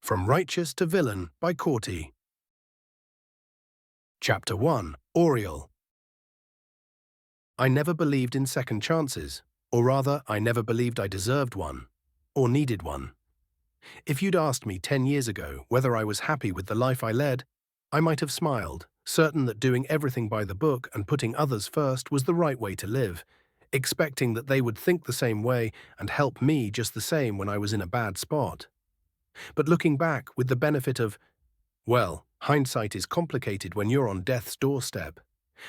From Righteous to Villain by Corti. Chapter 1. Oriel. I never believed in second chances, or rather, I never believed I deserved one, or needed one. If you'd asked me 10 years ago whether I was happy with the life I led, I might have smiled, certain that doing everything by the book and putting others first was the right way to live, expecting that they would think the same way and help me just the same when I was in a bad spot. But looking back with the benefit of, well, hindsight is complicated when you're on death's doorstep.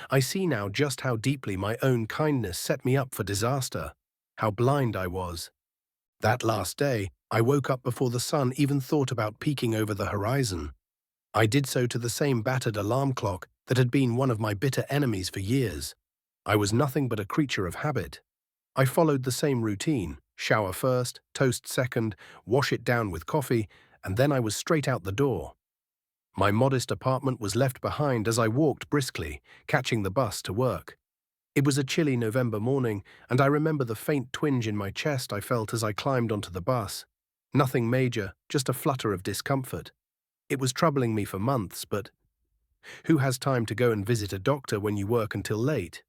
I see now just how deeply my own kindness set me up for disaster, how blind I was. That last day, I woke up before the sun even thought about peeking over the horizon. I did so to the same battered alarm clock that had been one of my bitter enemies for years. I was nothing but a creature of habit. I followed the same routine: shower first, toast second, wash it down with coffee, and then I was straight out the door. My modest apartment was left behind as I walked briskly, catching the bus to work. It was a chilly November morning, and I remember the faint twinge in my chest I felt as I climbed onto the bus. Nothing major, just a flutter of discomfort. It was troubling me for months, but who has time to go and visit a doctor when you work until late?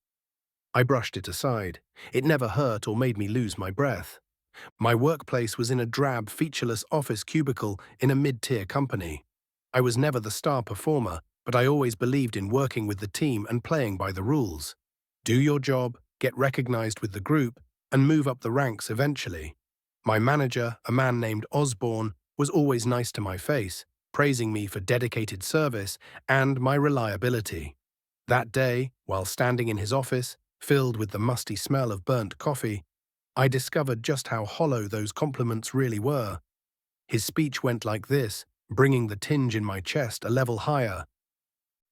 I brushed it aside. It never hurt or made me lose my breath. My workplace was in a drab, featureless office cubicle in a mid-tier company. I was never the star performer, but I always believed in working with the team and playing by the rules. Do your job, get recognized with the group, and move up the ranks eventually. My manager, a man named Osborne, was always nice to my face, praising me for dedicated service and my reliability. That day, while standing in his office, filled with the musty smell of burnt coffee, I discovered just how hollow those compliments really were. His speech went like this, bringing the tinge in my chest a level higher.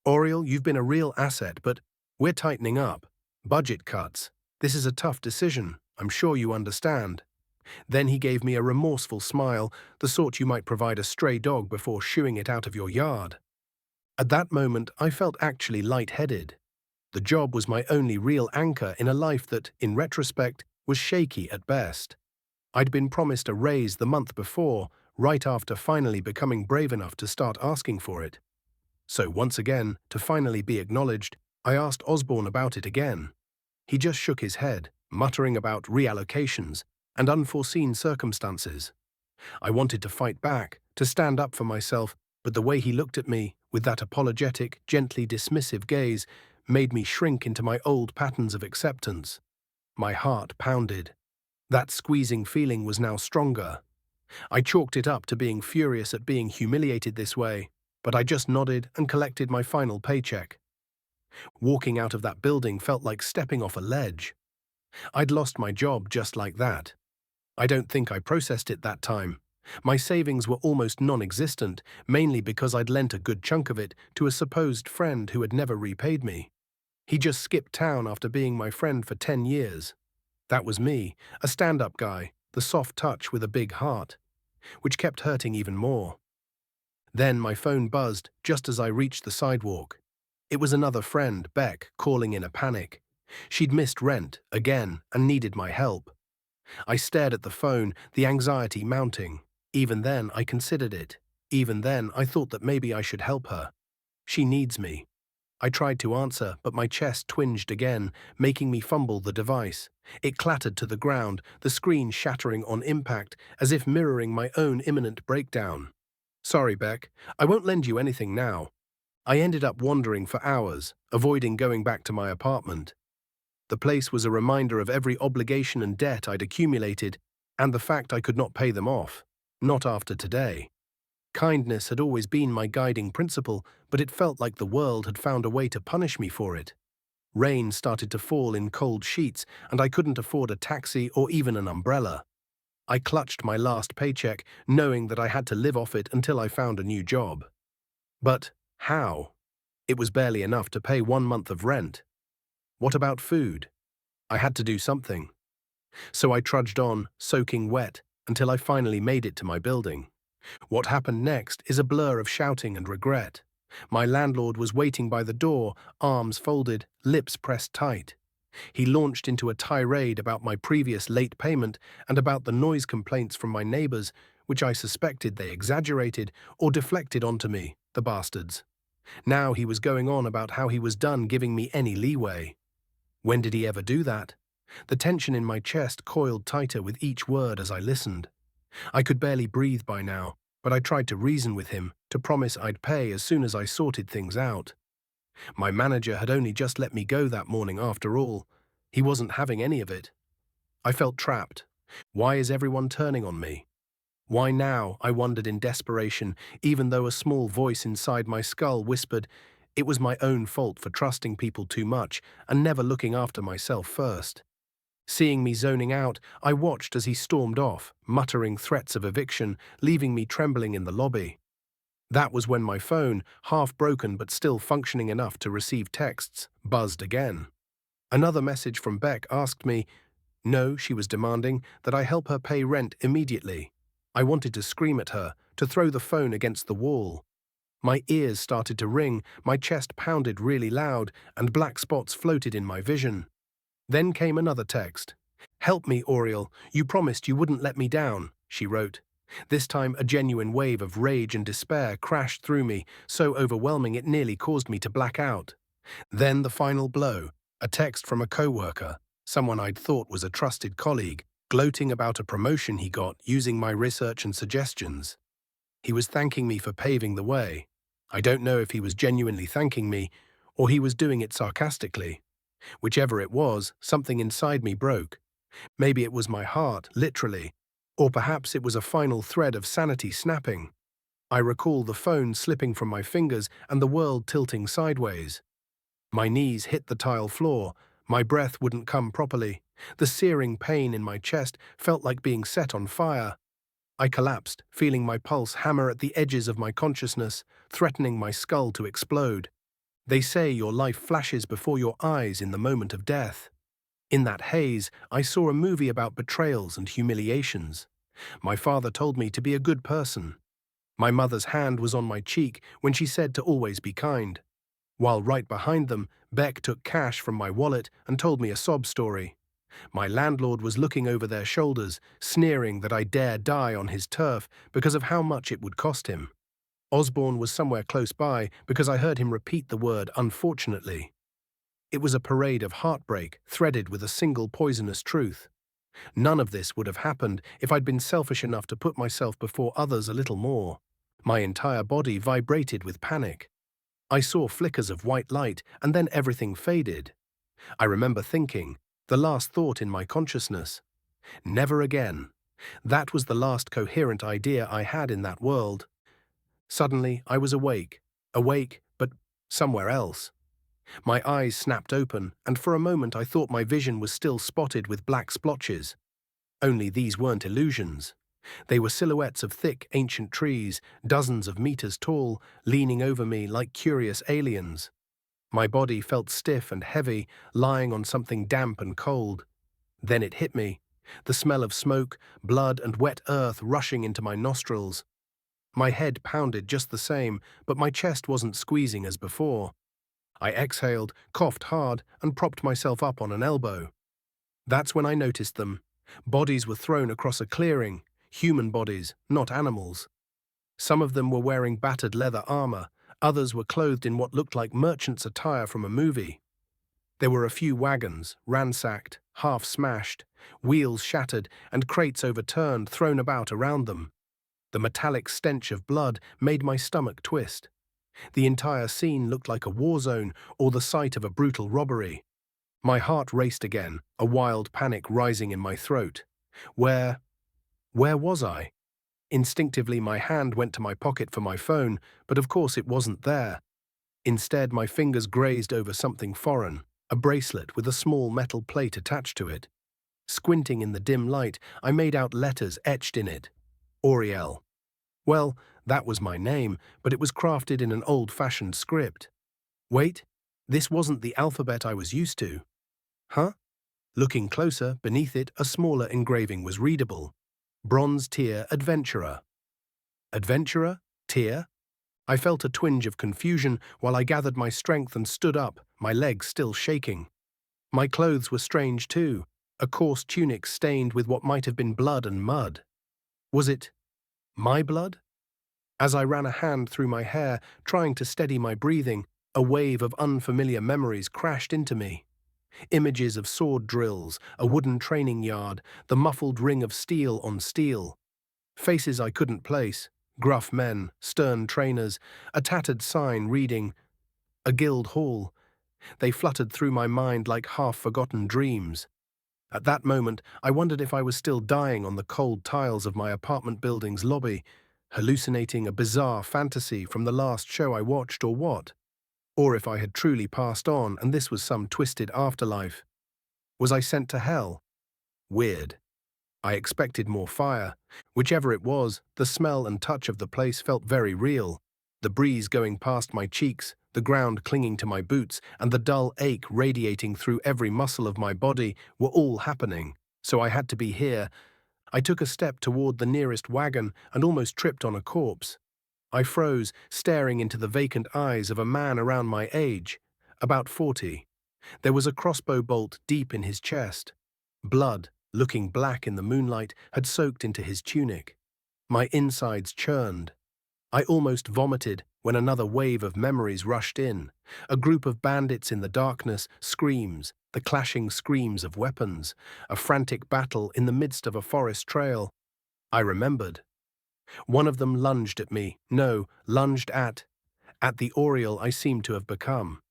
"Oriel, you've been a real asset, but we're tightening up. Budget cuts. This is a tough decision. I'm sure you understand." Then he gave me a remorseful smile, the sort you might provide a stray dog before shooing it out of your yard. At that moment, I felt actually lightheaded. The job was my only real anchor in a life that, in retrospect, was shaky at best. I'd been promised a raise the month before, right after finally becoming brave enough to start asking for it. So once again, to finally be acknowledged, I asked Osborne about it again. He just shook his head, muttering about reallocations and unforeseen circumstances. I wanted to fight back, to stand up for myself, but the way he looked at me, with that apologetic, gently dismissive gaze, made me shrink into my old patterns of acceptance. My heart pounded. That squeezing feeling was now stronger. I chalked it up to being furious at being humiliated this way, but I just nodded and collected my final paycheck. Walking out of that building felt like stepping off a ledge. I'd lost my job just like that. I don't think I processed it that time. My savings were almost non-existent, mainly because I'd lent a good chunk of it to a supposed friend who had never repaid me. He just skipped town after being my friend for 10 years. That was me, a stand-up guy, the soft touch with a big heart, which kept hurting even more. Then my phone buzzed just as I reached the sidewalk. It was another friend, Beck, calling in a panic. She'd missed rent, again, and needed my help. I stared at the phone, the anxiety mounting. Even then, I considered it. Even then, I thought that maybe I should help her. She needs me. I tried to answer, but my chest twinged again, making me fumble the device. It clattered to the ground, the screen shattering on impact, as if mirroring my own imminent breakdown. "Sorry, Beck. I won't lend you anything now." I ended up wandering for hours, avoiding going back to my apartment. The place was a reminder of every obligation and debt I'd accumulated, and the fact I could not pay them off. Not after today. Kindness had always been my guiding principle, but it felt like the world had found a way to punish me for it. Rain started to fall in cold sheets, and I couldn't afford a taxi or even an umbrella. I clutched my last paycheck, knowing that I had to live off it until I found a new job. But how? It was barely enough to pay 1 month of rent. What about food? I had to do something. So I trudged on, soaking wet, until I finally made it to my building. What happened next is a blur of shouting and regret. My landlord was waiting by the door, arms folded, lips pressed tight. He launched into a tirade about my previous late payment and about the noise complaints from my neighbors, which I suspected they exaggerated or deflected onto me, the bastards. Now he was going on about how he was done giving me any leeway. When did he ever do that? The tension in my chest coiled tighter with each word as I listened. I could barely breathe by now, but I tried to reason with him, to promise I'd pay as soon as I sorted things out. My manager had only just let me go that morning after all. He wasn't having any of it. I felt trapped. Why is everyone turning on me? Why now? I wondered in desperation, even though a small voice inside my skull whispered it was my own fault for trusting people too much and never looking after myself first. Seeing me zoning out, I watched as he stormed off, muttering threats of eviction, leaving me trembling in the lobby. That was when my phone, half broken but still functioning enough to receive texts, buzzed again. Another message from Beck asked me, no, she was demanding, that I help her pay rent immediately. I wanted to scream at her, to throw the phone against the wall. My ears started to ring, my chest pounded really loud, and black spots floated in my vision. Then came another text. Help me, Oriel, you promised you wouldn't let me down, she wrote. This time a genuine wave of rage and despair crashed through me, so overwhelming it nearly caused me to black out. Then the final blow, a text from a co-worker, someone I'd thought was a trusted colleague, gloating about a promotion he got using my research and suggestions. He was thanking me for paving the way. I don't know if he was genuinely thanking me, or he was doing it sarcastically. Whichever it was, something inside me broke. Maybe it was my heart, literally, or perhaps it was a final thread of sanity snapping. I recall the phone slipping from my fingers and the world tilting sideways. My knees hit the tile floor, my breath wouldn't come properly. The searing pain in my chest felt like being set on fire. I collapsed, feeling my pulse hammer at the edges of my consciousness, threatening my skull to explode. They say your life flashes before your eyes in the moment of death. In that haze, I saw a movie about betrayals and humiliations. My father told me to be a good person. My mother's hand was on my cheek when she said to always be kind. While right behind them, Beck took cash from my wallet and told me a sob story. My landlord was looking over their shoulders, sneering that I dare die on his turf because of how much it would cost him. Osborne was somewhere close by because I heard him repeat the word unfortunately. It was a parade of heartbreak threaded with a single poisonous truth. None of this would have happened if I'd been selfish enough to put myself before others a little more. My entire body vibrated with panic. I saw flickers of white light and then everything faded. I remember thinking, the last thought in my consciousness, never again. That was the last coherent idea I had in that world. Suddenly, I was awake, but somewhere else. My eyes snapped open, and for a moment I thought my vision was still spotted with black splotches. Only these weren't illusions. They were silhouettes of thick, ancient trees, dozens of meters tall, leaning over me like curious aliens. My body felt stiff and heavy, lying on something damp and cold. Then it hit me, the smell of smoke, blood, and wet earth rushing into my nostrils. My head pounded just the same, but my chest wasn't squeezing as before. I exhaled, coughed hard, and propped myself up on an elbow. That's when I noticed them. Bodies were thrown across a clearing, human bodies, not animals. Some of them were wearing battered leather armor, others were clothed in what looked like merchant's attire from a movie. There were a few wagons, ransacked, half smashed, wheels shattered, and crates overturned, thrown about around them. The metallic stench of blood made my stomach twist. The entire scene looked like a war zone or the site of a brutal robbery. My heart raced again, a wild panic rising in my throat. Where was I? Instinctively, my hand went to my pocket for my phone, but of course it wasn't there. Instead, my fingers grazed over something foreign, a bracelet with a small metal plate attached to it. Squinting in the dim light, I made out letters etched in it. Oriel. Well, that was my name, but it was crafted in an old-fashioned script. Wait, this wasn't the alphabet I was used to. Huh? Looking closer, beneath it, a smaller engraving was readable. Bronze Tier Adventurer. Adventurer? Tier? I felt a twinge of confusion while I gathered my strength and stood up, my legs still shaking. My clothes were strange too, a coarse tunic stained with what might have been blood and mud. Was it My blood? As I ran a hand through my hair, trying to steady my breathing, a wave of unfamiliar memories crashed into me. Images of sword drills, a wooden training yard, the muffled ring of steel on steel. Faces I couldn't place, gruff men, stern trainers, a tattered sign reading, "A guild hall." They fluttered through my mind like half-forgotten dreams. At that moment, I wondered if I was still dying on the cold tiles of my apartment building's lobby, hallucinating a bizarre fantasy from the last show I watched or what. Or if I had truly passed on and this was some twisted afterlife. Was I sent to hell? Weird. I expected more fire. Whichever it was, the smell and touch of the place felt very real. The breeze going past my cheeks, the ground clinging to my boots, and the dull ache radiating through every muscle of my body were all happening. So I had to be here. I took a step toward the nearest wagon and almost tripped on a corpse. I froze, staring into the vacant eyes of a man around my age, about 40. There was a crossbow bolt deep in his chest. Blood, looking black in the moonlight, had soaked into his tunic. My insides churned. I almost vomited when another wave of memories rushed in. A group of bandits in the darkness, screams, the clashing screams of weapons, a frantic battle in the midst of a forest trail. I remembered. One of them lunged at me, no, lunged at the Oriel I seemed to have become.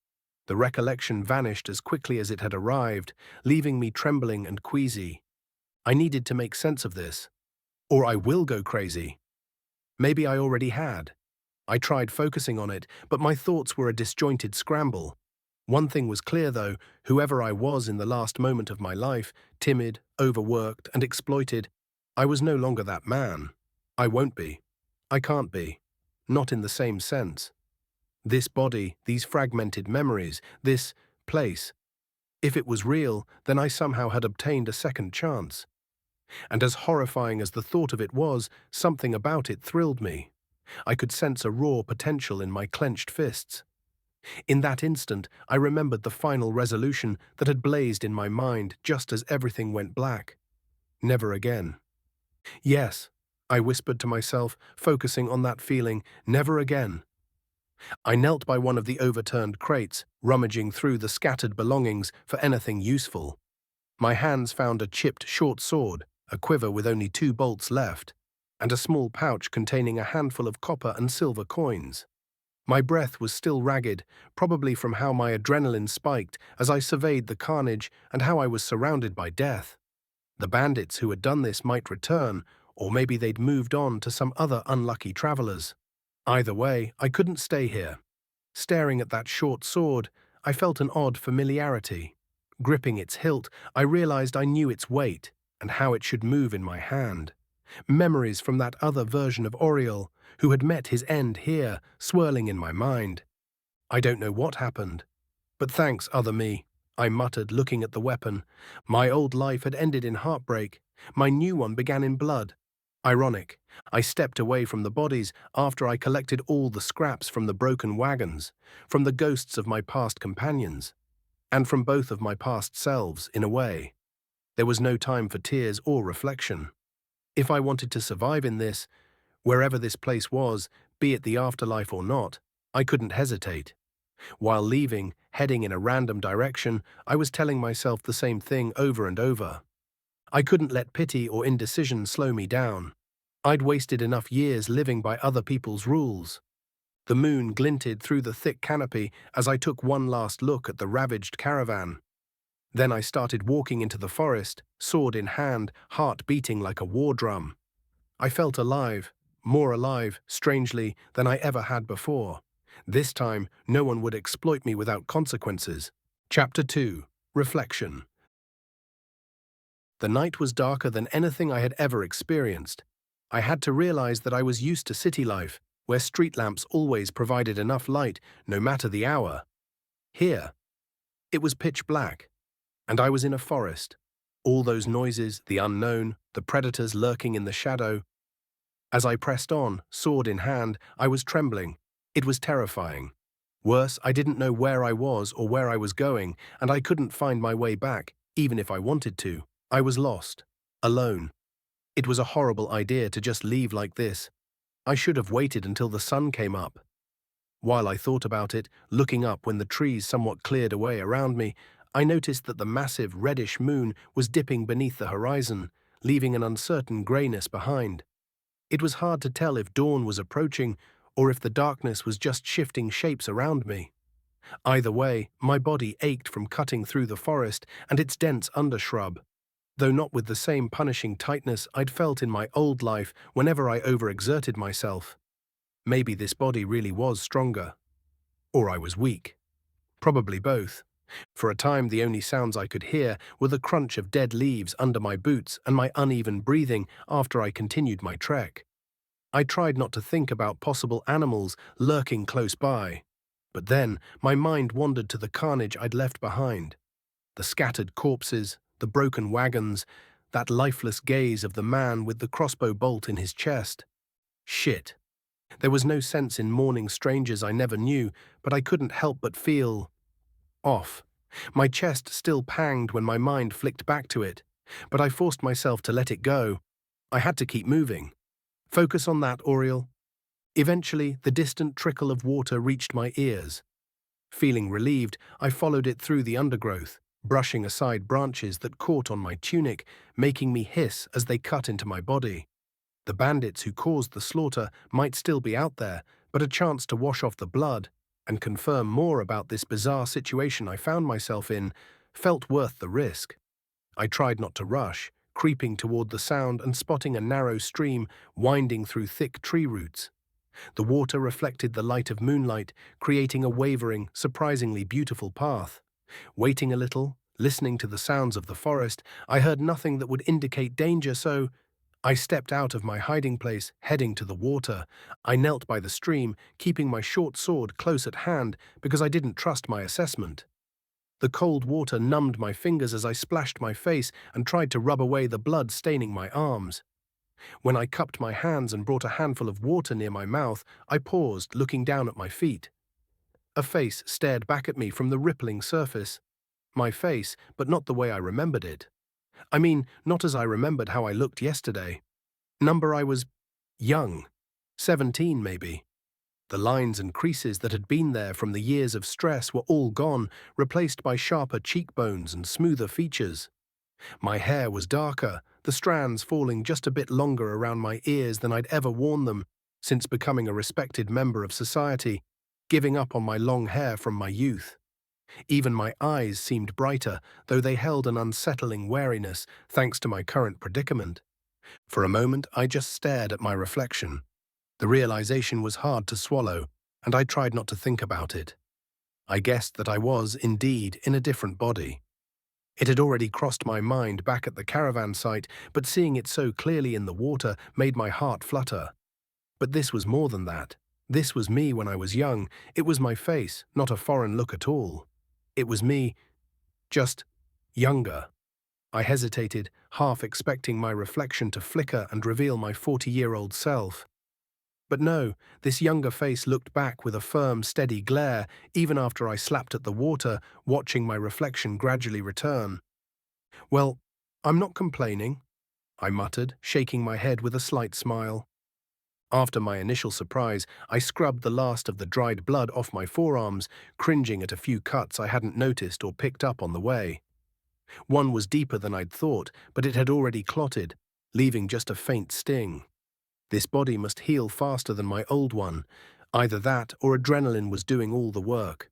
The recollection vanished as quickly as it had arrived, leaving me trembling and queasy. I needed to make sense of this, or I will go crazy. Maybe I already had. I tried focusing on it, but my thoughts were a disjointed scramble. One thing was clear, though: whoever I was in the last moment of my life, timid, overworked, and exploited, I was no longer that man. I won't be. I can't be. Not in the same sense. This body, these fragmented memories, this place. If it was real, then I somehow had obtained a second chance. And as horrifying as the thought of it was, something about it thrilled me. I could sense a raw potential in my clenched fists. In that instant, I remembered the final resolution that had blazed in my mind just as everything went black. Never again. Yes, I whispered to myself, focusing on that feeling, never again. I knelt by one of the overturned crates, rummaging through the scattered belongings for anything useful. My hands found a chipped short sword, a quiver with only 2 bolts left, and a small pouch containing a handful of copper and silver coins. My breath was still ragged, probably from how my adrenaline spiked as I surveyed the carnage and how I was surrounded by death. The bandits who had done this might return, or maybe they'd moved on to some other unlucky travelers. Either way, I couldn't stay here. Staring at that short sword, I felt an odd familiarity. Gripping its hilt, I realized I knew its weight and how it should move in my hand. Memories from that other version of Oriel, who had met his end here, swirling in my mind. I don't know what happened. But thanks, other me, I muttered, looking at the weapon. My old life had ended in heartbreak. My new one began in blood. Ironic. I stepped away from the bodies after I collected all the scraps from the broken wagons, from the ghosts of my past companions, and from both of my past selves, in a way. There was no time for tears or reflection. If I wanted to survive in this, wherever this place was, be it the afterlife or not, I couldn't hesitate. While leaving, heading in a random direction, I was telling myself the same thing over and over. I couldn't let pity or indecision slow me down. I'd wasted enough years living by other people's rules. The moon glinted through the thick canopy as I took one last look at the ravaged caravan. Then I started walking into the forest, sword in hand, heart beating like a war drum. I felt alive, more alive, strangely, than I ever had before. This time, no one would exploit me without consequences. Chapter 2. Reflection. The night was darker than anything I had ever experienced. I had to realize that I was used to city life, where street lamps always provided enough light, no matter the hour. Here, it was pitch black, and I was in a forest. All those noises, the unknown, the predators lurking in the shadow. As I pressed on, sword in hand, I was trembling. It was terrifying. Worse, I didn't know where I was or where I was going, and I couldn't find my way back, even if I wanted to. I was lost. Alone. It was a horrible idea to just leave like this, I should have waited until the sun came up. While I thought about it, looking up when the trees somewhat cleared away around me, I noticed that the massive reddish moon was dipping beneath the horizon, leaving an uncertain greyness behind. It was hard to tell if dawn was approaching or if the darkness was just shifting shapes around me. Either way, my body ached from cutting through the forest and its dense undershrub, though not with the same punishing tightness I'd felt in my old life whenever I overexerted myself. Maybe this body really was stronger. Or I was weak. Probably both. For a time, the only sounds I could hear were the crunch of dead leaves under my boots and my uneven breathing after I continued my trek. I tried not to think about possible animals lurking close by. But then, my mind wandered to the carnage I'd left behind. The scattered corpses, the broken wagons, that lifeless gaze of the man with the crossbow bolt in his chest. Shit. There was no sense in mourning strangers I never knew, but I couldn't help but feel off. My chest still panged when my mind flicked back to it, but I forced myself to let it go. I had to keep moving. Focus on that, Oriel. Eventually, the distant trickle of water reached my ears. Feeling relieved, I followed it through the undergrowth, brushing aside branches that caught on my tunic, making me hiss as they cut into my body. The bandits who caused the slaughter might still be out there, but a chance to wash off the blood and confirm more about this bizarre situation I found myself in felt worth the risk. I tried not to rush, creeping toward the sound and spotting a narrow stream winding through thick tree roots. The water reflected the light of moonlight, creating a wavering, surprisingly beautiful path. Waiting a little, listening to the sounds of the forest, I heard nothing that would indicate danger, so I stepped out of my hiding place, heading to the water. I knelt by the stream, keeping my short sword close at hand because I didn't trust my assessment. The cold water numbed my fingers as I splashed my face and tried to rub away the blood staining my arms. When I cupped my hands and brought a handful of water near my mouth, I paused, looking down at my feet. A face stared back at me from the rippling surface. My face, but not the way I remembered it. I mean, not as I remembered how I looked yesterday. I was young, 17 maybe. The lines and creases that had been there from the years of stress were all gone, replaced by sharper cheekbones and smoother features. My hair was darker, the strands falling just a bit longer around my ears than I'd ever worn them since becoming a respected member of society, giving up on my long hair from my youth. Even my eyes seemed brighter, though they held an unsettling wariness thanks to my current predicament. For a moment, I just stared at my reflection. The realization was hard to swallow, and I tried not to think about it. I guessed that I was, indeed, in a different body. It had already crossed my mind back at the caravan site, but seeing it so clearly in the water made my heart flutter. But this was more than that. This was me when I was young. It was my face, not a foreign look at all. It was me, just younger. I hesitated, half expecting my reflection to flicker and reveal my 40-year-old self. But no, this younger face looked back with a firm, steady glare, even after I slapped at the water, watching my reflection gradually return. "Well, I'm not complaining," I muttered, shaking my head with a slight smile. After my initial surprise, I scrubbed the last of the dried blood off my forearms, cringing at a few cuts I hadn't noticed or picked up on the way. One was deeper than I'd thought, but it had already clotted, leaving just a faint sting. This body must heal faster than my old one. Either that or adrenaline was doing all the work.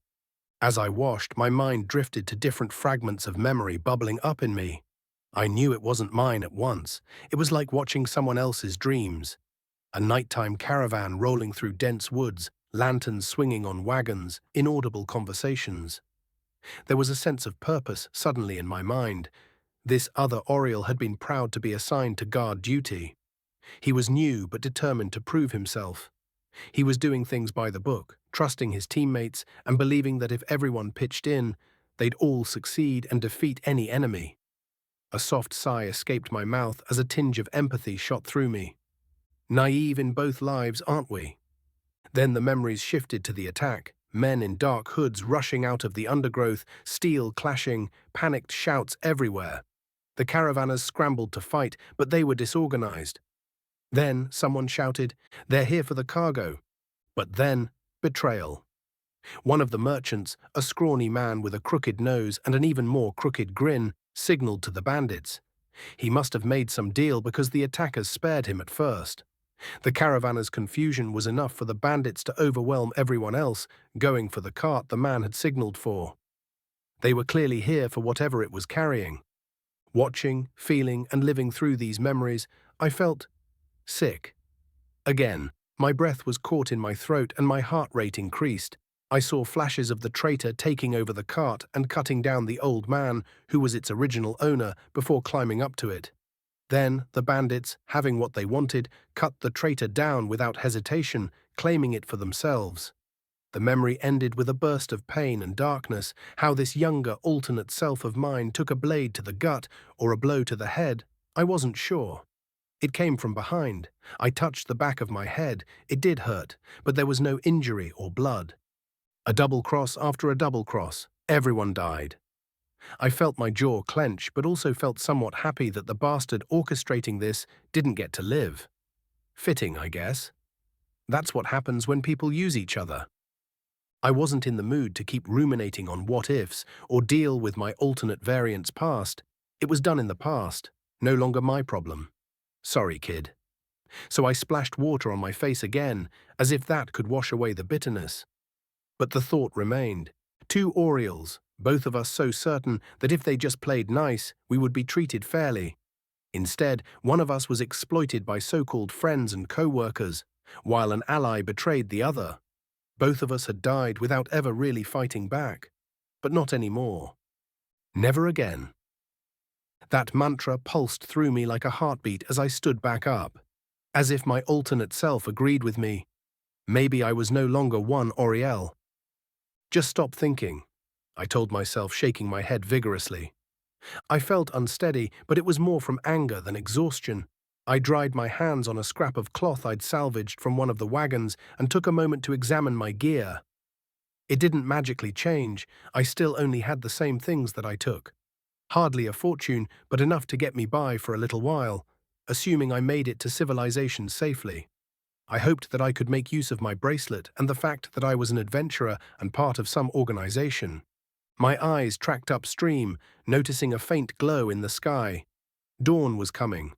As I washed, my mind drifted to different fragments of memory bubbling up in me. I knew it wasn't mine at once. It was like watching someone else's dreams. A nighttime caravan rolling through dense woods, lanterns swinging on wagons, inaudible conversations. There was a sense of purpose suddenly in my mind. This other Oriel had been proud to be assigned to guard duty. He was new but determined to prove himself. He was doing things by the book, trusting his teammates and believing that if everyone pitched in, they'd all succeed and defeat any enemy. A soft sigh escaped my mouth as a tinge of empathy shot through me. Naive in both lives, aren't we? Then the memories shifted to the attack, men in dark hoods rushing out of the undergrowth, steel clashing, panicked shouts everywhere. The caravanners scrambled to fight, but they were disorganized. Then someone shouted, "They're here for the cargo." But then, betrayal. One of the merchants, a scrawny man with a crooked nose and an even more crooked grin, signaled to the bandits. He must have made some deal because the attackers spared him at first. The caravanner's confusion was enough for the bandits to overwhelm everyone else, going for the cart the man had signaled for. They were clearly here for whatever it was carrying. Watching, feeling, and living through these memories, I felt sick. Again, my breath was caught in my throat and my heart rate increased. I saw flashes of the traitor taking over the cart and cutting down the old man, who was its original owner, before climbing up to it. Then, the bandits, having what they wanted, cut the traitor down without hesitation, claiming it for themselves. The memory ended with a burst of pain and darkness. How this younger, alternate self of mine took a blade to the gut or a blow to the head, I wasn't sure. It came from behind. I touched the back of my head. It did hurt, but there was no injury or blood. A double cross after a double cross. Everyone died. I felt my jaw clench, but also felt somewhat happy that the bastard orchestrating this didn't get to live. Fitting, I guess. That's what happens when people use each other. I wasn't in the mood to keep ruminating on what-ifs or deal with my alternate variants past. It was done in the past, no longer my problem. Sorry, kid. So I splashed water on my face again, as if that could wash away the bitterness. But the thought remained. 2 Oriels, both of us so certain that if they just played nice, we would be treated fairly. Instead, one of us was exploited by so-called friends and co-workers, while an ally betrayed the other. Both of us had died without ever really fighting back. But not anymore. Never again. That mantra pulsed through me like a heartbeat as I stood back up, as if my alternate self agreed with me. Maybe I was no longer one Oriel. Just stop thinking, I told myself, shaking my head vigorously. I felt unsteady, but it was more from anger than exhaustion. I dried my hands on a scrap of cloth I'd salvaged from one of the wagons and took a moment to examine my gear. It didn't magically change. I still only had the same things that I took. Hardly a fortune, but enough to get me by for a little while, assuming I made it to civilization safely. I hoped that I could make use of my bracelet and the fact that I was an adventurer and part of some organization. My eyes tracked upstream, noticing a faint glow in the sky. Dawn was coming.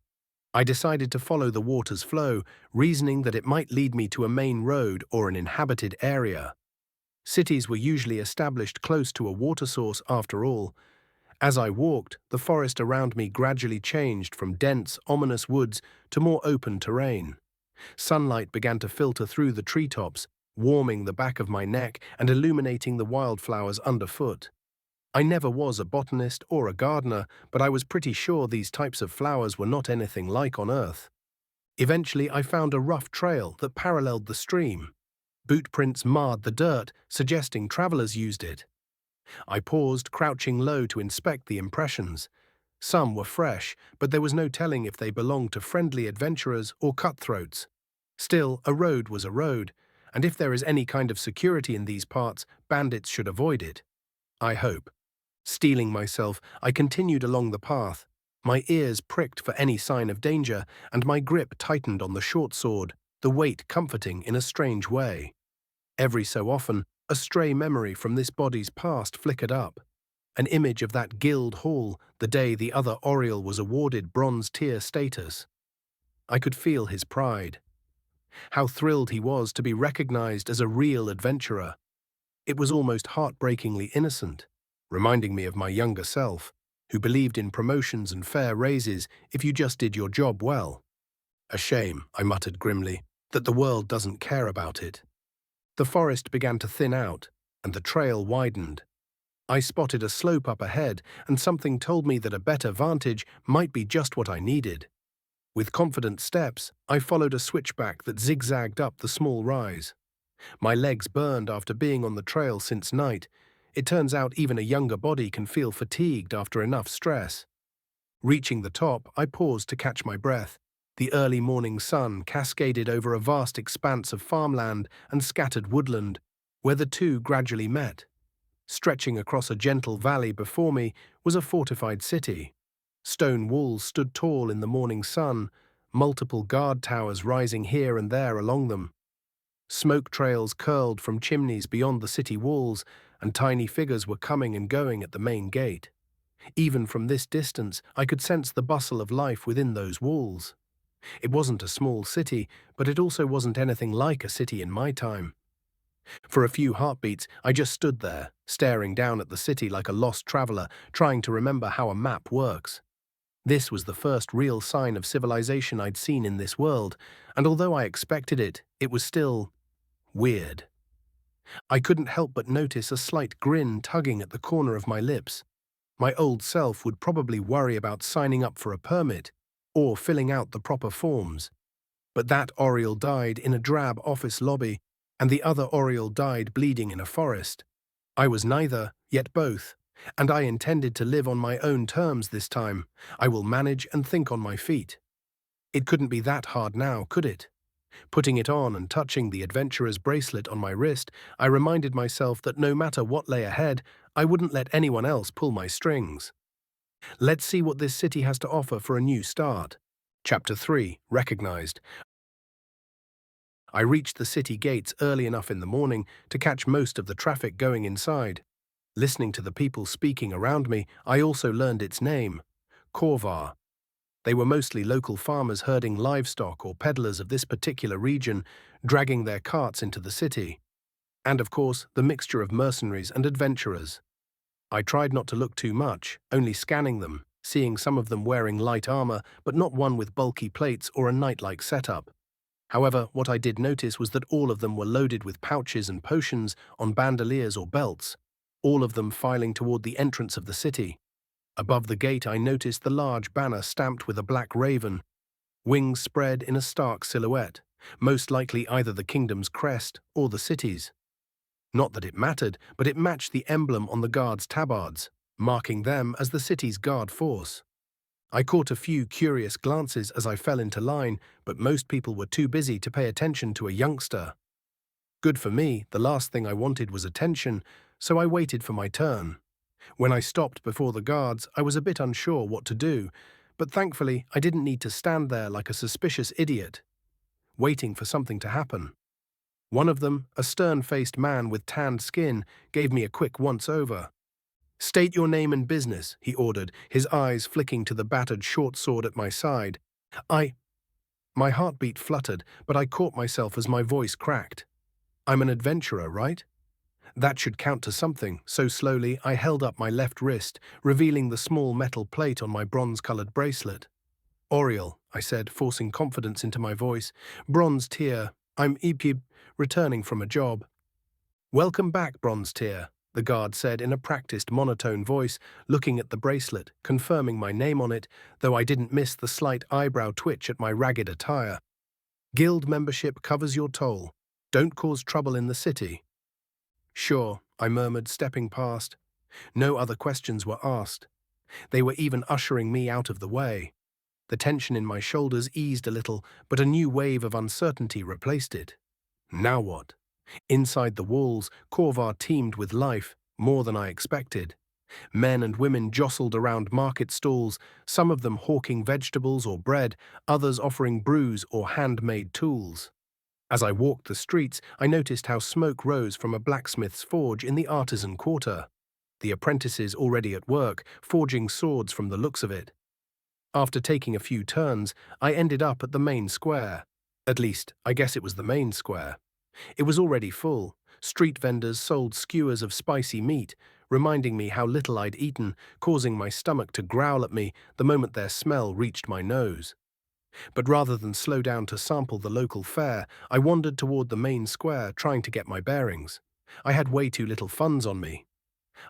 I decided to follow the water's flow, reasoning that it might lead me to a main road or an inhabited area. Cities were usually established close to a water source after all. As I walked, the forest around me gradually changed from dense, ominous woods to more open terrain. Sunlight began to filter through the treetops, warming the back of my neck and illuminating the wildflowers underfoot. I never was a botanist or a gardener, but I was pretty sure these types of flowers were not anything like on Earth. Eventually, I found a rough trail that paralleled the stream. Boot prints marred the dirt, suggesting travelers used it. I paused, crouching low to inspect the impressions. Some were fresh, but there was no telling if they belonged to friendly adventurers or cutthroats. Still, a road was a road, and if there is any kind of security in these parts, bandits should avoid it. I hope. Steeling myself, I continued along the path. My ears pricked for any sign of danger, and my grip tightened on the short sword, the weight comforting in a strange way. Every so often, a stray memory from this body's past flickered up. An image of that guild hall, the day the other Oriel was awarded bronze tier status. I could feel his pride. How thrilled he was to be recognized as a real adventurer. It was almost heartbreakingly innocent, reminding me of my younger self, who believed in promotions and fair raises if you just did your job well. A shame, I muttered grimly, that the world doesn't care about it. The forest began to thin out, and the trail widened. I spotted a slope up ahead, and something told me that a better vantage might be just what I needed. With confident steps, I followed a switchback that zigzagged up the small rise. My legs burned after being on the trail since night. It turns out even a younger body can feel fatigued after enough stress. Reaching the top, I paused to catch my breath. The early morning sun cascaded over a vast expanse of farmland and scattered woodland, where the two gradually met. Stretching across a gentle valley before me was a fortified city. Stone walls stood tall in the morning sun, multiple guard towers rising here and there along them. Smoke trails curled from chimneys beyond the city walls, and tiny figures were coming and going at the main gate. Even from this distance, I could sense the bustle of life within those walls. It wasn't a small city, but it also wasn't anything like a city in my time. For a few heartbeats, I just stood there, staring down at the city like a lost traveler, trying to remember how a map works. This was the first real sign of civilization I'd seen in this world, and although I expected it, it was still weird. I couldn't help but notice a slight grin tugging at the corner of my lips. My old self would probably worry about signing up for a permit or filling out the proper forms. But that Oriel died in a drab office lobby, and the other Oriel died bleeding in a forest. I was neither, yet both, and I intended to live on my own terms this time. I will manage and think on my feet. It couldn't be that hard now, could it? Putting it on and touching the adventurer's bracelet on my wrist, I reminded myself that no matter what lay ahead, I wouldn't let anyone else pull my strings. Let's see what this city has to offer for a new start. Chapter 3, Recognized. I reached the city gates early enough in the morning to catch most of the traffic going inside. Listening to the people speaking around me, I also learned its name, Corvar. They were mostly local farmers herding livestock or peddlers of this particular region, dragging their carts into the city. And of course, the mixture of mercenaries and adventurers. I tried not to look too much, only scanning them, seeing some of them wearing light armor, but not one with bulky plates or a knight-like setup. However, what I did notice was that all of them were loaded with pouches and potions on bandoliers or belts, all of them filing toward the entrance of the city. Above the gate I noticed the large banner stamped with a black raven, wings spread in a stark silhouette, most likely either the kingdom's crest or the city's. Not that it mattered, but it matched the emblem on the guards' tabards, marking them as the city's guard force. I caught a few curious glances as I fell into line, but most people were too busy to pay attention to a youngster. Good for me, the last thing I wanted was attention, so I waited for my turn. When I stopped before the guards, I was a bit unsure what to do, but thankfully I didn't need to stand there like a suspicious idiot, waiting for something to happen. One of them, a stern-faced man with tanned skin, gave me a quick once-over. "State your name and business," he ordered, his eyes flicking to the battered short sword at my side. My heartbeat fluttered, but I caught myself as my voice cracked. "I'm an adventurer, right?" That should count to something, so slowly I held up my left wrist, revealing the small metal plate on my bronze-colored bracelet. "Oriel," I said, forcing confidence into my voice. "Bronze tier. I'm EP, returning from a job." "Welcome back, Bronze tier," the guard said in a practiced monotone voice, looking at the bracelet, confirming my name on it, though I didn't miss the slight eyebrow twitch at my ragged attire. "Guild membership covers your toll. Don't cause trouble in the city." "Sure," I murmured, stepping past. No other questions were asked. They were even ushering me out of the way. The tension in my shoulders eased a little, but a new wave of uncertainty replaced it. Now what? Inside the walls, Corvar teemed with life, more than I expected. Men and women jostled around market stalls, some of them hawking vegetables or bread, others offering brews or handmade tools. As I walked the streets, I noticed how smoke rose from a blacksmith's forge in the artisan quarter. The apprentices already at work, forging swords from the looks of it. After taking a few turns, I ended up at the main square. At least, I guess it was the main square. It was already full. Street vendors sold skewers of spicy meat, reminding me how little I'd eaten, causing my stomach to growl at me the moment their smell reached my nose. But rather than slow down to sample the local fare, I wandered toward the main square, trying to get my bearings. I had way too little funds on me.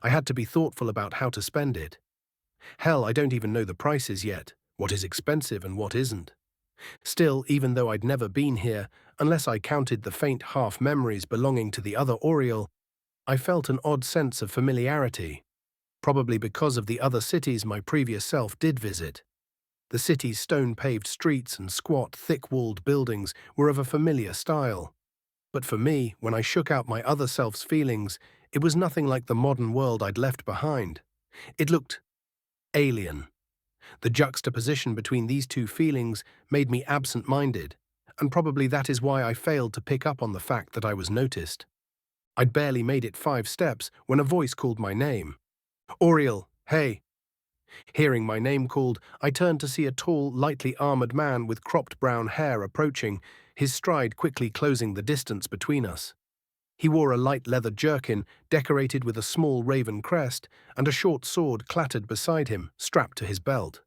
I had to be thoughtful about how to spend it. Hell, I don't even know the prices yet, what is expensive and what isn't. Still, even though I'd never been here, unless I counted the faint half-memories belonging to the other Oriel, I felt an odd sense of familiarity, probably because of the other cities my previous self did visit. The city's stone-paved streets and squat, thick-walled buildings were of a familiar style. But for me, when I shook out my other self's feelings, it was nothing like the modern world I'd left behind. It looked alien. The juxtaposition between these two feelings made me absent-minded, and probably that is why I failed to pick up on the fact that I was noticed. I'd barely made it 5 steps when a voice called my name. Oriel, hey. Hearing my name called, I turned to see a tall, lightly armored man with cropped brown hair approaching, his stride quickly closing the distance between us. He wore a light leather jerkin decorated with a small raven crest, and a short sword clattered beside him, strapped to his belt.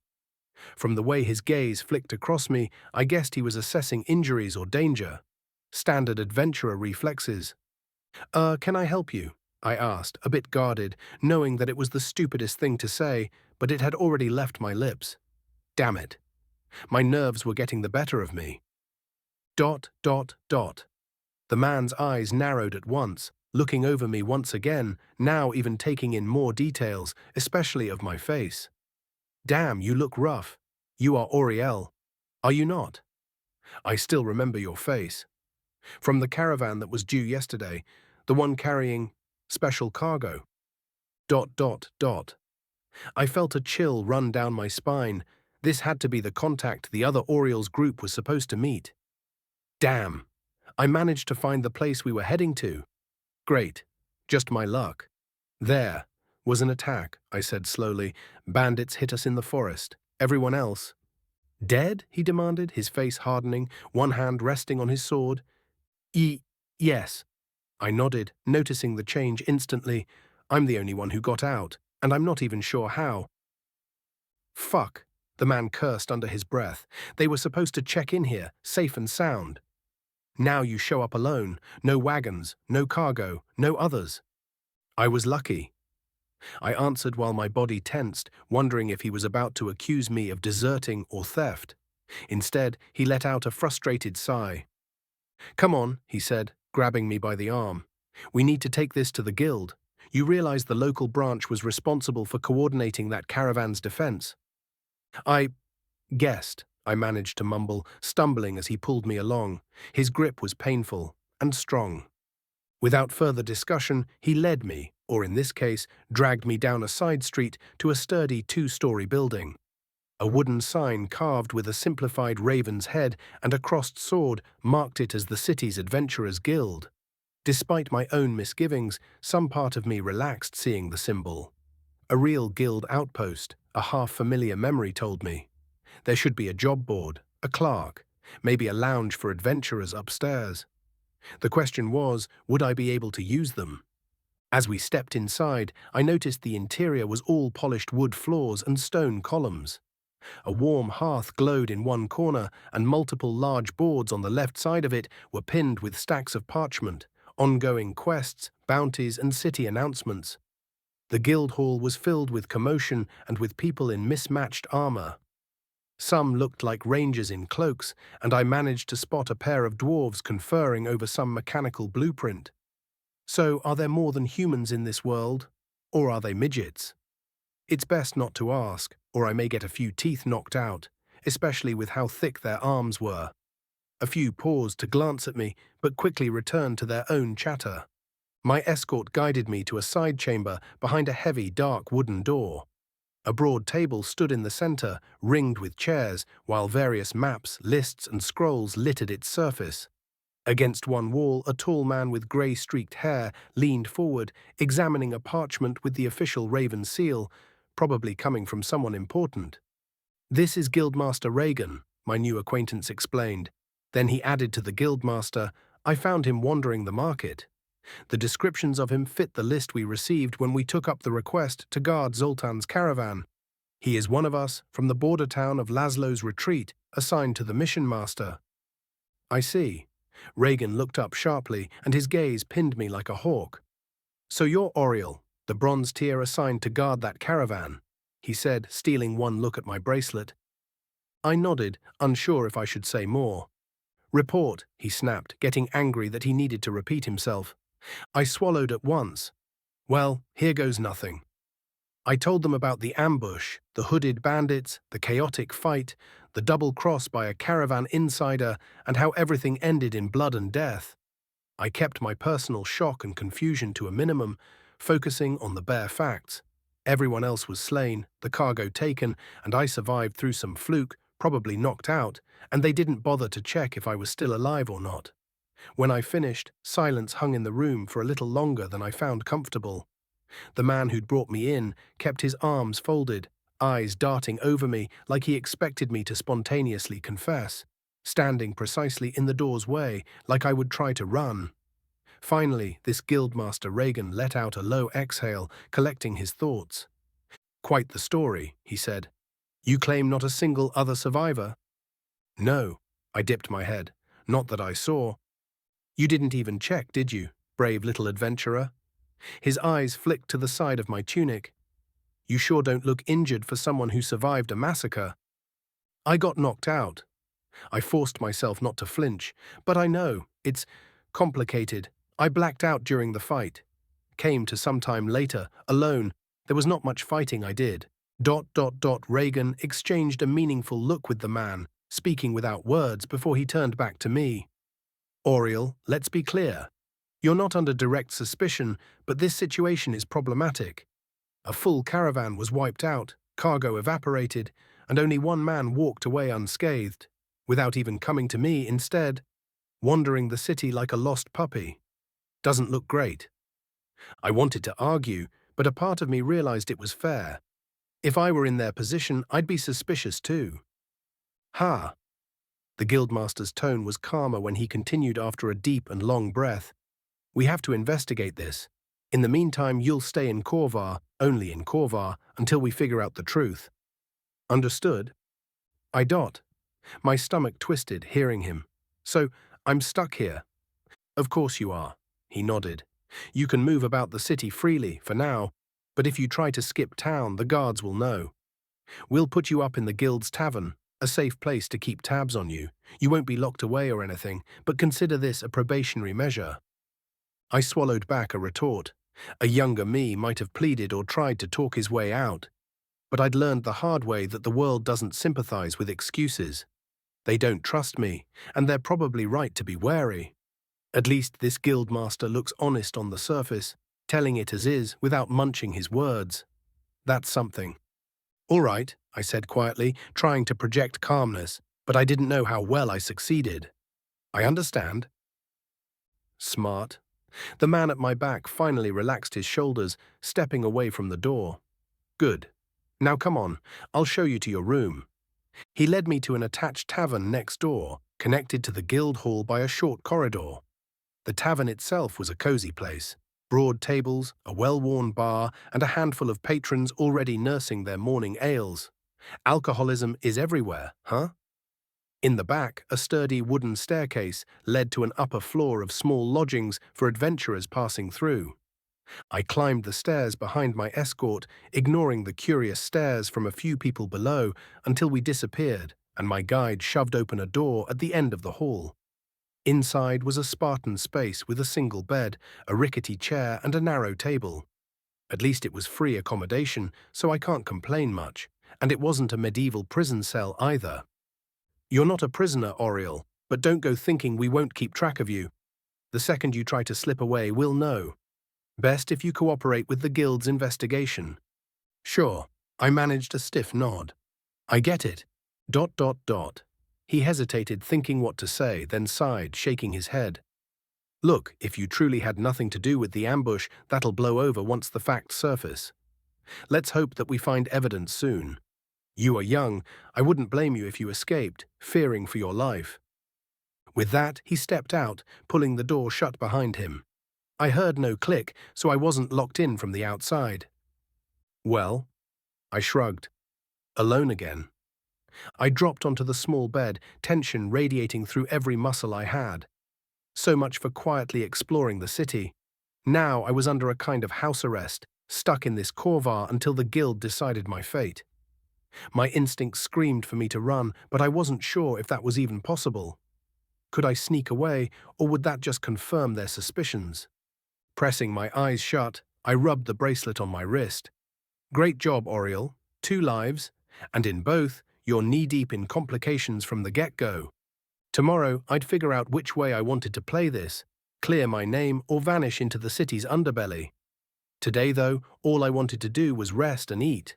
From the way his gaze flicked across me, I guessed he was assessing injuries or danger. Standard adventurer reflexes. Can I help you?" I asked, a bit guarded, knowing that it was the stupidest thing to say, but it had already left my lips. Damn it. My nerves were getting the better of me. ... The man's eyes narrowed at once, looking over me once again, now even taking in more details, especially of my face. Damn, you look rough. You are Oriel. Are you not? I still remember your face. From the caravan that was due yesterday, the one carrying special cargo. ... I felt a chill run down my spine. This had to be the contact the other Oriel's group was supposed to meet. Damn. I managed to find the place we were heading to. Great. Just my luck. There was an attack, I said slowly. Bandits hit us in the forest. Everyone else. Dead? He demanded, his face hardening, one hand resting on his sword. Yes. I nodded, noticing the change instantly. I'm the only one who got out, and I'm not even sure how. Fuck, the man cursed under his breath. They were supposed to check in here, safe and sound. Now you show up alone, no wagons, no cargo, no others. I was lucky. I answered while my body tensed, wondering if he was about to accuse me of deserting or theft. Instead, he let out a frustrated sigh. Come on, he said, grabbing me by the arm. We need to take this to the guild. You realize the local branch was responsible for coordinating that caravan's defense. I guessed, I managed to mumble, stumbling as he pulled me along. His grip was painful and strong. Without further discussion, he led me, or in this case, dragged me down a side street to a sturdy 2-story building. A wooden sign carved with a simplified raven's head and a crossed sword marked it as the city's Adventurers Guild. Despite my own misgivings, some part of me relaxed seeing the symbol. A real guild outpost, a half-familiar memory told me. There should be a job board, a clerk, maybe a lounge for adventurers upstairs. The question was, would I be able to use them? As we stepped inside, I noticed the interior was all polished wood floors and stone columns. A warm hearth glowed in one corner, and multiple large boards on the left side of it were pinned with stacks of parchment, ongoing quests, bounties, and city announcements. The guild hall was filled with commotion and with people in mismatched armor. Some looked like rangers in cloaks, and I managed to spot a pair of dwarves conferring over some mechanical blueprint. So, are there more than humans in this world? Or are they midgets? It's best not to ask, or I may get a few teeth knocked out, especially with how thick their arms were. A few paused to glance at me, but quickly returned to their own chatter. My escort guided me to a side chamber behind a heavy, dark wooden door. A broad table stood in the center, ringed with chairs, while various maps, lists, and scrolls littered its surface. Against one wall, a tall man with grey-streaked hair leaned forward, examining a parchment with the official Raven seal, probably coming from someone important. This is Guildmaster Reagan, my new acquaintance explained. Then he added to the Guildmaster, I found him wandering the market. The descriptions of him fit the list we received when we took up the request to guard Zoltan's caravan. He is one of us from the border town of Laszlo's Retreat, assigned to the mission master. I see. Reagan looked up sharply, and his gaze pinned me like a hawk. So you're Oriel, the bronze tier assigned to guard that caravan, he said, stealing one look at my bracelet. I nodded, unsure if I should say more. Report, he snapped, getting angry that he needed to repeat himself. I swallowed at once. Well, here goes nothing. I told them about the ambush, the hooded bandits, the chaotic fight, the double cross by a caravan insider, and how everything ended in blood and death. I kept my personal shock and confusion to a minimum, focusing on the bare facts. Everyone else was slain, the cargo taken, and I survived through some fluke, probably knocked out, and they didn't bother to check if I was still alive or not. When I finished, silence hung in the room for a little longer than I found comfortable. The man who'd brought me in kept his arms folded, eyes darting over me like he expected me to spontaneously confess, standing precisely in the door's way like I would try to run. Finally, this guildmaster Reagan let out a low exhale, collecting his thoughts. "Quite the story," he said. "You claim not a single other survivor?" "No," I dipped my head. "Not that I saw." "You didn't even check, did you, brave little adventurer?" His eyes flicked to the side of my tunic. "You sure don't look injured for someone who survived a massacre." "I got knocked out." I forced myself not to flinch, but I know, it's complicated. I blacked out during the fight. Came to some time later, alone. There was not much fighting I did. Reagan exchanged a meaningful look with the man, speaking without words before he turned back to me. "Oriel, let's be clear. You're not under direct suspicion, but this situation is problematic. A full caravan was wiped out, cargo evaporated, and only one man walked away unscathed, without even coming to me instead, wandering the city like a lost puppy. Doesn't look great." I wanted to argue, but a part of me realized it was fair. If I were in their position, I'd be suspicious too. "Ha!" The guildmaster's tone was calmer when he continued after a deep and long breath. "We have to investigate this. In the meantime, you'll stay in Corvar, only in Corvar, until we figure out the truth." "Understood?" I dot. My stomach twisted, hearing him. "So, I'm stuck here?" "Of course you are," he nodded. "You can move about the city freely, for now, but if you try to skip town, the guards will know. We'll put you up in the guild's tavern, a safe place to keep tabs on you. You won't be locked away or anything, but consider this a probationary measure." I swallowed back a retort. A younger me might have pleaded or tried to talk his way out, but I'd learned the hard way that the world doesn't sympathize with excuses. They don't trust me, and they're probably right to be wary. At least this guildmaster looks honest on the surface, telling it as is without munching his words. That's something. "All right," I said quietly, trying to project calmness, but I didn't know how well I succeeded. "I understand." Smart. The man at my back finally relaxed his shoulders, stepping away from the door. "Good. Now come on, I'll show you to your room." He led me to an attached tavern next door, connected to the guild hall by a short corridor. The tavern itself was a cozy place. Broad tables, a well-worn bar, and a handful of patrons already nursing their morning ales. Alcoholism is everywhere, huh? In the back, a sturdy wooden staircase led to an upper floor of small lodgings for adventurers passing through. I climbed the stairs behind my escort, ignoring the curious stares from a few people below until we disappeared, and my guide shoved open a door at the end of the hall. Inside was a Spartan space with a single bed, a rickety chair, and a narrow table. At least it was free accommodation, so I can't complain much, and it wasn't a medieval prison cell either. "You're not a prisoner, Oriel, but don't go thinking we won't keep track of you. The second you try to slip away, we'll know. Best if you cooperate with the guild's investigation." "Sure." I managed a stiff nod. "I get it. ... He hesitated, thinking what to say, then sighed, shaking his head. "Look, if you truly had nothing to do with the ambush, that'll blow over once the facts surface. Let's hope that we find evidence soon. You are young. I wouldn't blame you if you escaped, fearing for your life." With that, he stepped out, pulling the door shut behind him. I heard no click, so I wasn't locked in from the outside. "Well?" I shrugged. "Alone again." I dropped onto the small bed, tension radiating through every muscle I had. So much for quietly exploring the city. Now I was under a kind of house arrest, stuck in this Corvar until the guild decided my fate. My instincts screamed for me to run, but I wasn't sure if that was even possible. Could I sneak away, or would that just confirm their suspicions? Pressing my eyes shut, I rubbed the bracelet on my wrist. "Great job, Oriel. 2 lives, and in both, you're knee-deep in complications from the get-go. Tomorrow, I'd figure out which way I wanted to play this, clear my name or vanish into the city's underbelly." Today, though, all I wanted to do was rest and eat,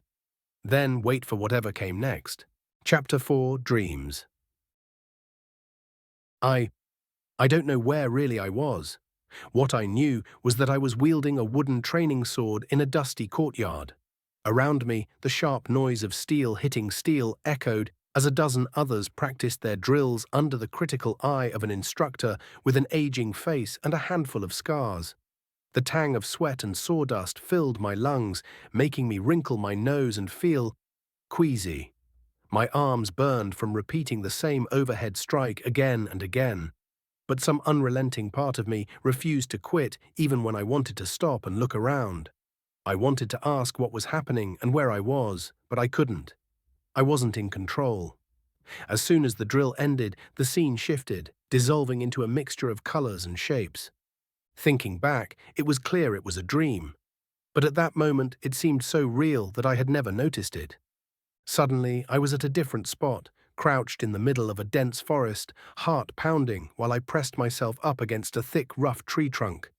then wait for whatever came next. Chapter 4, Dreams. I don't know where really I was. What I knew was that I was wielding a wooden training sword in a dusty courtyard. Around me, the sharp noise of steel hitting steel echoed as a dozen others practiced their drills under the critical eye of an instructor with an aging face and a handful of scars. The tang of sweat and sawdust filled my lungs, making me wrinkle my nose and feel queasy. My arms burned from repeating the same overhead strike again and again. But some unrelenting part of me refused to quit even when I wanted to stop and look around. I wanted to ask what was happening and where I was, but I couldn't. I wasn't in control. As soon as the drill ended, the scene shifted, dissolving into a mixture of colors and shapes. Thinking back, it was clear it was a dream. But at that moment, it seemed so real that I had never noticed it. Suddenly, I was at a different spot, crouched in the middle of a dense forest, heart pounding while I pressed myself up against a thick, rough tree trunk.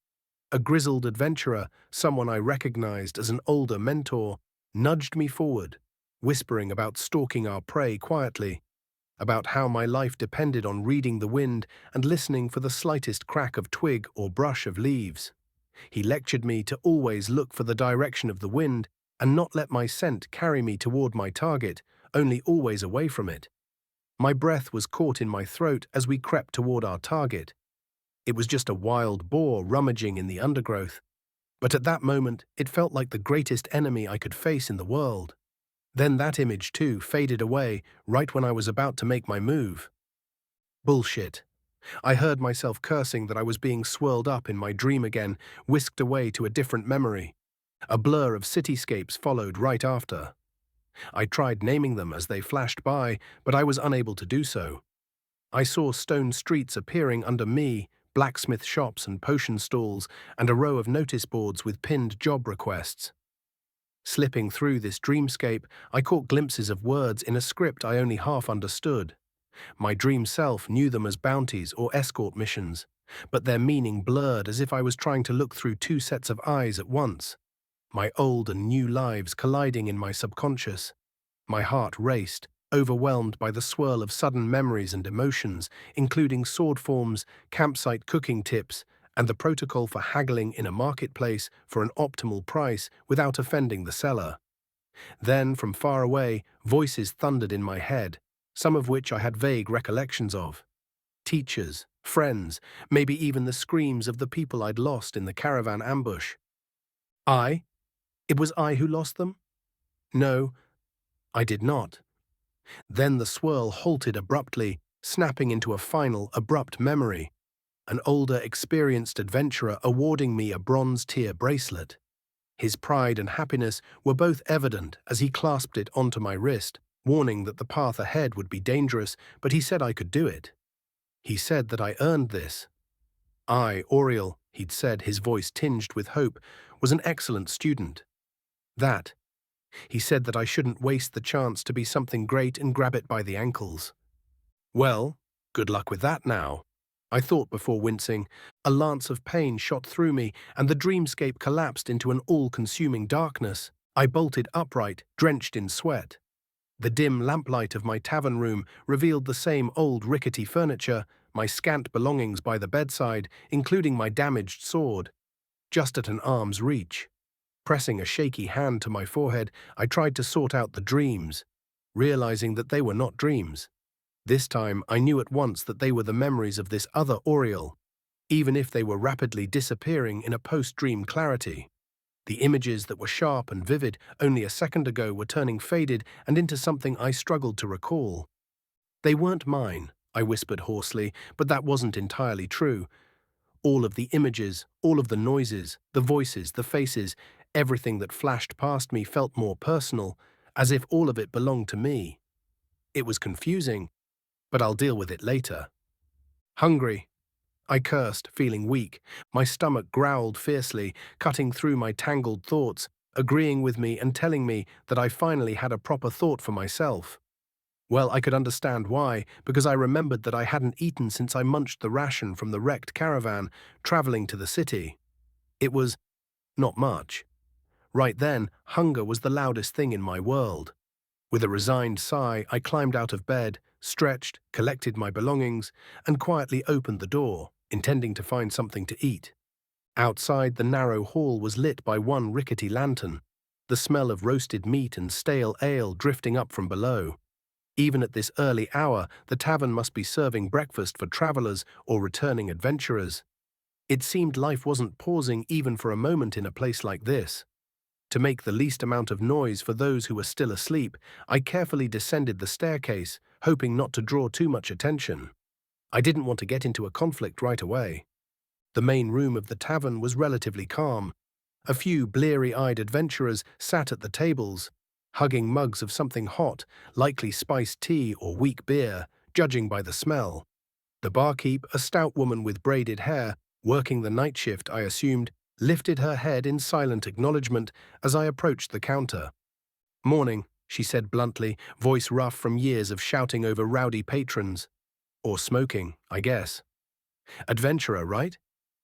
A grizzled adventurer, someone I recognized as an older mentor, nudged me forward, whispering about stalking our prey quietly, about how my life depended on reading the wind and listening for the slightest crack of twig or brush of leaves. He lectured me to always look for the direction of the wind and not let my scent carry me toward my target, only always away from it. My breath was caught in my throat as we crept toward our target. It was just a wild boar rummaging in the undergrowth, but at that moment it felt like the greatest enemy I could face in the world. Then that image, too, faded away right when I was about to make my move. Bullshit. I heard myself cursing that I was being swirled up in my dream again, whisked away to a different memory. A blur of cityscapes followed right after. I tried naming them as they flashed by, but I was unable to do so. I saw stone streets appearing under me, blacksmith shops and potion stalls, and a row of notice boards with pinned job requests. Slipping through this dreamscape, I caught glimpses of words in a script I only half understood. My dream self knew them as bounties or escort missions, but their meaning blurred as if I was trying to look through two sets of eyes at once. My old and new lives colliding in my subconscious. My heart raced, overwhelmed by the swirl of sudden memories and emotions, including sword forms, campsite cooking tips, and the protocol for haggling in a marketplace for an optimal price without offending the seller. Then, from far away, voices thundered in my head, some of which I had vague recollections of. Teachers, friends, maybe even the screams of the people I'd lost in the caravan ambush. It was I who lost them? No, I did not. Then the swirl halted abruptly, snapping into a final, abrupt memory. An older, experienced adventurer awarding me a bronze tier bracelet. His pride and happiness were both evident as he clasped it onto my wrist, warning that the path ahead would be dangerous, but he said I could do it. He said that I earned this. Oriel, he'd said, his voice tinged with hope, was an excellent student. He said that I shouldn't waste the chance to be something great and grab it by the ankles. Well, good luck with that now, I thought before wincing. A lance of pain shot through me, and the dreamscape collapsed into an all-consuming darkness. I bolted upright, drenched in sweat. The dim lamplight of my tavern room revealed the same old rickety furniture, my scant belongings by the bedside, including my damaged sword, just at an arm's reach. Pressing a shaky hand to my forehead, I tried to sort out the dreams, realizing that they were not dreams. This time, I knew at once that they were the memories of this other Oriel, even if they were rapidly disappearing in a post-dream clarity. The images that were sharp and vivid only a second ago were turning faded and into something I struggled to recall. They weren't mine, I whispered hoarsely, but that wasn't entirely true. All of the images, all of the noises, the voices, the faces, everything that flashed past me felt more personal, as if all of it belonged to me. It was confusing, but I'll deal with it later. Hungry, I cursed, feeling weak. My stomach growled fiercely, cutting through my tangled thoughts, agreeing with me and telling me that I finally had a proper thought for myself. Well, I could understand why, because I remembered that I hadn't eaten since I munched the ration from the wrecked caravan, traveling to the city. It was not much, Right then, hunger was the loudest thing in my world. With a resigned sigh, I climbed out of bed, stretched, collected my belongings, and quietly opened the door, intending to find something to eat. Outside, the narrow hall was lit by one rickety lantern, the smell of roasted meat and stale ale drifting up from below. Even at this early hour, the tavern must be serving breakfast for travelers or returning adventurers. It seemed life wasn't pausing even for a moment in a place like this. To make the least amount of noise for those who were still asleep, I carefully descended the staircase, hoping not to draw too much attention. I didn't want to get into a conflict right away. The main room of the tavern was relatively calm. A few bleary-eyed adventurers sat at the tables, hugging mugs of something hot, likely spiced tea or weak beer, judging by the smell. The barkeep, a stout woman with braided hair, working the night shift, I assumed, lifted her head in silent acknowledgement as I approached the counter. "Morning," she said bluntly, voice rough from years of shouting over rowdy patrons. Or smoking, I guess. "Adventurer, right?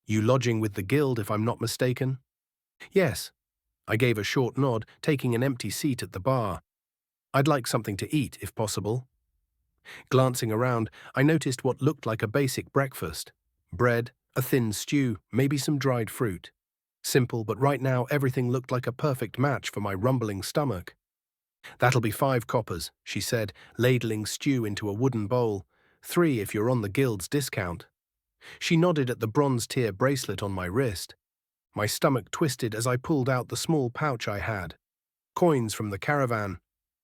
You lodging with the guild, if I'm not mistaken?" "Yes." I gave a short nod, taking an empty seat at the bar. "I'd like something to eat, if possible." Glancing around, I noticed what looked like a basic breakfast. Bread, a thin stew, maybe some dried fruit. Simple, but right now everything looked like a perfect match for my rumbling stomach. "That'll be 5 coppers," she said, ladling stew into a wooden bowl. 3 if you're on the guild's discount. She nodded at the bronze tier bracelet on my wrist. My stomach twisted as I pulled out the small pouch I had. Coins from the caravan.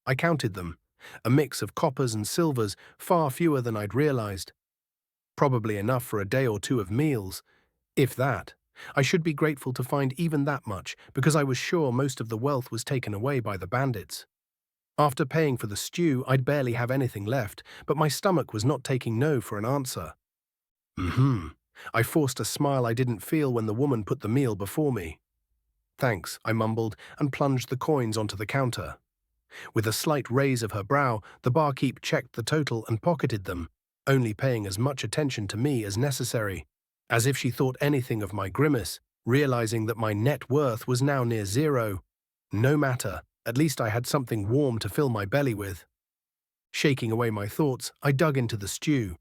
I counted them. A mix of coppers and silvers, far fewer than I'd realized. Probably enough for a day or two of meals. If that. I should be grateful to find even that much, because I was sure most of the wealth was taken away by the bandits. After paying for the stew, I'd barely have anything left, but my stomach was not taking no for an answer. I forced a smile I didn't feel when the woman put the meal before me. "Thanks," I mumbled, and plunged the coins onto the counter. With a slight raise of her brow, the barkeep checked the total and pocketed them, only paying as much attention to me as necessary, as if she thought anything of my grimace, realizing that my net worth was now near 0. No matter, at least I had something warm to fill my belly with. Shaking away my thoughts, I dug into the stew.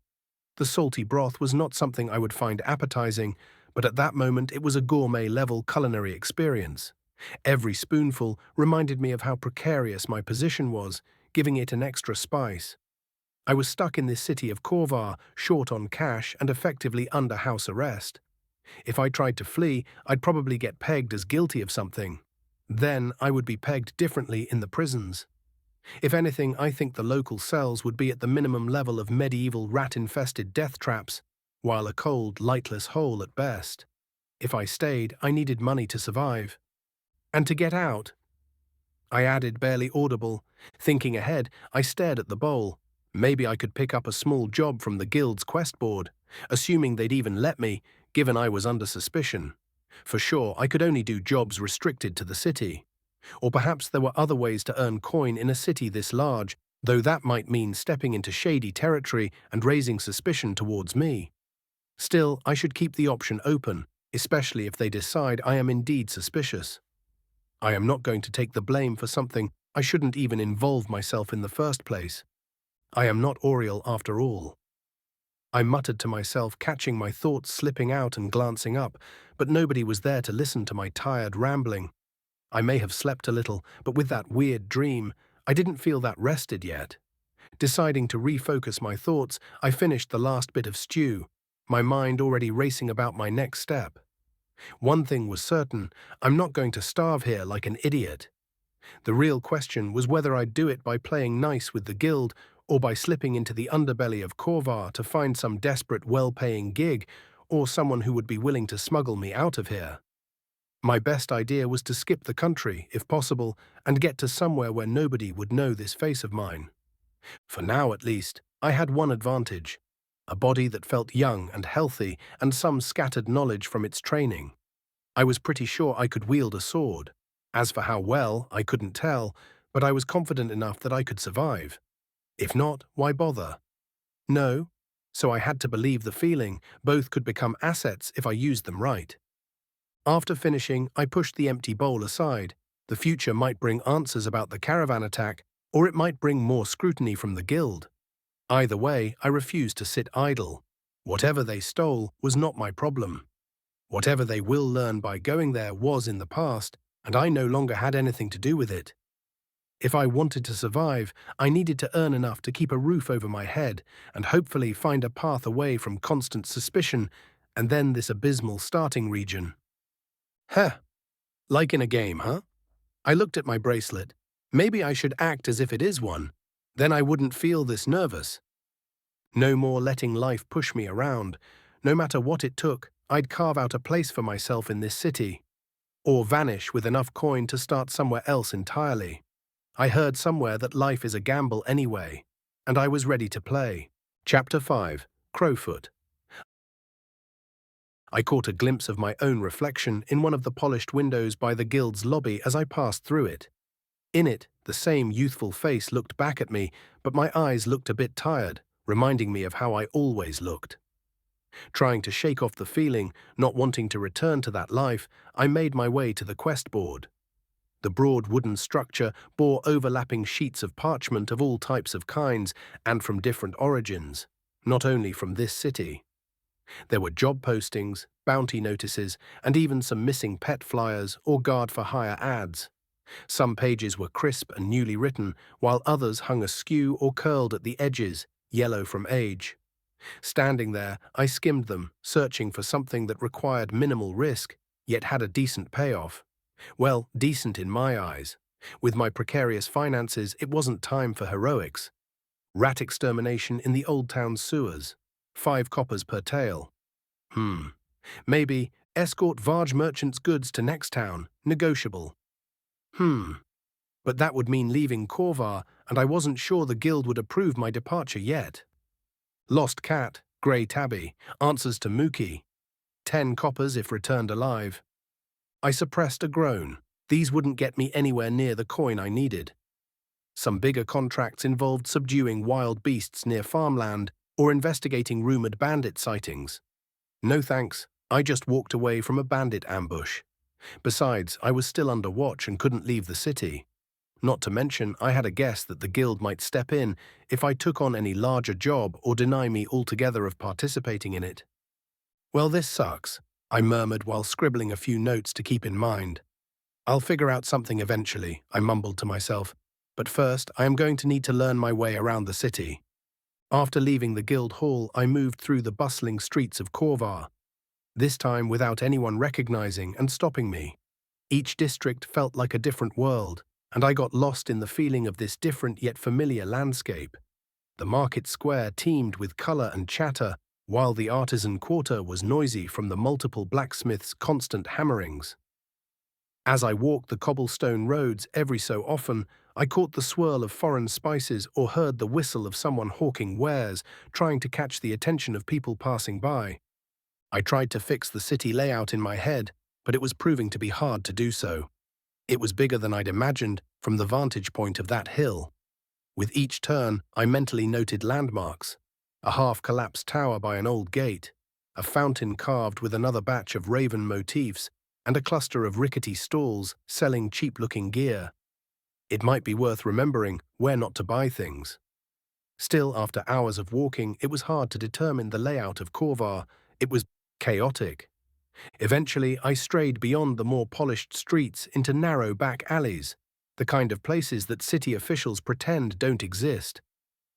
The salty broth was not something I would find appetizing, but at that moment it was a gourmet-level culinary experience. Every spoonful reminded me of how precarious my position was, giving it an extra spice. I was stuck in this city of Corvar, short on cash and effectively under house arrest. If I tried to flee, I'd probably get pegged as guilty of something. Then I would be pegged differently in the prisons. If anything, I think the local cells would be at the minimum level of medieval rat-infested death traps, while a cold, lightless hole at best. If I stayed, I needed money to survive. And to get out, I added, barely audible. Thinking ahead, I stared at the bowl. Maybe I could pick up a small job from the guild's quest board, assuming they'd even let me, given I was under suspicion. For sure, I could only do jobs restricted to the city. Or perhaps there were other ways to earn coin in a city this large, though that might mean stepping into shady territory and raising suspicion towards me. Still, I should keep the option open, especially if they decide I am indeed suspicious. I am not going to take the blame for something I shouldn't even involve myself in the first place. I am not Oriel after all. I muttered to myself, catching my thoughts slipping out and glancing up, but nobody was there to listen to my tired rambling. I may have slept a little, but with that weird dream, I didn't feel that rested yet. Deciding to refocus my thoughts, I finished the last bit of stew, my mind already racing about my next step. One thing was certain, I'm not going to starve here like an idiot. The real question was whether I'd do it by playing nice with the guild or by slipping into the underbelly of Corvar to find some desperate, well-paying gig or someone who would be willing to smuggle me out of here. My best idea was to skip the country, if possible, and get to somewhere where nobody would know this face of mine. For now, at least, I had one advantage: a body that felt young and healthy and some scattered knowledge from its training. I was pretty sure I could wield a sword. As for how well, I couldn't tell, but I was confident enough that I could survive. If not, why bother? No, so I had to believe the feeling. Both could become assets if I used them right. After finishing, I pushed the empty bowl aside, The future might bring answers about the caravan attack, or it might bring more scrutiny from the guild. Either way, I refused to sit idle. Whatever they stole was not my problem. Whatever they will learn by going there was in the past, and I no longer had anything to do with it. If I wanted to survive, I needed to earn enough to keep a roof over my head and hopefully find a path away from constant suspicion and then this abysmal starting region. Heh, like in a game, huh? I looked at my bracelet. Maybe I should act as if it is one. Then I wouldn't feel this nervous. No more letting life push me around. No matter what it took, I'd carve out a place for myself in this city. Or vanish with enough coin to start somewhere else entirely. I heard somewhere that life is a gamble anyway, and I was ready to play. Chapter 5. Crowfoot. I caught a glimpse of my own reflection in one of the polished windows by the guild's lobby as I passed through it. In it, the same youthful face looked back at me, but my eyes looked a bit tired, reminding me of how I always looked. Trying to shake off the feeling, not wanting to return to that life, I made my way to the quest board. The broad wooden structure bore overlapping sheets of parchment of all types of kinds and from different origins, not only from this city. There were job postings, bounty notices, and even some missing pet flyers or guard-for-hire ads. Some pages were crisp and newly written, while others hung askew or curled at the edges, yellow from age. Standing there, I skimmed them, searching for something that required minimal risk, yet had a decent payoff. Well, decent in my eyes. With my precarious finances, it wasn't time for heroics. Rat extermination in the old town sewers. 5 coppers per tale. Maybe escort Varge merchants' goods to next town, negotiable. But that would mean leaving Corvar, and I wasn't sure the guild would approve my departure yet. Lost cat, grey tabby, answers to Mookie. 10 coppers if returned alive. I suppressed a groan. These wouldn't get me anywhere near the coin I needed. Some bigger contracts involved subduing wild beasts near farmland or investigating rumored bandit sightings. No thanks, I just walked away from a bandit ambush. Besides, I was still under watch and couldn't leave the city. Not to mention, I had a guess that the guild might step in if I took on any larger job or deny me altogether of participating in it. Well, this sucks, I murmured while scribbling a few notes to keep in mind. I'll figure out something eventually, I mumbled to myself, but first I am going to need to learn my way around the city. After leaving the guild hall, I moved through the bustling streets of Corvar, this time without anyone recognizing and stopping me. Each district felt like a different world, and I got lost in the feeling of this different yet familiar landscape. The market square teemed with color and chatter, while the artisan quarter was noisy from the multiple blacksmiths' constant hammerings. As I walked the cobblestone roads every so often, I caught the swirl of foreign spices or heard the whistle of someone hawking wares, trying to catch the attention of people passing by. I tried to fix the city layout in my head, but it was proving to be hard to do so. It was bigger than I'd imagined from the vantage point of that hill. With each turn, I mentally noted landmarks: a half-collapsed tower by an old gate, a fountain carved with another batch of raven motifs, and a cluster of rickety stalls selling cheap-looking gear. It might be worth remembering where not to buy things. Still, after hours of walking, it was hard to determine the layout of Corvar. It was chaotic. Eventually, I strayed beyond the more polished streets into narrow back alleys, the kind of places that city officials pretend don't exist.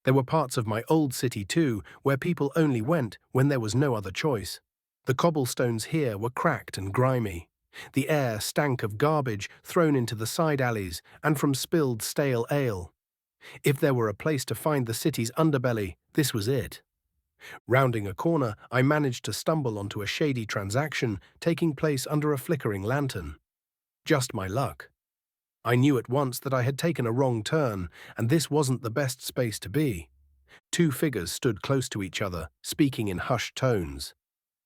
There were parts of my old city, too, where people only went when there was no other choice. The cobblestones here were cracked and grimy. The air stank of garbage thrown into the side alleys and from spilled stale ale. If there were a place to find the city's underbelly, this was it. Rounding a corner, I managed to stumble onto a shady transaction taking place under a flickering lantern. Just my luck. I knew at once that I had taken a wrong turn, and this wasn't the best space to be. 2 figures stood close to each other, speaking in hushed tones.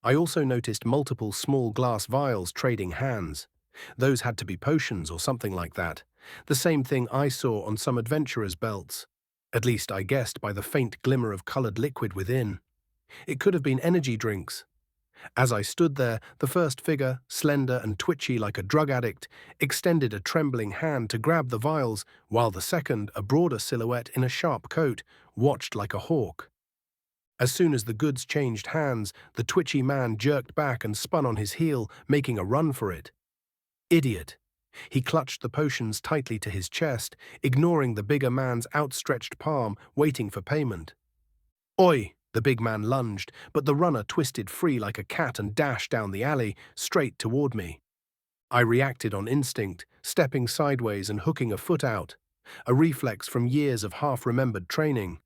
I also noticed multiple small glass vials trading hands. Those had to be potions or something like that, the same thing I saw on some adventurers' belts. At least I guessed by the faint glimmer of colored liquid within. It could have been energy drinks. As I stood there, the first figure, slender and twitchy like a drug addict, extended a trembling hand to grab the vials, while the second, a broader silhouette in a sharp coat, watched like a hawk. As soon as the goods changed hands, the twitchy man jerked back and spun on his heel, making a run for it. Idiot! He clutched the potions tightly to his chest, ignoring the bigger man's outstretched palm, waiting for payment. Oi! The big man lunged, but the runner twisted free like a cat and dashed down the alley, straight toward me. I reacted on instinct, stepping sideways and hooking a foot out, a reflex from years of half-remembered training.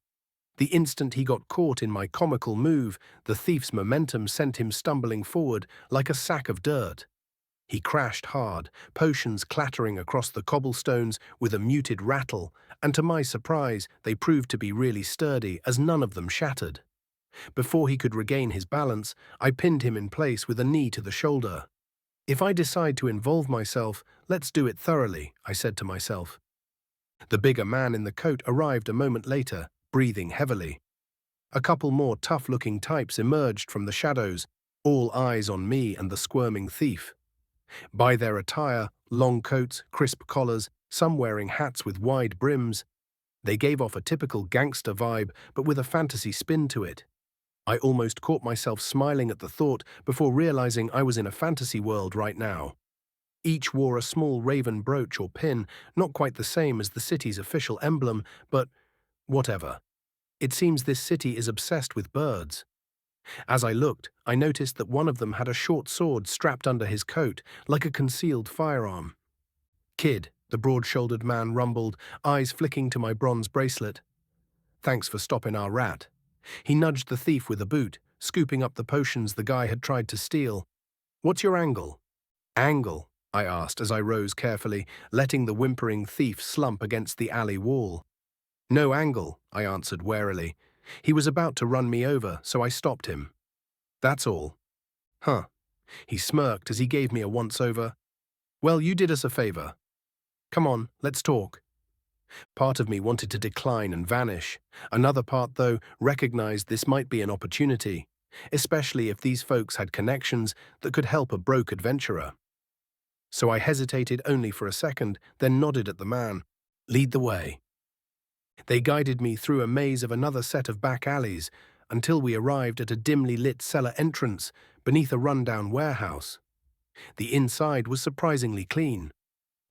The instant he got caught in my comical move, the thief's momentum sent him stumbling forward like a sack of dirt. He crashed hard, potions clattering across the cobblestones with a muted rattle, and to my surprise, they proved to be really sturdy as none of them shattered. Before he could regain his balance, I pinned him in place with a knee to the shoulder. If I decide to involve myself, let's do it thoroughly, I said to myself. The bigger man in the coat arrived a moment later, breathing heavily. A couple more tough-looking types emerged from the shadows, all eyes on me and the squirming thief. By their attire, long coats, crisp collars, some wearing hats with wide brims, they gave off a typical gangster vibe, but with a fantasy spin to it. I almost caught myself smiling at the thought before realizing I was in a fantasy world right now. Each wore a small raven brooch or pin, not quite the same as the city's official emblem, but whatever. It seems this city is obsessed with birds. As I looked, I noticed that one of them had a short sword strapped under his coat, like a concealed firearm. Kid, the broad-shouldered man rumbled, eyes flicking to my bronze bracelet. Thanks for stopping our rat. He nudged the thief with a boot, scooping up the potions the guy had tried to steal. What's your angle? Angle? I asked as I rose carefully, letting the whimpering thief slump against the alley wall. No angle, I answered warily. He was about to run me over, so I stopped him. That's all. Huh. He smirked as he gave me a once-over. Well, you did us a favor. Come on, let's talk. Part of me wanted to decline and vanish. Another part, though, recognized this might be an opportunity, especially if these folks had connections that could help a broke adventurer. So I hesitated only for a second, then nodded at the man. Lead the way. They guided me through a maze of another set of back alleys until we arrived at a dimly lit cellar entrance beneath a rundown warehouse. The inside was surprisingly clean.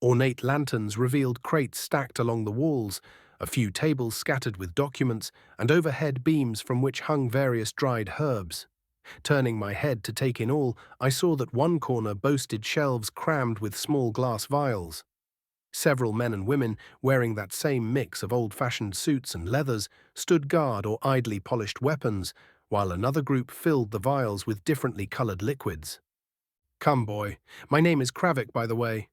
Ornate lanterns revealed crates stacked along the walls, a few tables scattered with documents, and overhead beams from which hung various dried herbs. Turning my head to take in all, I saw that one corner boasted shelves crammed with small glass vials. Several men and women, wearing that same mix of old-fashioned suits and leathers, stood guard or idly polished weapons, while another group filled the vials with differently colored liquids. Come, boy. My name is Kravik, by the way.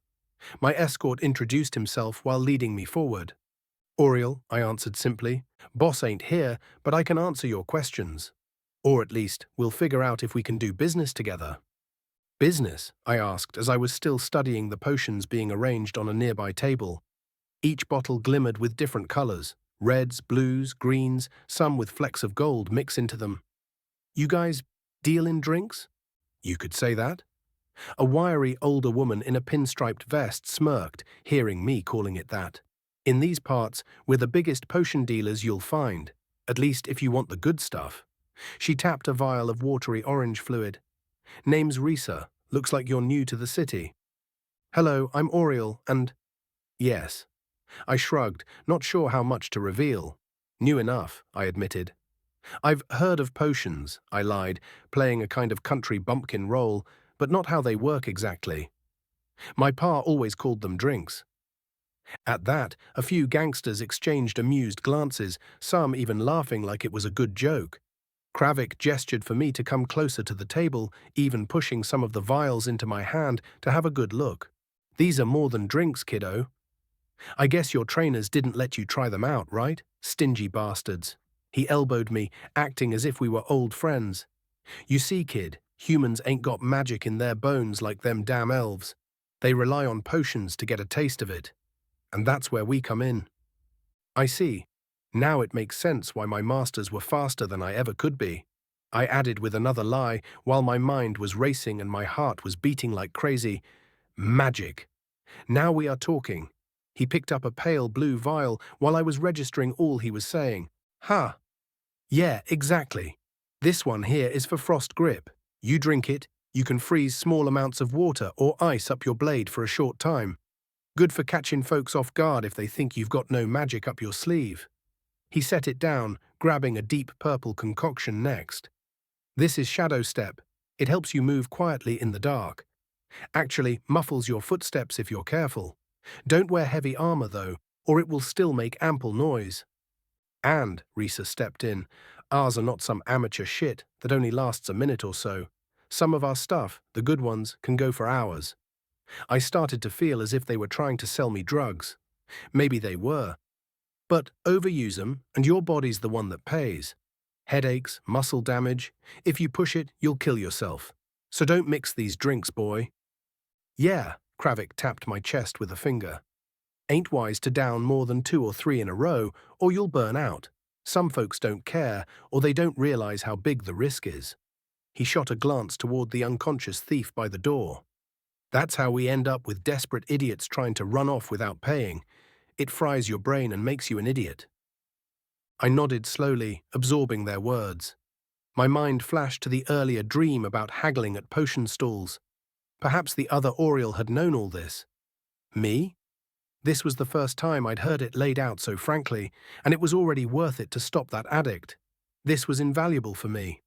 My escort introduced himself while leading me forward. Oriel, I answered simply. Boss ain't here, but I can answer your questions. Or at least, we'll figure out if we can do business together. Business? I asked as I was still studying the potions being arranged on a nearby table. Each bottle glimmered with different colors, reds, blues, greens, some with flecks of gold mixed into them. You guys deal in drinks? You could say that. A wiry older woman in a pinstriped vest smirked, hearing me calling it that. In these parts, we're the biggest potion dealers you'll find, at least if you want the good stuff. She tapped a vial of watery orange fluid. Name's Risa. Looks like you're new to the city. Hello, I'm Auriel, and… Yes. I shrugged, not sure how much to reveal. New enough, I admitted. I've heard of potions, I lied, playing a kind of country bumpkin role, but not how they work exactly. My pa always called them drinks. At that, a few gangsters exchanged amused glances, some even laughing like it was a good joke. Kravik gestured for me to come closer to the table, even pushing some of the vials into my hand to have a good look. These are more than drinks, kiddo. I guess your trainers didn't let you try them out, right? Stingy bastards. He elbowed me, acting as if we were old friends. You see, kid, humans ain't got magic in their bones like them damn elves. They rely on potions to get a taste of it. And that's where we come in. I see. Now it makes sense why my masters were faster than I ever could be. I added with another lie, while my mind was racing and my heart was beating like crazy. Magic. Now we are talking. He picked up a pale blue vial while I was registering all he was saying. Ha! Yeah, exactly. This one here is for frost grip. You drink it, you can freeze small amounts of water or ice up your blade for a short time. Good for catching folks off guard if they think you've got no magic up your sleeve. He set it down, grabbing a deep purple concoction next. This is Shadow Step. It helps you move quietly in the dark. Actually, muffles your footsteps if you're careful. Don't wear heavy armor though, or it will still make ample noise. And, Risa stepped in, ours are not some amateur shit that only lasts a minute or so. Some of our stuff, the good ones, can go for hours. I started to feel as if they were trying to sell me drugs. Maybe they were. But overuse them, and your body's the one that pays. Headaches, muscle damage. If you push it, you'll kill yourself. So don't mix these drinks, boy. Yeah, Kravik tapped my chest with a finger. Ain't wise to down more than 2 or 3 in a row, or you'll burn out. Some folks don't care, or they don't realize how big the risk is. He shot a glance toward the unconscious thief by the door. That's how we end up with desperate idiots trying to run off without paying. It fries your brain and makes you an idiot. I nodded slowly, absorbing their words. My mind flashed to the earlier dream about haggling at potion stalls. Perhaps the other Oriel had known all this. Me? This was the first time I'd heard it laid out so frankly, and it was already worth it to stop that addict. This was invaluable for me.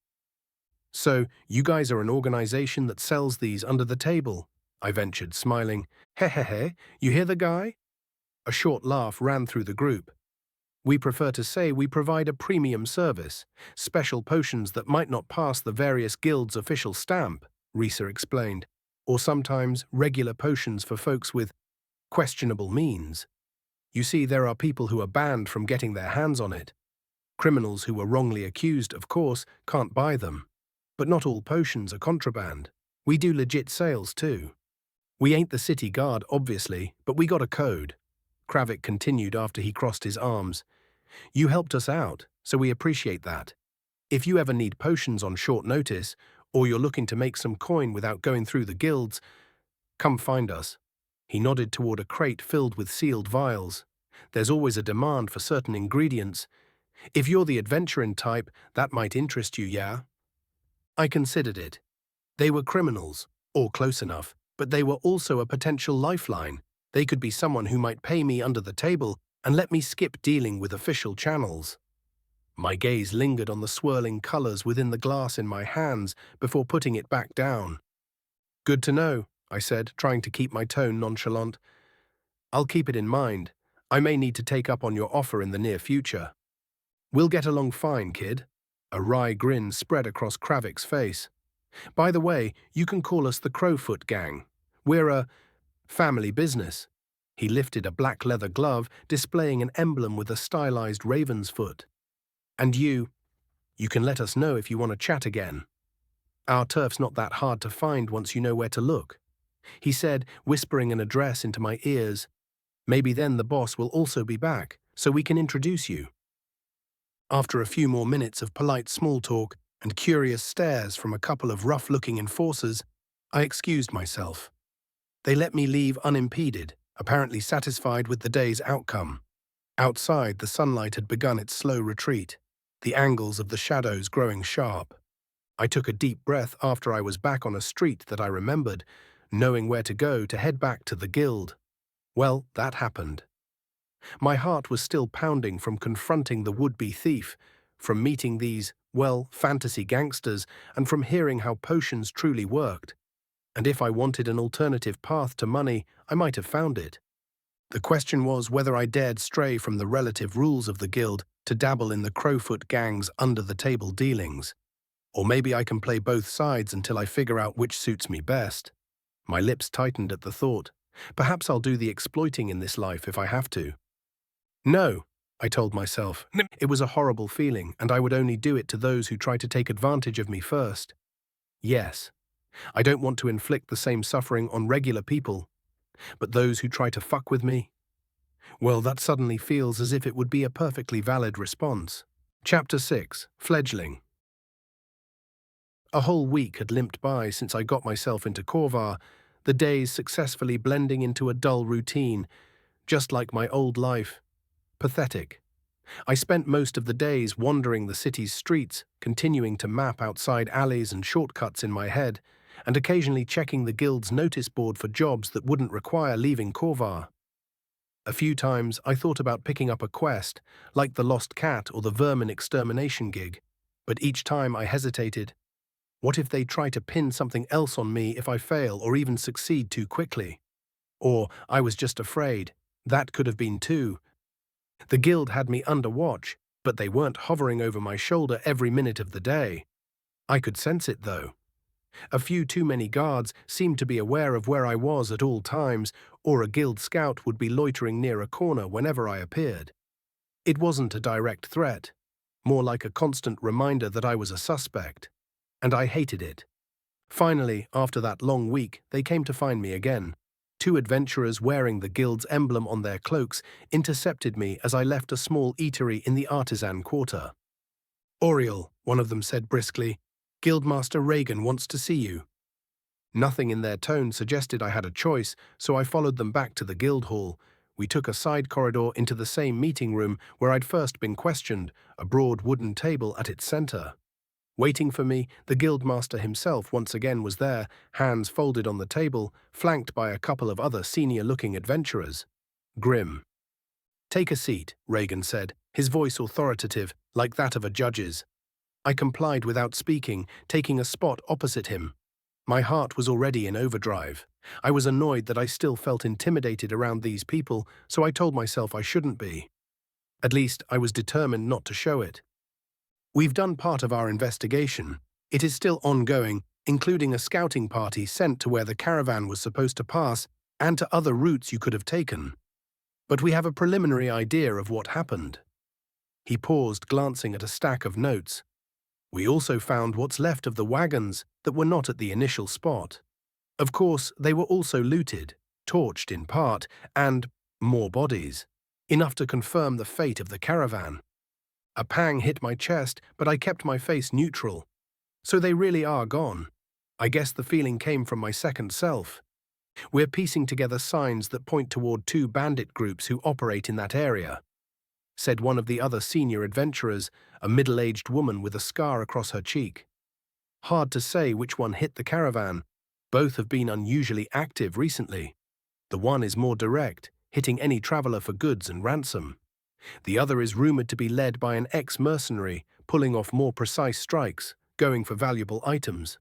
So, you guys are an organization that sells these under the table, I ventured, smiling. Hehehe, you hear the guy? A short laugh ran through the group. We prefer to say we provide a premium service, special potions that might not pass the various guilds' official stamp, Risa explained, or sometimes regular potions for folks with questionable means. You see, there are people who are banned from getting their hands on it. Criminals who were wrongly accused, of course, can't buy them. But not all potions are contraband. We do legit sales too. We ain't the city guard, obviously, but we got a code. Kravik continued after he crossed his arms. You helped us out, so we appreciate that. If you ever need potions on short notice, or you're looking to make some coin without going through the guilds, come find us. He nodded toward a crate filled with sealed vials. There's always a demand for certain ingredients. If you're the adventuring type, that might interest you, yeah? I considered it. They were criminals, or close enough, but they were also a potential lifeline. They could be someone who might pay me under the table and let me skip dealing with official channels. My gaze lingered on the swirling colors within the glass in my hands before putting it back down. Good to know, I said, trying to keep my tone nonchalant. I'll keep it in mind. I may need to take up on your offer in the near future. We'll get along fine, kid. A wry grin spread across Kravik's face. By the way, you can call us the Crowfoot Gang. We're a family business. He lifted a black leather glove, displaying an emblem with a stylized raven's foot. And you can let us know if you want to chat again. Our turf's not that hard to find once you know where to look. He said, whispering an address into my ears. Maybe then the boss will also be back, so we can introduce you. After a few more minutes of polite small talk and curious stares from a couple of rough-looking enforcers, I excused myself. They let me leave unimpeded, apparently satisfied with the day's outcome. Outside, the sunlight had begun its slow retreat, the angles of the shadows growing sharp. I took a deep breath after I was back on a street that I remembered, knowing where to go to head back to the guild. Well, that happened. My heart was still pounding from confronting the would-be thief, from meeting these, fantasy gangsters, and from hearing how potions truly worked. And if I wanted an alternative path to money, I might have found it. The question was whether I dared stray from the relative rules of the guild to dabble in the Crowfoot Gang's under-the-table dealings. Or maybe I can play both sides until I figure out which suits me best. My lips tightened at the thought. Perhaps I'll do the exploiting in this life if I have to. No, I told myself. It was a horrible feeling, and I would only do it to those who try to take advantage of me first. Yes, I don't want to inflict the same suffering on regular people, but those who try to fuck with me? Well, that suddenly feels as if it would be a perfectly valid response. Chapter 6, Fledgling. A whole week had limped by since I got myself into Corvar, the days successfully blending into a dull routine, just like my old life. Pathetic. I spent most of the days wandering the city's streets, continuing to map outside alleys and shortcuts in my head, and occasionally checking the guild's notice board for jobs that wouldn't require leaving Corvar. A few times I thought about picking up a quest, like the Lost Cat or the Vermin Extermination gig, but each time I hesitated. What if they try to pin something else on me if I fail or even succeed too quickly? Or I was just afraid. That could have been too. The guild had me under watch, but they weren't hovering over my shoulder every minute of the day. I could sense it, though. A few too many guards seemed to be aware of where I was at all times, or a guild scout would be loitering near a corner whenever I appeared. It wasn't a direct threat, more like a constant reminder that I was a suspect, and I hated it. Finally, after that long week, they came to find me again. Two adventurers wearing the guild's emblem on their cloaks intercepted me as I left a small eatery in the artisan quarter. "Oriel," one of them said briskly, "Guildmaster Reagan wants to see you." Nothing in their tone suggested I had a choice, so I followed them back to the guild hall. We took a side corridor into the same meeting room where I'd first been questioned, a broad wooden table at its center. Waiting for me, the guildmaster himself once again was there, hands folded on the table, flanked by a couple of other senior-looking adventurers. Grim. "Take a seat," Reagan said, his voice authoritative, like that of a judge's. I complied without speaking, taking a spot opposite him. My heart was already in overdrive. I was annoyed that I still felt intimidated around these people, so I told myself I shouldn't be. At least, I was determined not to show it. "We've done part of our investigation. It is still ongoing, including a scouting party sent to where the caravan was supposed to pass and to other routes you could have taken. But we have a preliminary idea of what happened." He paused, glancing at a stack of notes. "We also found what's left of the wagons that were not at the initial spot. Of course, they were also looted, torched in part, and more bodies, enough to confirm the fate of the caravan." A pang hit my chest, but I kept my face neutral. So they really are gone. I guess the feeling came from my second self. We're piecing together signs that point toward two bandit groups who operate in that area, said one of the other senior adventurers, a middle-aged woman with a scar across her cheek. Hard to say which one hit the caravan. Both have been unusually active recently. The one is more direct, hitting any traveler for goods and ransom. The other is rumored to be led by an ex-mercenary, pulling off more precise strikes, going for valuable items.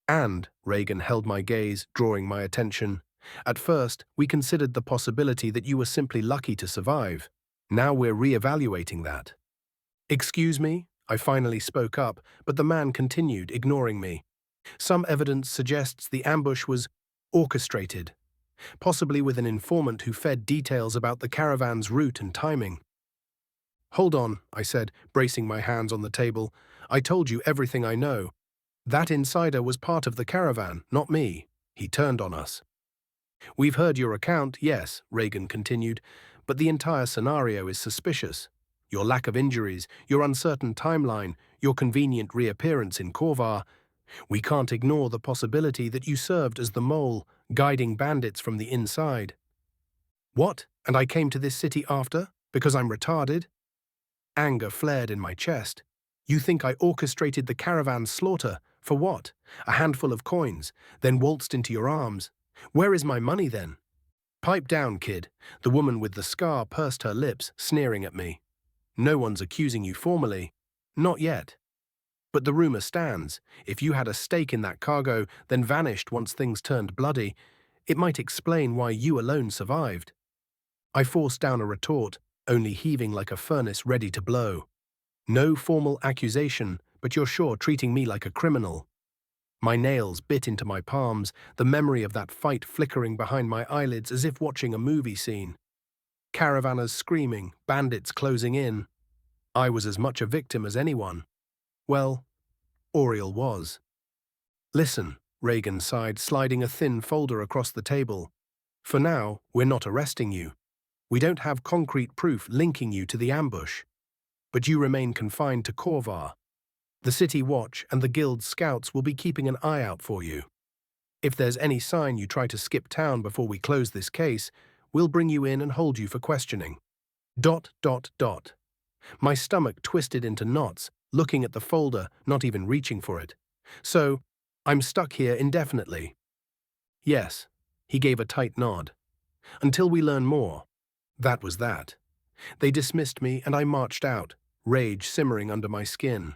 And, Reagan held my gaze, drawing my attention, at first we considered the possibility that you were simply lucky to survive. Now we're re-evaluating that. "Excuse me?" I finally spoke up, but the man continued, ignoring me. "Some evidence suggests the ambush was orchestrated, possibly with an informant who fed details about the caravan's route and timing." "Hold on," I said, bracing my hands on the table. "I told you everything I know. That insider was part of the caravan, not me." He turned on us. "We've heard your account, yes," Reagan continued, "but the entire scenario is suspicious. Your lack of injuries, your uncertain timeline, your convenient reappearance in Corvar. We can't ignore the possibility that you served as the mole, guiding bandits from the inside." "What? And I came to this city after? Because I'm retarded?" Anger flared in my chest. "You think I orchestrated the caravan's slaughter? For what? A handful of coins, then waltzed into your arms? Where is my money then?" "Pipe down, kid." The woman with the scar pursed her lips, sneering at me. "No one's accusing you formally. Not yet. But the rumor stands. If you had a stake in that cargo, then vanished once things turned bloody, it might explain why you alone survived." I forced down a retort, only heaving like a furnace ready to blow. "No formal accusation, but you're sure treating me like a criminal." My nails bit into my palms, the memory of that fight flickering behind my eyelids as if watching a movie scene. Caravanners screaming, bandits closing in. I was as much a victim as anyone. Well, Oriel was. "Listen," Reagan sighed, sliding a thin folder across the table. "For now, we're not arresting you. We don't have concrete proof linking you to the ambush. But you remain confined to Corvar. The City Watch and the Guild's scouts will be keeping an eye out for you. If there's any sign you try to skip town before we close this case, we'll bring you in and hold you for questioning. ... My stomach twisted into knots, looking at the folder, not even reaching for it. So, I'm stuck here indefinitely. Yes, he gave a tight nod. Until we learn more. That was that. They dismissed me and I marched out, rage simmering under my skin.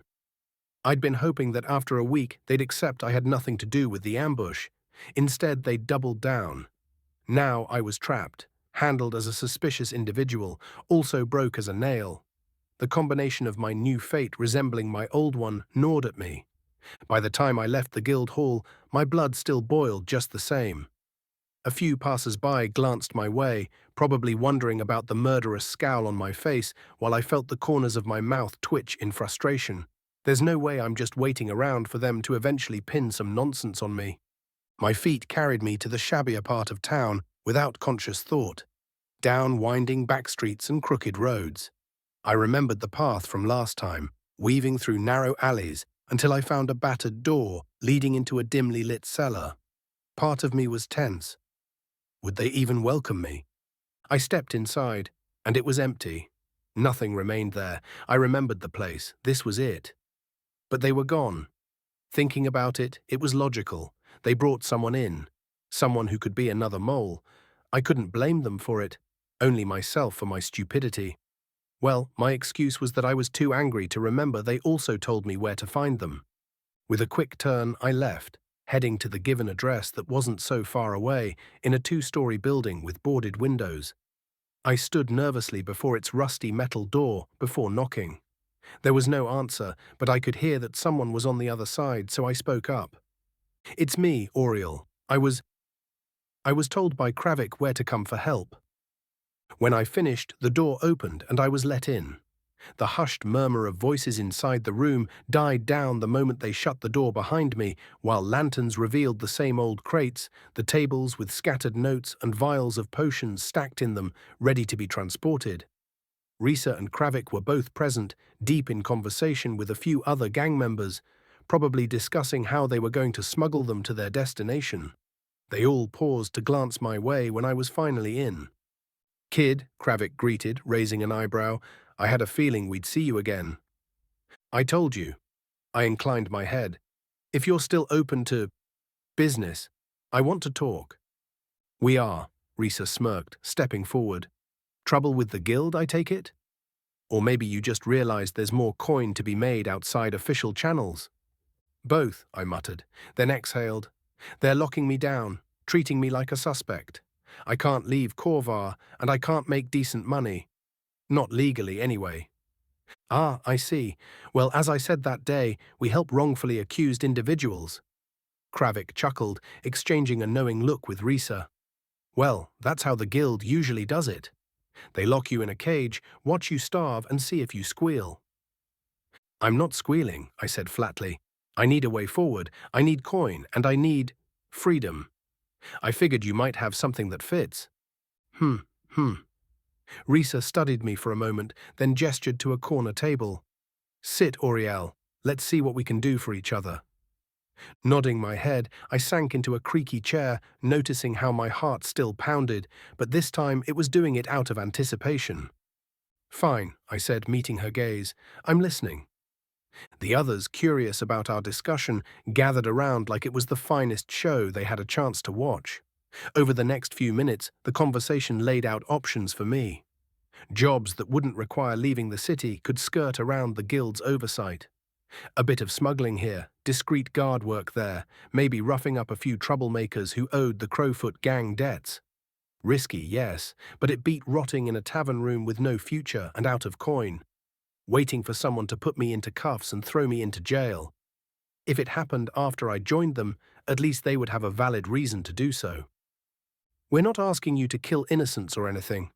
I'd been hoping that after a week they'd accept I had nothing to do with the ambush. Instead, they doubled down. Now I was trapped, handled as a suspicious individual, also broke as a nail. The combination of my new fate resembling my old one gnawed at me. By the time I left the guild hall, my blood still boiled just the same. A few passers-by glanced my way, probably wondering about the murderous scowl on my face, while I felt the corners of my mouth twitch in frustration. There's no way I'm just waiting around for them to eventually pin some nonsense on me. My feet carried me to the shabbier part of town without conscious thought, down winding back streets and crooked roads. I remembered the path from last time, weaving through narrow alleys until I found a battered door leading into a dimly lit cellar. Part of me was tense. Would they even welcome me? I stepped inside, and it was empty. Nothing remained there. I remembered the place. This was it. But they were gone. Thinking about it, it was logical. They brought someone in, someone who could be another mole. I couldn't blame them for it, only myself for my stupidity. Well, my excuse was that I was too angry to remember they also told me where to find them. With a quick turn, I left, heading to the given address that wasn't so far away, in a 2-story building with boarded windows. I stood nervously before its rusty metal door before knocking. There was no answer, but I could hear that someone was on the other side, so I spoke up. It's me, Oriel. I was told by Kravik where to come for help. When I finished, the door opened and I was let in. The hushed murmur of voices inside the room died down the moment they shut the door behind me, while lanterns revealed the same old crates, the tables with scattered notes and vials of potions stacked in them, ready to be transported. Risa and Kravik were both present, deep in conversation with a few other gang members, probably discussing how they were going to smuggle them to their destination. They all paused to glance my way when I was finally in. Kid, Kravik greeted, raising an eyebrow. I had a feeling we'd see you again. I told you. I inclined my head. If you're still open to business, I want to talk. We are, Risa smirked, stepping forward. Trouble with the guild, I take it? Or maybe you just realized there's more coin to be made outside official channels? Both, I muttered, then exhaled. They're locking me down, treating me like a suspect. I can't leave Corvar, and I can't make decent money. Not legally, anyway. Ah, I see. Well, as I said that day, we help wrongfully accused individuals. Kravik chuckled, exchanging a knowing look with Risa. Well, that's how the guild usually does it. They lock you in a cage, watch you starve, and see if you squeal. I'm not squealing, I said flatly. I need a way forward, I need coin, and I need freedom. I figured you might have something that fits. Risa studied me for a moment, then gestured to a corner table. Sit, Oriel. Let's see what we can do for each other. Nodding my head, I sank into a creaky chair, noticing how my heart still pounded, but this time it was doing it out of anticipation. Fine, I said, meeting her gaze. I'm listening. The others, curious about our discussion, gathered around like it was the finest show they had a chance to watch. Over the next few minutes, the conversation laid out options for me. Jobs that wouldn't require leaving the city could skirt around the guild's oversight. A bit of smuggling here, discreet guard work there, maybe roughing up a few troublemakers who owed the Crowfoot gang debts. Risky, yes, but it beat rotting in a tavern room with no future and out of coin. Waiting for someone to put me into cuffs and throw me into jail. If it happened after I joined them, at least they would have a valid reason to do so. We're not asking you to kill innocents or anything.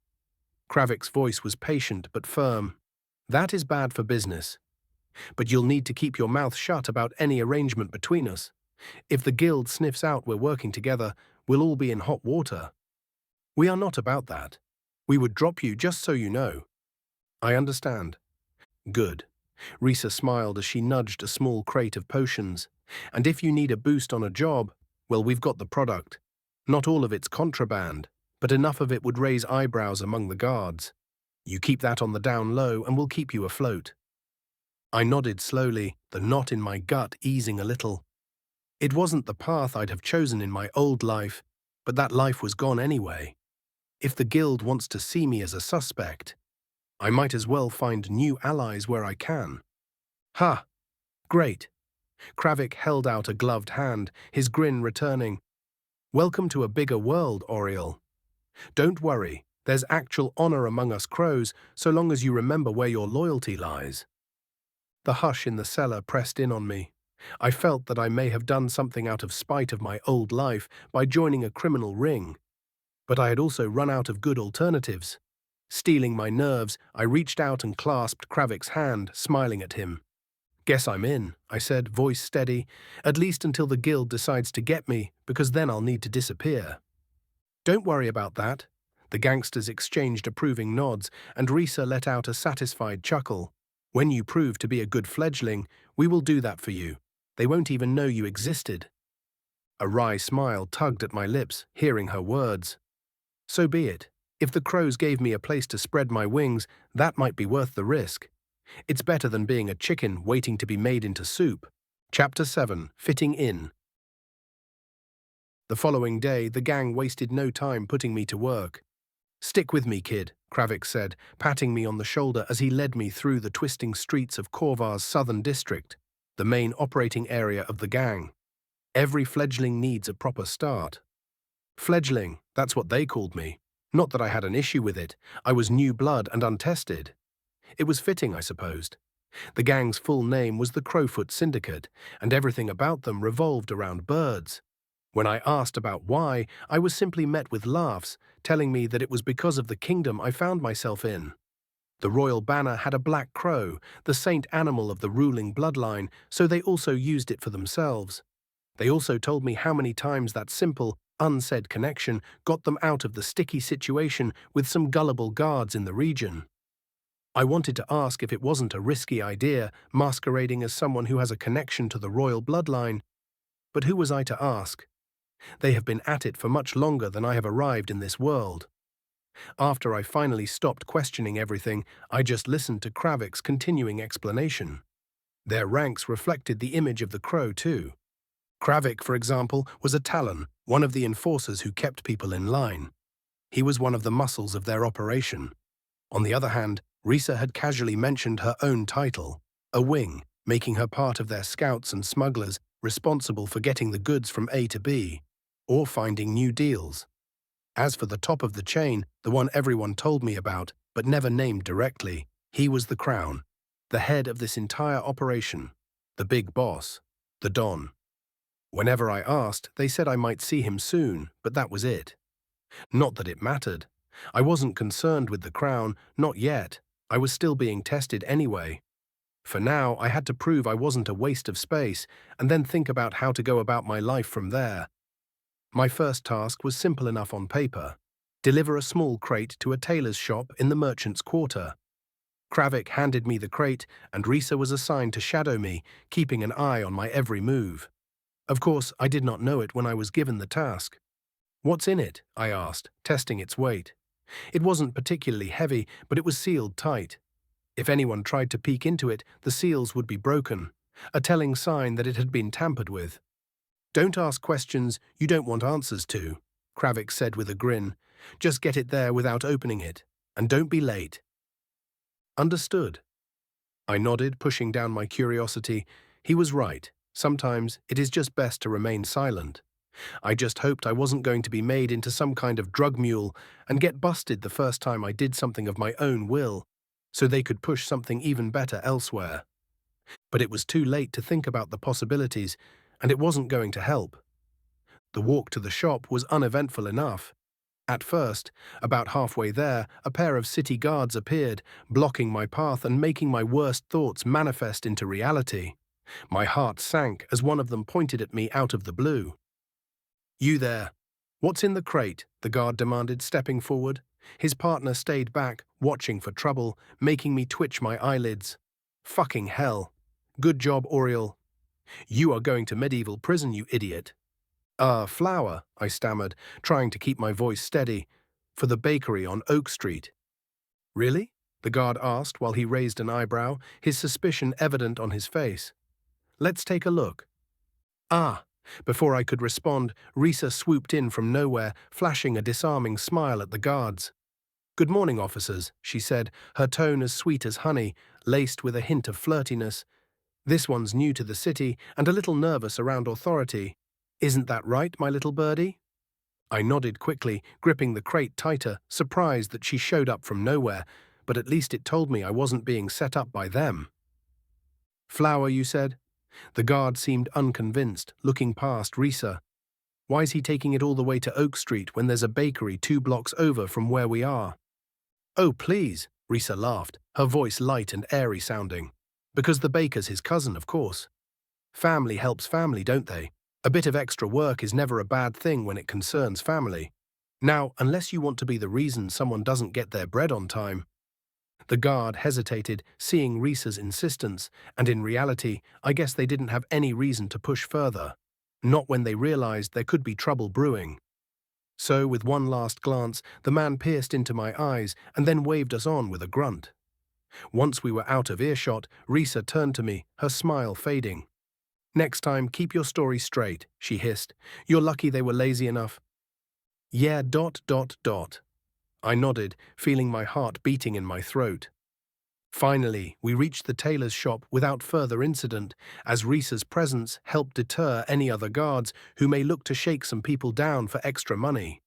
Kravik's voice was patient but firm. That is bad for business. But you'll need to keep your mouth shut about any arrangement between us. If the guild sniffs out we're working together, we'll all be in hot water. We are not about that. We would drop you just so you know. I understand. Good. Risa smiled as she nudged a small crate of potions. And if you need a boost on a job, well, we've got the product. Not all of it's contraband, but enough of it would raise eyebrows among the guards. You keep that on the down low and we'll keep you afloat. I nodded slowly, the knot in my gut easing a little. It wasn't the path I'd have chosen in my old life, but that life was gone anyway. If the guild wants to see me as a suspect, I might as well find new allies where I can. Ha! Great. Kravik held out a gloved hand, his grin returning. Welcome to a bigger world, Oriel. Don't worry, there's actual honor among us crows, so long as you remember where your loyalty lies. The hush in the cellar pressed in on me. I felt that I may have done something out of spite of my old life by joining a criminal ring. But I had also run out of good alternatives. Steeling my nerves, I reached out and clasped Kravik's hand, smiling at him. Guess I'm in, I said, voice steady, at least until the guild decides to get me, because then I'll need to disappear. Don't worry about that. The gangsters exchanged approving nods, and Risa let out a satisfied chuckle. When you prove to be a good fledgling, we will do that for you. They won't even know you existed. A wry smile tugged at my lips, hearing her words. So be it. If the crows gave me a place to spread my wings, that might be worth the risk. It's better than being a chicken waiting to be made into soup. Chapter 7. Fitting in. The following day, the gang wasted no time putting me to work. Stick with me, kid, Kravik said, patting me on the shoulder as he led me through the twisting streets of Corvar's southern district, the main operating area of the gang. Every fledgling needs a proper start. Fledgling, that's what they called me. Not that I had an issue with it. I was new blood and untested. It was fitting, I supposed. The gang's full name was the Crowfoot Syndicate, and everything about them revolved around birds. When I asked about why, I was simply met with laughs, telling me that it was because of the kingdom I found myself in. The royal banner had a black crow, the saint animal of the ruling bloodline, so they also used it for themselves. They also told me how many times that simple, unsaid connection got them out of the sticky situation with some gullible guards in the region. I wanted to ask if it wasn't a risky idea, masquerading as someone who has a connection to the royal bloodline, but who was I to ask? They have been at it for much longer than I have arrived in this world. After I finally stopped questioning everything, I just listened to Kravik's continuing explanation. Their ranks reflected the image of the crow too. Kravik, for example, was a Talon, one of the enforcers who kept people in line. He was one of the muscles of their operation. On the other hand, Risa had casually mentioned her own title, a wing, making her part of their scouts and smugglers responsible for getting the goods from A to B, or finding new deals. As for the top of the chain, the one everyone told me about, but never named directly, he was the Crown, the head of this entire operation, the big boss, the Don. Whenever I asked, they said I might see him soon, but that was it. Not that it mattered. I wasn't concerned with the Crown, not yet. I was still being tested anyway. For now, I had to prove I wasn't a waste of space, and then think about how to go about my life from there. My first task was simple enough on paper. Deliver a small crate to a tailor's shop in the merchant's quarter. Kravik handed me the crate, and Risa was assigned to shadow me, keeping an eye on my every move. Of course, I did not know it when I was given the task. "What's in it?" I asked, testing its weight. It wasn't particularly heavy, but it was sealed tight. If anyone tried to peek into it, the seals would be broken, a telling sign that it had been tampered with. "Don't ask questions you don't want answers to," Kravik said with a grin. "Just get it there without opening it, and don't be late." Understood. I nodded, pushing down my curiosity. He was right. Sometimes it is just best to remain silent. I just hoped I wasn't going to be made into some kind of drug mule and get busted the first time I did something of my own will, so they could push something even better elsewhere. But it was too late to think about the possibilities, and it wasn't going to help. The walk to the shop was uneventful enough. At first, about halfway there, a pair of city guards appeared, blocking my path and making my worst thoughts manifest into reality. My heart sank as one of them pointed at me out of the blue. "You there. What's in the crate?" the guard demanded, stepping forward. His partner stayed back, watching for trouble, making me twitch my eyelids. Fucking hell. Good job, Oriel. You are going to medieval prison, you idiot. Flour, I stammered, trying to keep my voice steady, for the bakery on Oak Street. Really? The guard asked while he raised an eyebrow, his suspicion evident on his face. Let's take a look. Ah! Before I could respond, Risa swooped in from nowhere, flashing a disarming smile at the guards. Good morning, officers, she said, her tone as sweet as honey, laced with a hint of flirtiness. This one's new to the city and a little nervous around authority. Isn't that right, my little birdie? I nodded quickly, gripping the crate tighter, surprised that she showed up from nowhere, but at least it told me I wasn't being set up by them. Flour, you said? The guard seemed unconvinced, looking past Risa. Why's he taking it all the way to Oak Street when there's a bakery 2 blocks over from where we are? Oh, please, Risa laughed, her voice light and airy sounding. Because the baker's his cousin, of course. Family helps family, don't they? A bit of extra work is never a bad thing when it concerns family. Now, unless you want to be the reason someone doesn't get their bread on time. The guard hesitated, seeing Risa's insistence, and in reality, I guess they didn't have any reason to push further. Not when they realized there could be trouble brewing. So, with one last glance, the man pierced into my eyes and then waved us on with a grunt. Once we were out of earshot, Risa turned to me, her smile fading. Next time, keep your story straight, she hissed. You're lucky they were lazy enough. Yeah, ... I nodded, feeling my heart beating in my throat. Finally, we reached the tailor's shop without further incident, as Risa's presence helped deter any other guards who may look to shake some people down for extra money.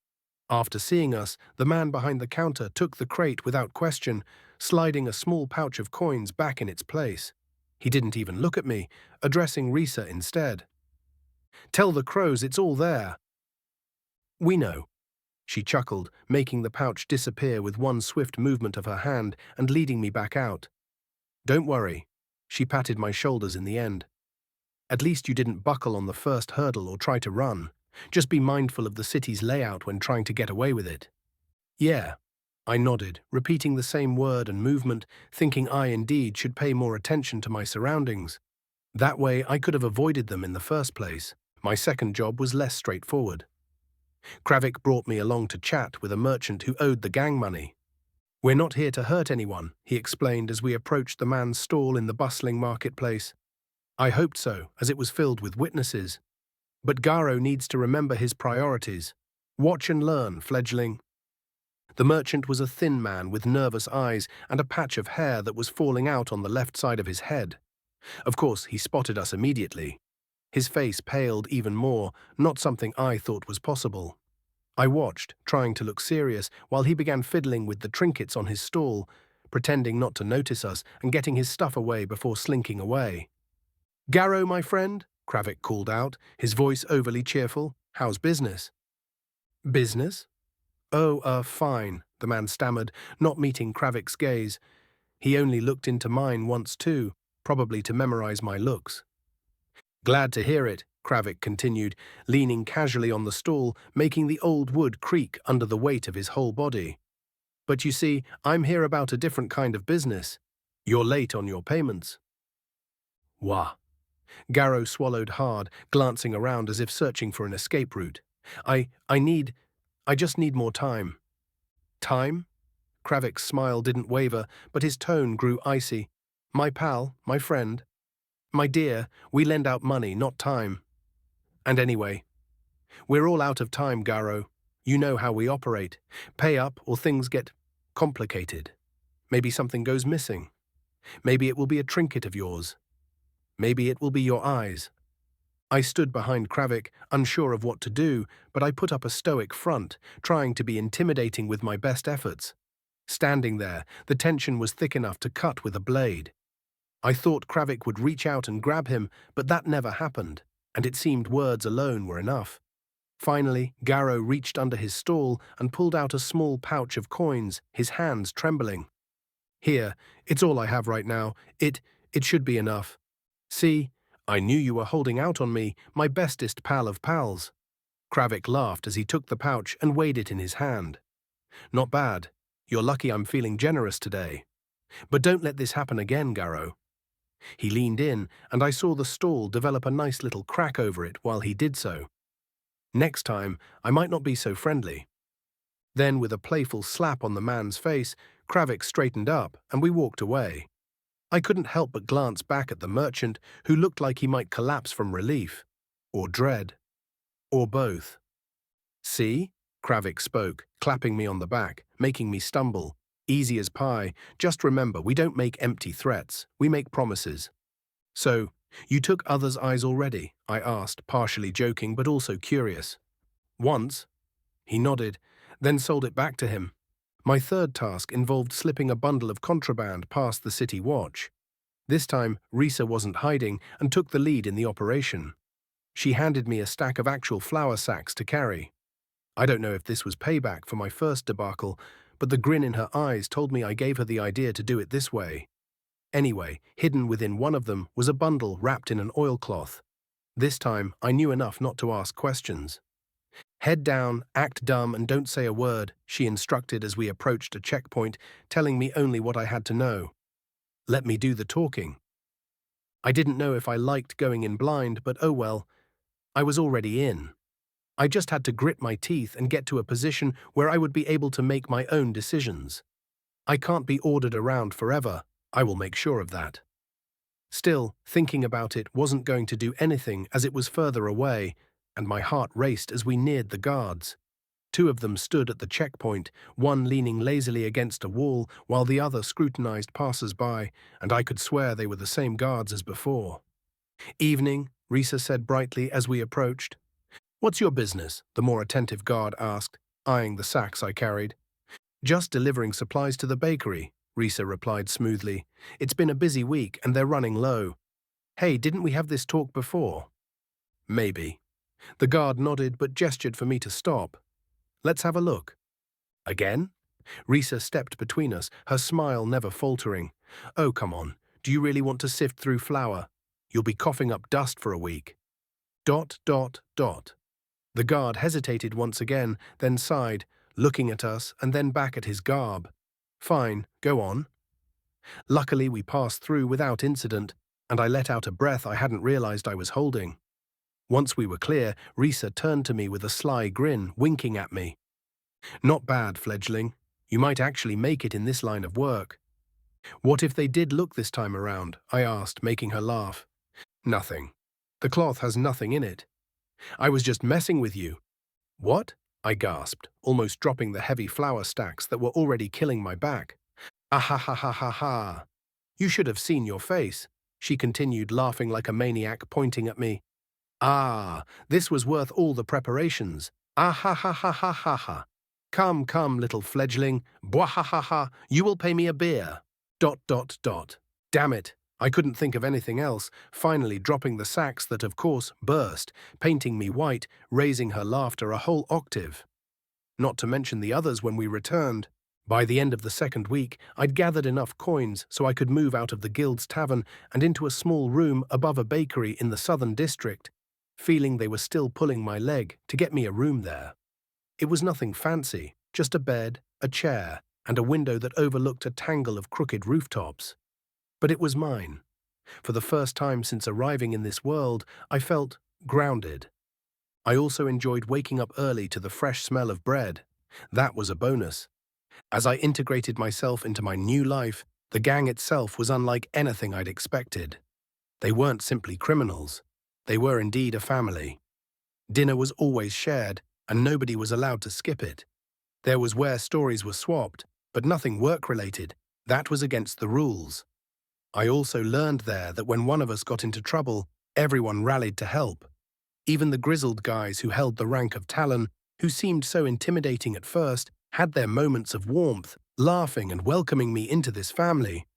After seeing us, the man behind the counter took the crate without question, sliding a small pouch of coins back in its place. He didn't even look at me, addressing Risa instead. Tell the crows it's all there. We know. She chuckled, making the pouch disappear with one swift movement of her hand and leading me back out. Don't worry. She patted my shoulders in the end. At least you didn't buckle on the first hurdle or try to run. Just be mindful of the city's layout when trying to get away with it. Yeah. I nodded, repeating the same word and movement, thinking I indeed should pay more attention to my surroundings. That way I could have avoided them in the first place. My second job was less straightforward. Kravik brought me along to chat with a merchant who owed the gang money. We're not here to hurt anyone, he explained as we approached the man's stall in the bustling marketplace. I hoped so, as it was filled with witnesses. But Garo needs to remember his priorities. Watch and learn, fledgling. The merchant was a thin man with nervous eyes and a patch of hair that was falling out on the left side of his head. Of course, he spotted us immediately. His face paled even more, not something I thought was possible. I watched, trying to look serious, while he began fiddling with the trinkets on his stall, pretending not to notice us and getting his stuff away before slinking away. Garo, my friend, Kravik called out, his voice overly cheerful. How's business? Business? Oh, fine, the man stammered, not meeting Kravik's gaze. He only looked into mine once too, probably to memorize my looks. Glad to hear it, Kravik continued, leaning casually on the stool, making the old wood creak under the weight of his whole body. But you see, I'm here about a different kind of business. You're late on your payments. Wah. Garo swallowed hard, glancing around as if searching for an escape route. I just need more time. Time? Kravik's smile didn't waver, but his tone grew icy. My pal, my friend. My dear, we lend out money, not time. And anyway, we're all out of time, Garo. You know how we operate. Pay up or things get complicated. Maybe something goes missing. Maybe it will be a trinket of yours. Maybe it will be your eyes. I stood behind Kravik, unsure of what to do, but I put up a stoic front, trying to be intimidating with my best efforts. Standing there, the tension was thick enough to cut with a blade. I thought Kravik would reach out and grab him, but that never happened, and it seemed words alone were enough. Finally, Garo reached under his stall and pulled out a small pouch of coins, his hands trembling. Here, it's all I have right now. It should be enough. See, I knew you were holding out on me, my bestest pal of pals. Kravik laughed as he took the pouch and weighed it in his hand. Not bad. You're lucky I'm feeling generous today. But don't let this happen again, Garo. He leaned in, and I saw the stall develop a nice little crack over it while he did so. Next time, I might not be so friendly. Then, with a playful slap on the man's face, Kravik straightened up, and we walked away. I couldn't help but glance back at the merchant, who looked like he might collapse from relief. Or dread. Or both. See? Kravik spoke, clapping me on the back, making me stumble. Easy as pie. Just remember, we don't make empty threats. We make promises. So, you took others' eyes already? I asked, partially joking but also curious. Once. He nodded, then sold it back to him. My third task involved slipping a bundle of contraband past the city watch. This time, Risa wasn't hiding and took the lead in the operation. She handed me a stack of actual flour sacks to carry. I don't know if this was payback for my first debacle, but the grin in her eyes told me I gave her the idea to do it this way. Anyway, hidden within one of them was a bundle wrapped in an oilcloth. This time, I knew enough not to ask questions. Head down, act dumb, and don't say a word, she instructed as we approached a checkpoint, telling me only what I had to know. Let me do the talking. I didn't know if I liked going in blind, but oh well, I was already in. I just had to grit my teeth and get to a position where I would be able to make my own decisions. I can't be ordered around forever, I will make sure of that. Still, thinking about it wasn't going to do anything as it was further away, and my heart raced as we neared the guards. Two of them stood at the checkpoint, one leaning lazily against a wall while the other scrutinized passers-by, and I could swear they were the same guards as before. Evening, Risa said brightly as we approached. What's your business? The more attentive guard asked, eyeing the sacks I carried. Just delivering supplies to the bakery, Risa replied smoothly. It's been a busy week and they're running low. Hey, didn't we have this talk before? Maybe. The guard nodded but gestured for me to stop. Let's have a look. Again? Risa stepped between us, her smile never faltering. Oh, come on. Do you really want to sift through flour? You'll be coughing up dust for a week. ... The guard hesitated once again, then sighed, looking at us and then back at his garb. Fine, go on. Luckily, we passed through without incident, and I let out a breath I hadn't realized I was holding. Once we were clear, Risa turned to me with a sly grin, winking at me. Not bad, fledgling. You might actually make it in this line of work. What if they did look this time around? I asked, making her laugh. Nothing. The cloth has nothing in it. I was just messing with you. What? I gasped, almost dropping the heavy flour stacks that were already killing my back. Ah ha ha ha ha ha. You should have seen your face, she continued, laughing like a maniac, pointing at me. Ah, this was worth all the preparations. Ah ha ha ha ha ha ha. Come, come, little fledgling. Bwahahaha, you will pay me a beer. ... Damn it, I couldn't think of anything else, finally dropping the sacks that, of course, burst, painting me white, raising her laughter a whole octave. Not to mention the others when we returned. By the end of the second week, I'd gathered enough coins so I could move out of the guild's tavern and into a small room above a bakery in the southern district, feeling they were still pulling my leg to get me a room there. It was nothing fancy, just a bed, a chair, and a window that overlooked a tangle of crooked rooftops. But it was mine. For the first time since arriving in this world, I felt grounded. I also enjoyed waking up early to the fresh smell of bread. That was a bonus. As I integrated myself into my new life, the gang itself was unlike anything I'd expected. They weren't simply criminals. They were indeed a family. Dinner was always shared, and nobody was allowed to skip it. There was where stories were swapped, but nothing work-related. That was against the rules. I also learned there that when one of us got into trouble, everyone rallied to help. Even the grizzled guys who held the rank of Talon, who seemed so intimidating at first, had their moments of warmth, laughing and welcoming me into this family,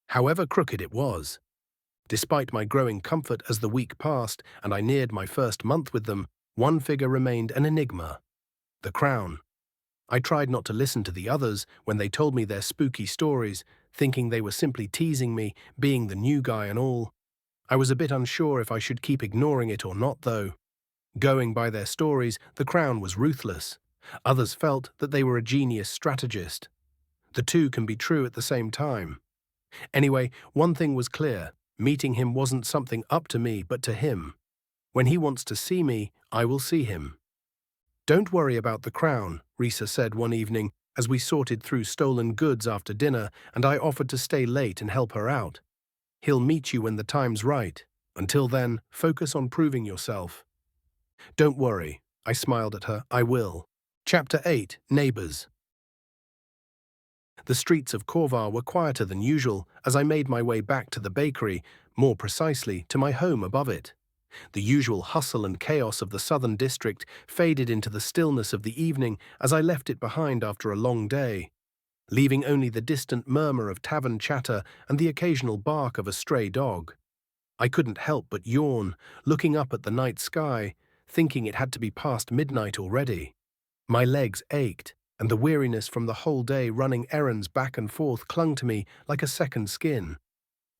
however crooked it was. Despite my growing comfort as the week passed and I neared my first month with them, one figure remained an enigma: the Crown. I tried not to listen to the others when they told me their spooky stories, thinking they were simply teasing me, being the new guy and all. I was a bit unsure if I should keep ignoring it or not, though. Going by their stories, the Crown was ruthless. Others felt that they were a genius strategist. The two can be true at the same time. Anyway, one thing was clear: Meeting him wasn't something up to me, but to him. When he wants to see me, I will see him. Don't worry about the crown, Risa said one evening as we sorted through stolen goods after dinner and I offered to stay late and help her out. He'll meet you when the time's right. Until then, focus on proving yourself. Don't worry, I smiled at her, I will. Chapter 8, Neighbors. The streets of Corvar were quieter than usual as I made my way back to the bakery, more precisely to my home above it. The usual hustle and chaos of the southern district faded into the stillness of the evening as I left it behind after a long day, leaving only the distant murmur of tavern chatter and the occasional bark of a stray dog. I couldn't help but yawn, looking up at the night sky, thinking it had to be past midnight already. My legs ached, and the weariness from the whole day running errands back and forth clung to me like a second skin.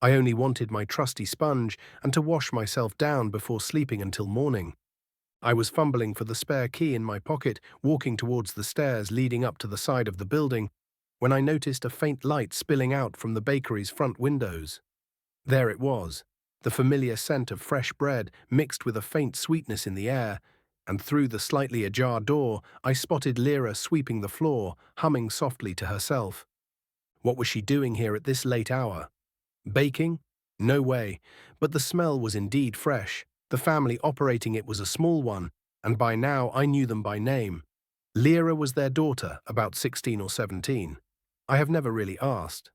I only wanted my trusty sponge and to wash myself down before sleeping until morning. I was fumbling for the spare key in my pocket, walking towards the stairs leading up to the side of the building, when I noticed a faint light spilling out from the bakery's front windows. There it was, the familiar scent of fresh bread mixed with a faint sweetness in the air, and through the slightly ajar door I spotted Lyra sweeping the floor, humming softly to herself. What was she doing here at this late hour? Baking? No way, but the smell was indeed fresh. The family operating it was a small one, and by now I knew them by name. Lyra was their daughter, about 16 or 17. I have never really asked.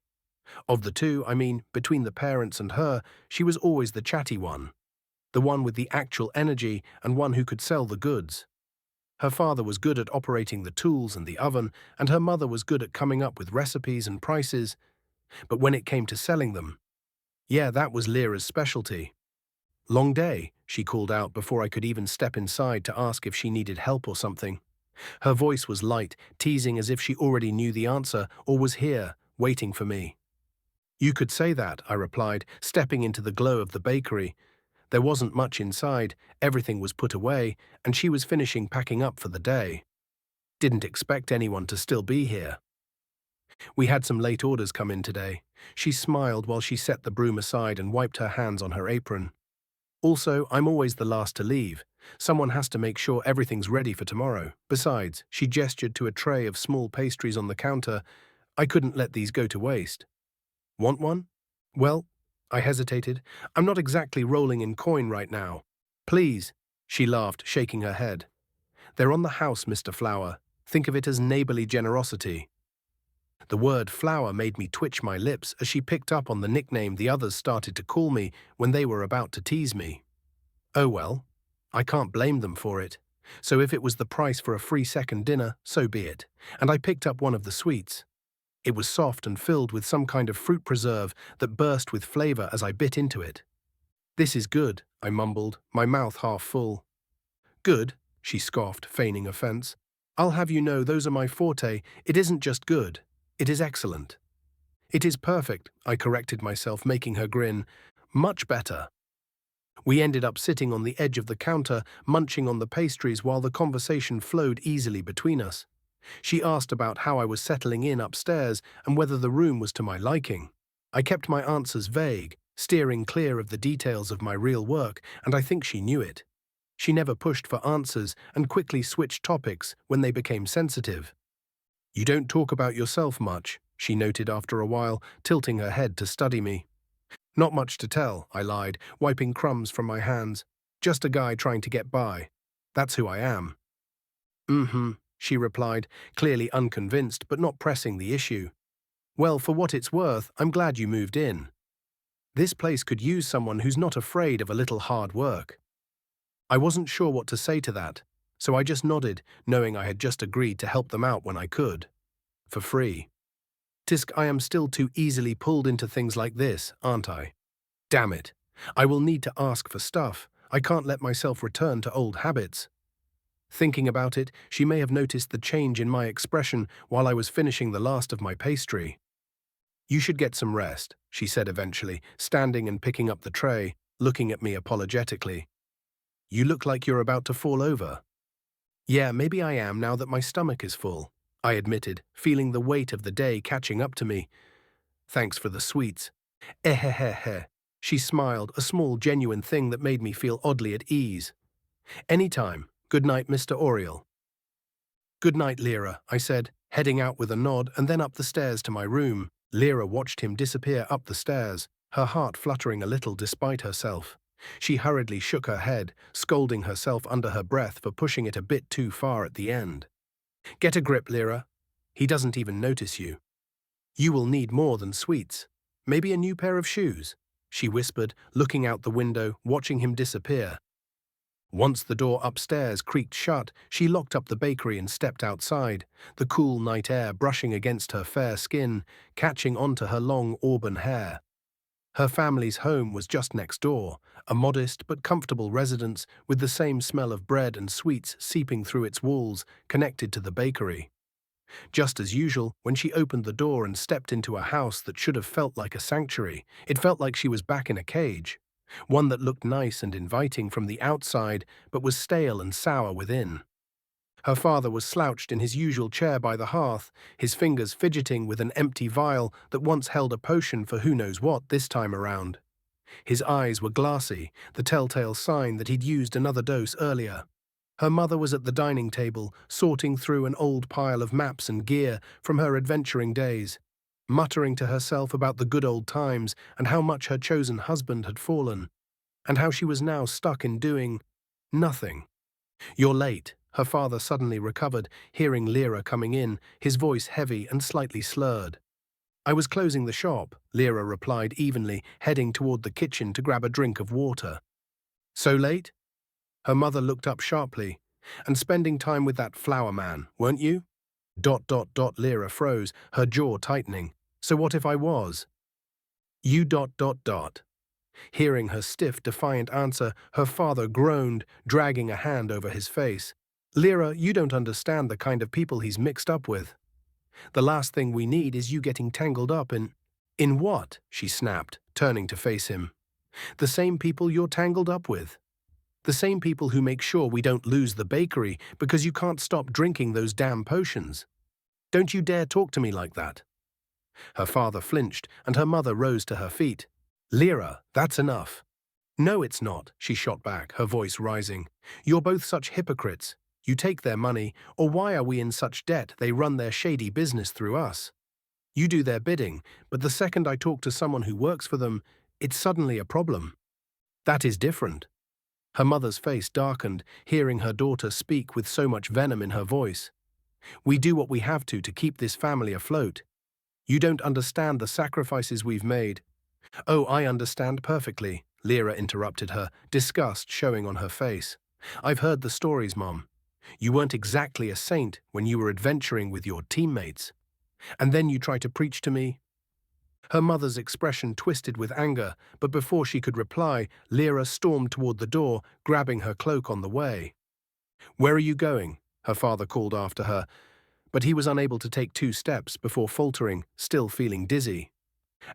Of the two, I mean, between the parents and her, she was always the chatty one. The one with the actual energy and one who could sell the goods. Her father was good at operating the tools and the oven, and her mother was good at coming up with recipes and prices. But when it came to selling them, yeah, that was Lyra's specialty. Long day, she called out before I could even step inside to ask if she needed help or something. Her voice was light, teasing as if she already knew the answer or was here, waiting for me. You could say that, I replied, stepping into the glow of the bakery. There wasn't much inside, everything was put away, and she was finishing packing up for the day. Didn't expect anyone to still be here. We had some late orders come in today. She smiled while she set the broom aside and wiped her hands on her apron. Also, I'm always the last to leave. Someone has to make sure everything's ready for tomorrow. Besides, she gestured to a tray of small pastries on the counter. I couldn't let these go to waste. Want one? Well, I hesitated. I'm not exactly rolling in coin right now. Please, she laughed, shaking her head. They're on the house, Mr. Flower. Think of it as neighborly generosity. The word flower made me twitch my lips as she picked up on the nickname the others started to call me when they were about to tease me. Oh well, I can't blame them for it. So if it was the price for a free second dinner, so be it. And I picked up one of the sweets. It was soft and filled with some kind of fruit preserve that burst with flavor as I bit into it. This is good, I mumbled, my mouth half full. Good, she scoffed, feigning offense. I'll have you know those are my forte. It isn't just good. It is excellent. It is perfect, I corrected myself, making her grin. Much better. We ended up sitting on the edge of the counter, munching on the pastries while the conversation flowed easily between us. She asked about how I was settling in upstairs and whether the room was to my liking. I kept my answers vague, steering clear of the details of my real work, and I think she knew it. She never pushed for answers and quickly switched topics when they became sensitive. You don't talk about yourself much, she noted after a while, tilting her head to study me. Not much to tell, I lied, wiping crumbs from my hands. Just a guy trying to get by. That's who I am. She replied, clearly unconvinced but not pressing the issue. Well, for what it's worth, I'm glad you moved in. This place could use someone who's not afraid of a little hard work. I wasn't sure what to say to that, so I just nodded, knowing I had just agreed to help them out when I could. For free. Tisk, I am still too easily pulled into things like this, aren't I? Damn it. I will need to ask for stuff. I can't let myself return to old habits. Thinking about it, she may have noticed the change in my expression while I was finishing the last of my pastry. You should get some rest, she said eventually, standing and picking up the tray, looking at me apologetically. You look like you're about to fall over. Yeah, maybe I am now that my stomach is full, I admitted, feeling the weight of the day catching up to me. Thanks for the sweets. Ehehehe. She smiled, a small, genuine thing that made me feel oddly at ease. Anytime. Good night, Mr. Oriel. Good night, Lyra, I said, heading out with a nod and then up the stairs to my room. Lyra watched him disappear up the stairs, her heart fluttering a little despite herself. She hurriedly shook her head, scolding herself under her breath for pushing it a bit too far at the end. Get a grip, Lyra. He doesn't even notice you. You will need more than sweets. Maybe a new pair of shoes, she whispered, looking out the window, watching him disappear. Once the door upstairs creaked shut, she locked up the bakery and stepped outside, the cool night air brushing against her fair skin, catching onto her long auburn hair. Her family's home was just next door, a modest but comfortable residence with the same smell of bread and sweets seeping through its walls, connected to the bakery. Just as usual, when she opened the door and stepped into a house that should have felt like a sanctuary, it felt like she was back in a cage. One that looked nice and inviting from the outside, but was stale and sour within. Her father was slouched in his usual chair by the hearth, his fingers fidgeting with an empty vial that once held a potion for who knows what this time around. His eyes were glassy, the telltale sign that he'd used another dose earlier. Her mother was at the dining table, sorting through an old pile of maps and gear from her adventuring days, muttering to herself about the good old times and how much her chosen husband had fallen, and how she was now stuck in doing nothing. You're late, her father suddenly recovered, hearing Lyra coming in, his voice heavy and slightly slurred. I was closing the shop, Lyra replied evenly, heading toward the kitchen to grab a drink of water. So late? Her mother looked up sharply. And spending time with that flower man, weren't you? Lyra froze, her jaw tightening. So what if I was? You. Hearing her stiff, defiant answer, her father groaned, dragging a hand over his face. Lyra, you don't understand the kind of people he's mixed up with. The last thing we need is you getting tangled up in… In what? She snapped, turning to face him. The same people you're tangled up with. The same people who make sure we don't lose the bakery because you can't stop drinking those damn potions. Don't you dare talk to me like that. Her father flinched, and her mother rose to her feet. Lyra, that's enough. No, it's not, she shot back, her voice rising. You're both such hypocrites. You take their money, or why are we in such debt they run their shady business through us? You do their bidding, but the second I talk to someone who works for them, it's suddenly a problem. That is different. Her mother's face darkened, hearing her daughter speak with so much venom in her voice. We do what we have to keep this family afloat. You don't understand the sacrifices we've made. Oh, I understand perfectly, Lyra interrupted her, disgust showing on her face. I've heard the stories, Mom. You weren't exactly a saint when you were adventuring with your teammates. And then you try to preach to me? Her mother's expression twisted with anger, but before she could reply, Lyra stormed toward the door, grabbing her cloak on the way. Where are you going? Her father called after her, but he was unable to take 2 steps before faltering, still feeling dizzy.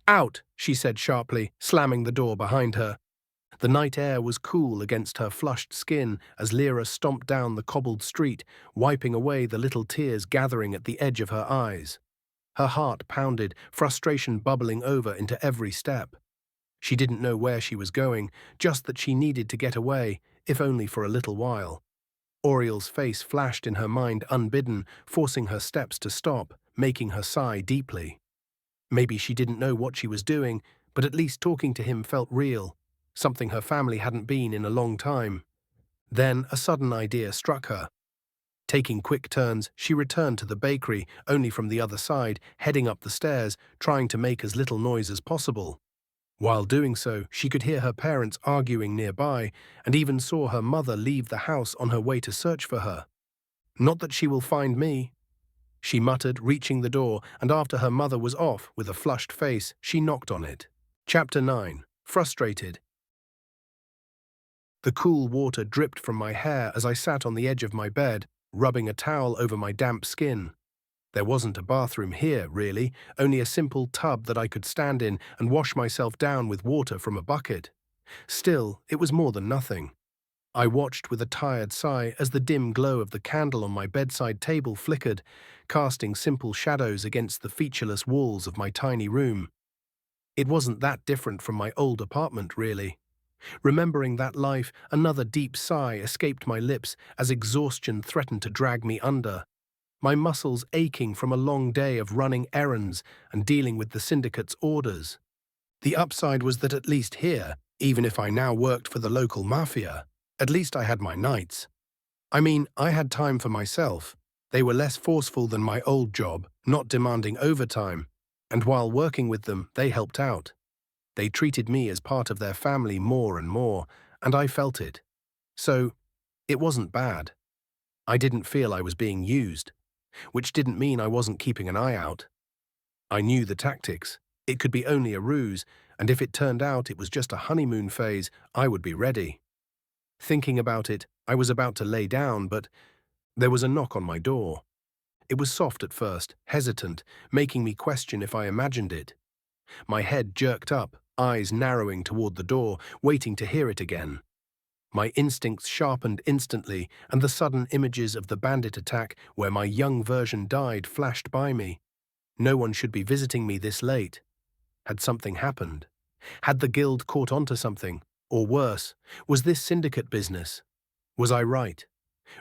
Out, she said sharply, slamming the door behind her. The night air was cool against her flushed skin as Lyra stomped down the cobbled street, wiping away the little tears gathering at the edge of her eyes. Her heart pounded, frustration bubbling over into every step. She didn't know where she was going, just that she needed to get away, if only for a little while. Auriel's face flashed in her mind unbidden, forcing her steps to stop, making her sigh deeply. Maybe she didn't know what she was doing, but at least talking to him felt real, something her family hadn't been in a long time. Then a sudden idea struck her. Taking quick turns, she returned to the bakery, only from the other side, heading up the stairs, trying to make as little noise as possible. While doing so, she could hear her parents arguing nearby, and even saw her mother leave the house on her way to search for her. Not that she will find me, she muttered, reaching the door, and after her mother was off, with a flushed face, she knocked on it. Chapter 9. Frustrated. The cool water dripped from my hair as I sat on the edge of my bed, rubbing a towel over my damp skin. There wasn't a bathroom here, really, only a simple tub that I could stand in and wash myself down with water from a bucket. Still, it was more than nothing. I watched with a tired sigh as the dim glow of the candle on my bedside table flickered, casting simple shadows against the featureless walls of my tiny room. It wasn't that different from my old apartment, really. Remembering that life, another deep sigh escaped my lips as exhaustion threatened to drag me under, my muscles aching from a long day of running errands and dealing with the syndicate's orders. The upside was that at least here, even if I now worked for the local mafia, at least I had my nights. I mean, I had time for myself. They were less forceful than my old job, not demanding overtime, and while working with them, they helped out. They treated me as part of their family more and more, and I felt it. So, it wasn't bad. I didn't feel I was being used, which didn't mean I wasn't keeping an eye out. I knew the tactics. It could be only a ruse, and if it turned out it was just a honeymoon phase, I would be ready. Thinking about it, I was about to lay down, but there was a knock on my door. It was soft at first, hesitant, making me question if I imagined it. My head jerked up, eyes narrowing toward the door, waiting to hear it again. My instincts sharpened instantly, and the sudden images of the bandit attack where my young version died flashed by me. No one should be visiting me this late. Had something happened? Had the guild caught onto something? Or worse, was this syndicate business? Was I right?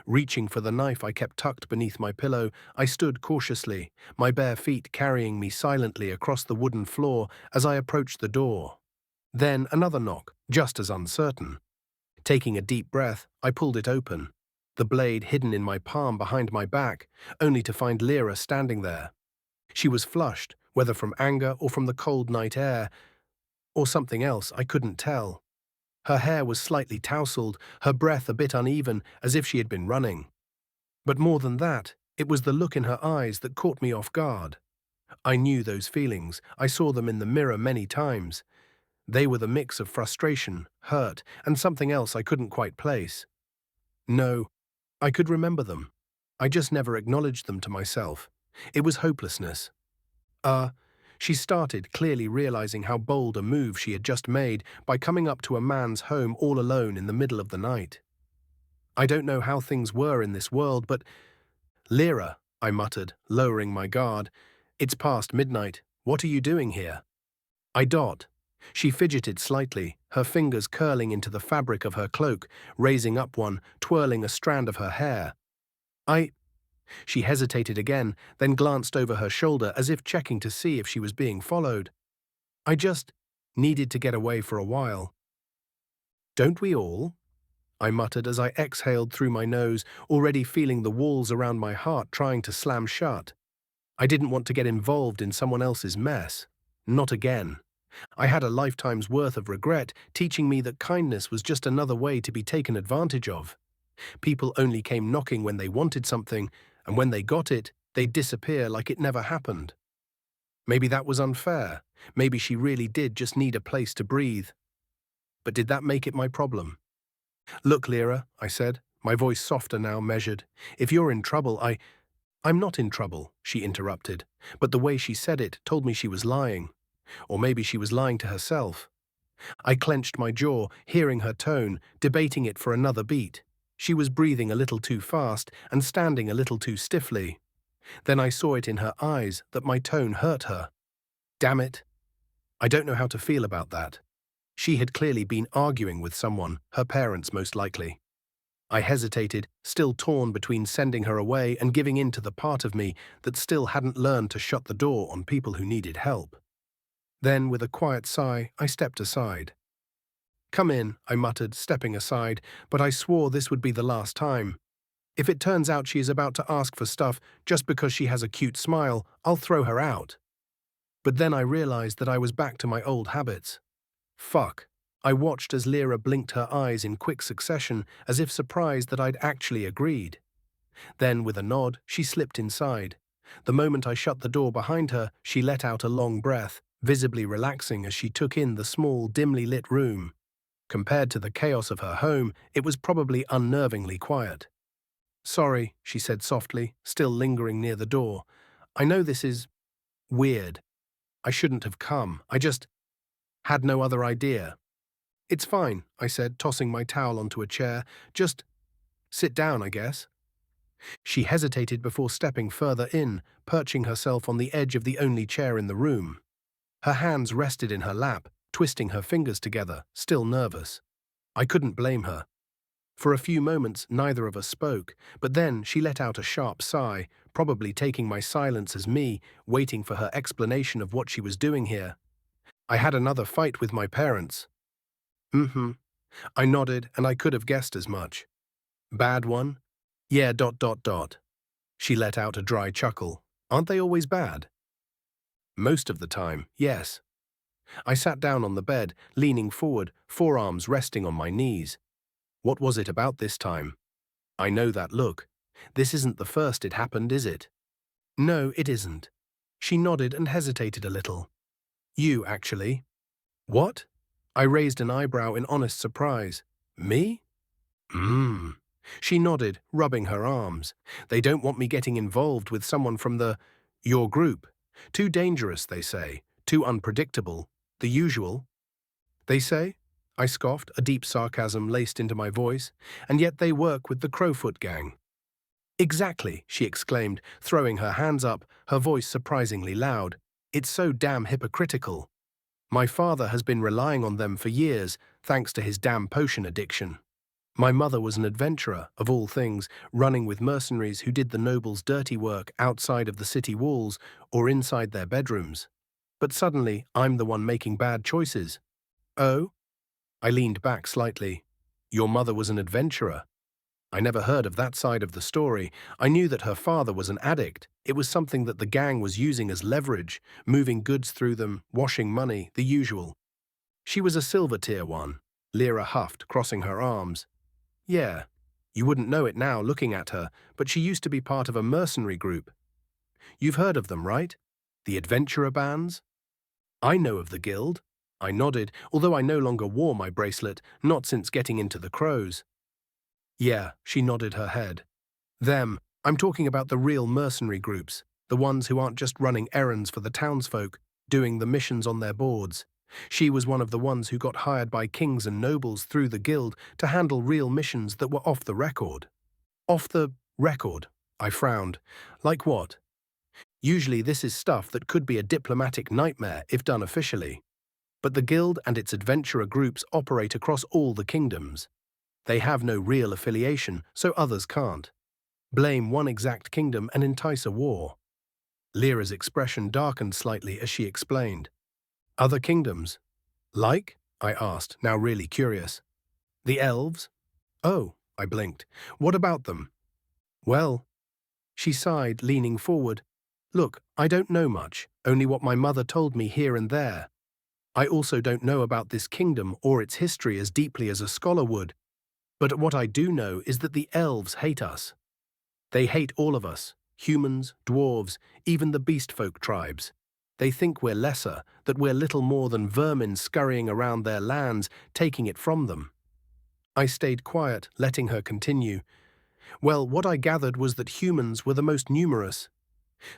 Reaching for the knife I kept tucked beneath my pillow, I stood cautiously, my bare feet carrying me silently across the wooden floor as I approached the door. Then another knock, just as uncertain. Taking a deep breath, I pulled it open, the blade hidden in my palm behind my back, only to find Lyra standing there. She was flushed, whether from anger or from the cold night air, or something else I couldn't tell. Her hair was slightly tousled, her breath a bit uneven, as if she had been running. But more than that, it was the look in her eyes that caught me off guard. I knew those feelings, I saw them in the mirror many times. They were the mix of frustration, hurt, and something else I couldn't quite place. No, I could remember them. I just never acknowledged them to myself. It was hopelessness. She started, clearly realizing how bold a move she had just made by coming up to a man's home all alone in the middle of the night. I don't know how things were in this world, but… Lyra, I muttered, lowering my guard. It's past midnight. What are you doing here? I dot. She fidgeted slightly, her fingers curling into the fabric of her cloak, raising up one, twirling a strand of her hair. She hesitated again, then glanced over her shoulder as if checking to see if she was being followed. I just needed to get away for a while. Don't we all? I muttered as I exhaled through my nose, already feeling the walls around my heart trying to slam shut. I didn't want to get involved in someone else's mess. Not again. I had a lifetime's worth of regret teaching me that kindness was just another way to be taken advantage of. People only came knocking when they wanted something, and when they got it, they'd disappear like it never happened. Maybe that was unfair. Maybe she really did just need a place to breathe. But did that make it my problem? Look, Lyra, I said, my voice softer now, measured. If you're in trouble, I'm not in trouble, she interrupted, but the way she said it told me she was lying. Or maybe she was lying to herself. I clenched my jaw, hearing her tone, debating it for another beat. She was breathing a little too fast and standing a little too stiffly. Then I saw it in her eyes that my tone hurt her. Damn it. I don't know how to feel about that. She had clearly been arguing with someone, her parents most likely. I hesitated, still torn between sending her away and giving in to the part of me that still hadn't learned to shut the door on people who needed help. Then, with a quiet sigh, I stepped aside. Come in, I muttered, stepping aside, but I swore this would be the last time. If it turns out she is about to ask for stuff just because she has a cute smile, I'll throw her out. But then I realized that I was back to my old habits. Fuck. I watched as Lyra blinked her eyes in quick succession, as if surprised that I'd actually agreed. Then, with a nod, she slipped inside. The moment I shut the door behind her, she let out a long breath, visibly relaxing as she took in the small, dimly lit room. Compared to the chaos of her home, it was probably unnervingly quiet. Sorry, she said softly, still lingering near the door. I know this is… weird. I shouldn't have come. I just… had no other idea. It's fine, I said, tossing my towel onto a chair. Just… sit down, I guess. She hesitated before stepping further in, perching herself on the edge of the only chair in the room. Her hands rested in her lap, twisting her fingers together, still nervous. I couldn't blame her. For a few moments, neither of us spoke, but then she let out a sharp sigh, probably taking my silence as me, waiting for her explanation of what she was doing here. I had another fight with my parents. Mm-hmm. I nodded, and I could have guessed as much. Bad one? Yeah, ... She let out a dry chuckle. Aren't they always bad? Most of the time, yes. I sat down on the bed, leaning forward, forearms resting on my knees. What was it about this time? I know that look. This isn't the first it happened, is it? No, it isn't. She nodded and hesitated a little. You, actually. What? I raised an eyebrow in honest surprise. Me? She nodded, rubbing her arms. They don't want me getting involved with someone from your group. Too dangerous, they say. Too unpredictable. The usual. They say? I scoffed, a deep sarcasm laced into my voice. And yet they work with the Crowfoot gang. Exactly, she exclaimed, throwing her hands up, her voice surprisingly loud. It's so damn hypocritical. My father has been relying on them for years, thanks to his damn potion addiction. My mother was an adventurer, of all things, running with mercenaries who did the nobles' dirty work outside of the city walls or inside their bedrooms. But suddenly, I'm the one making bad choices. Oh? I leaned back slightly. Your mother was an adventurer. I never heard of that side of the story. I knew that her father was an addict. It was something that the gang was using as leverage, moving goods through them, washing money, the usual. She was a silver tier one. Lyra huffed, crossing her arms. Yeah, you wouldn't know it now looking at her, but she used to be part of a mercenary group. You've heard of them, right? The adventurer bands? I know of the guild. I nodded, although I no longer wore my bracelet, not since getting into the crows. Yeah, she nodded her head. Them. I'm talking about the real mercenary groups, the ones who aren't just running errands for the townsfolk, doing the missions on their boards. She was one of the ones who got hired by kings and nobles through the guild to handle real missions that were off the record. Off the record, I frowned. Like what? Usually this is stuff that could be a diplomatic nightmare if done officially. But the guild and its adventurer groups operate across all the kingdoms. They have no real affiliation, so others can't. Blame one exact kingdom and entice a war. Lyra's expression darkened slightly as she explained. Other kingdoms? Like? I asked, now really curious. The elves? Oh, I blinked. What about them? Well, she sighed, leaning forward. Look, I don't know much, only what my mother told me here and there. I also don't know about this kingdom or its history as deeply as a scholar would. But what I do know is that the elves hate us. They hate all of us, humans, dwarves, even the beastfolk tribes. They think we're lesser, that we're little more than vermin scurrying around their lands, taking it from them. I stayed quiet, letting her continue. Well, what I gathered was that humans were the most numerous.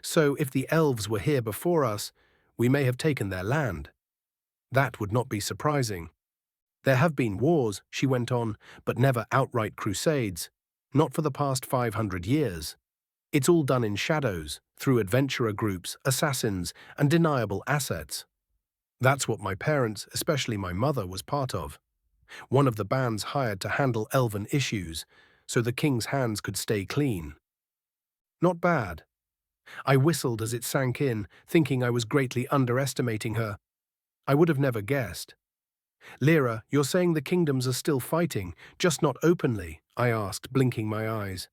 So if the elves were here before us, we may have taken their land. That would not be surprising. There have been wars, she went on, but never outright crusades. Not for the past 500 years. It's all done in shadows, through adventurer groups, assassins, and deniable assets. That's what my parents, especially my mother, was part of. One of the bands hired to handle elven issues, so the king's hands could stay clean. Not bad. I whistled as it sank in, thinking I was greatly underestimating her. I would have never guessed. Lyra, you're saying the kingdoms are still fighting, just not openly, I asked, blinking my eyes.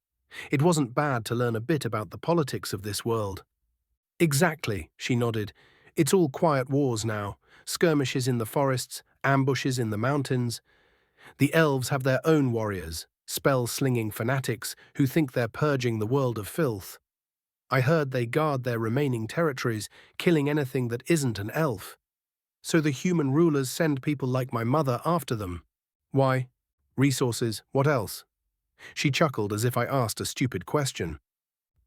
It wasn't bad to learn a bit about the politics of this world. Exactly, she nodded. It's all quiet wars now, skirmishes in the forests, ambushes in the mountains. The elves have their own warriors, spell-slinging fanatics who think they're purging the world of filth. I heard they guard their remaining territories, killing anything that isn't an elf. So the human rulers send people like my mother after them. Why? Resources, what else? She chuckled as if I asked a stupid question.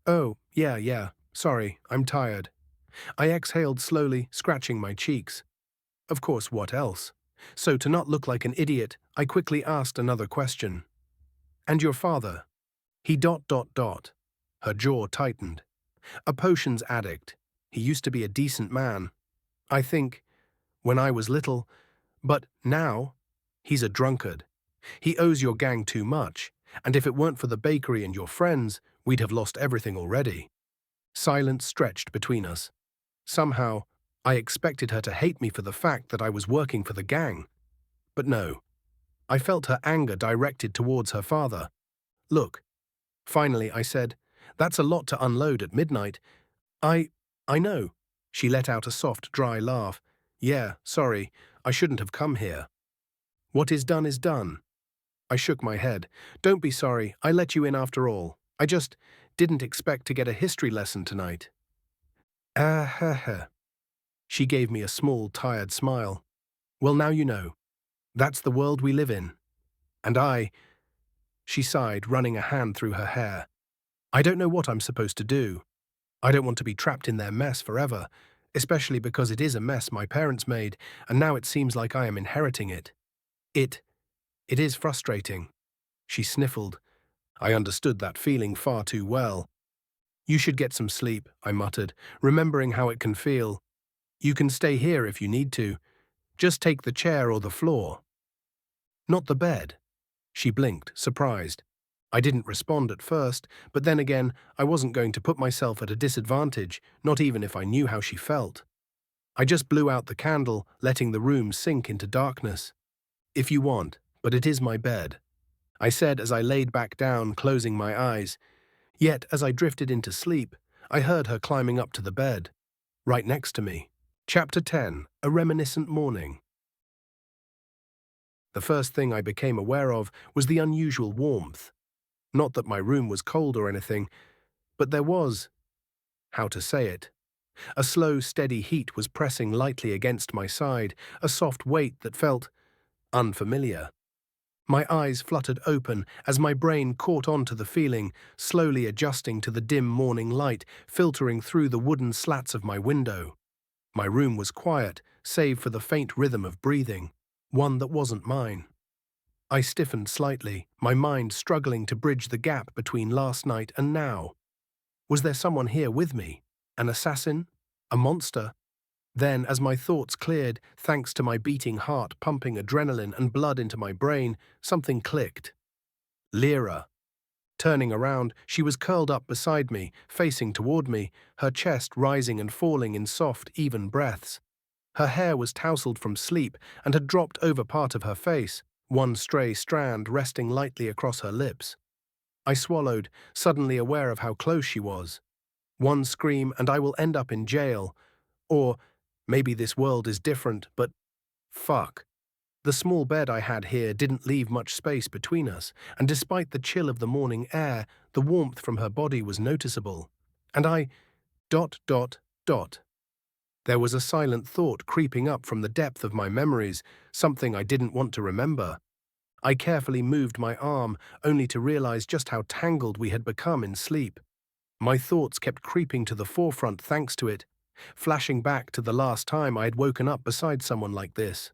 Oh, yeah, sorry, I'm tired. I exhaled slowly, scratching my cheeks. Of course, what else? So to not look like an idiot, I quickly asked another question. And your father? He ... Her jaw tightened. A potions addict. He used to be a decent man. I think, when I was little, but now, he's a drunkard. He owes your gang too much, and if it weren't for the bakery and your friends, we'd have lost everything already. Silence stretched between us. Somehow, I expected her to hate me for the fact that I was working for the gang. But no, I felt her anger directed towards her father. Look, finally I said, that's a lot to unload at midnight. I know. She let out a soft, dry laugh. Yeah, sorry, I shouldn't have come here. What is done is done. I shook my head. Don't be sorry, I let you in after all. I just didn't expect to get a history lesson tonight. Ha. She gave me a small, tired smile. Well, now you know. That's the world we live in. And she sighed, running a hand through her hair. I don't know what I'm supposed to do. I don't want to be trapped in their mess forever, especially because it is a mess my parents made, and now it seems like I am inheriting it. It is frustrating. She sniffled. I understood that feeling far too well. You should get some sleep, I muttered, remembering how it can feel. You can stay here if you need to. Just take the chair or the floor. Not the bed. She blinked, surprised. I didn't respond at first, but then again, I wasn't going to put myself at a disadvantage, not even if I knew how she felt. I just blew out the candle, letting the room sink into darkness. If you want, but it is my bed, I said as I laid back down, closing my eyes. Yet, as I drifted into sleep, I heard her climbing up to the bed, right next to me. Chapter 10, A Reminiscent Morning. The first thing I became aware of was the unusual warmth. Not that my room was cold or anything, but there was, how to say it, a slow, steady heat was pressing lightly against my side, a soft weight that felt unfamiliar. My eyes fluttered open as my brain caught on to the feeling, slowly adjusting to the dim morning light filtering through the wooden slats of my window. My room was quiet, save for the faint rhythm of breathing, one that wasn't mine. I stiffened slightly, my mind struggling to bridge the gap between last night and now. Was there someone here with me? An assassin? A monster? Then, as my thoughts cleared, thanks to my beating heart pumping adrenaline and blood into my brain, something clicked. Lyra. Turning around, she was curled up beside me, facing toward me, her chest rising and falling in soft, even breaths. Her hair was tousled from sleep and had dropped over part of her face, one stray strand resting lightly across her lips. I swallowed, suddenly aware of how close she was. One scream and I will end up in jail. Or, maybe this world is different, but fuck. The small bed I had here didn't leave much space between us, and despite the chill of the morning air, the warmth from her body was noticeable. And I... There was a silent thought creeping up from the depth of my memories, something I didn't want to remember. I carefully moved my arm, only to realize just how tangled we had become in sleep. My thoughts kept creeping to the forefront thanks to it, flashing back to the last time I had woken up beside someone like this.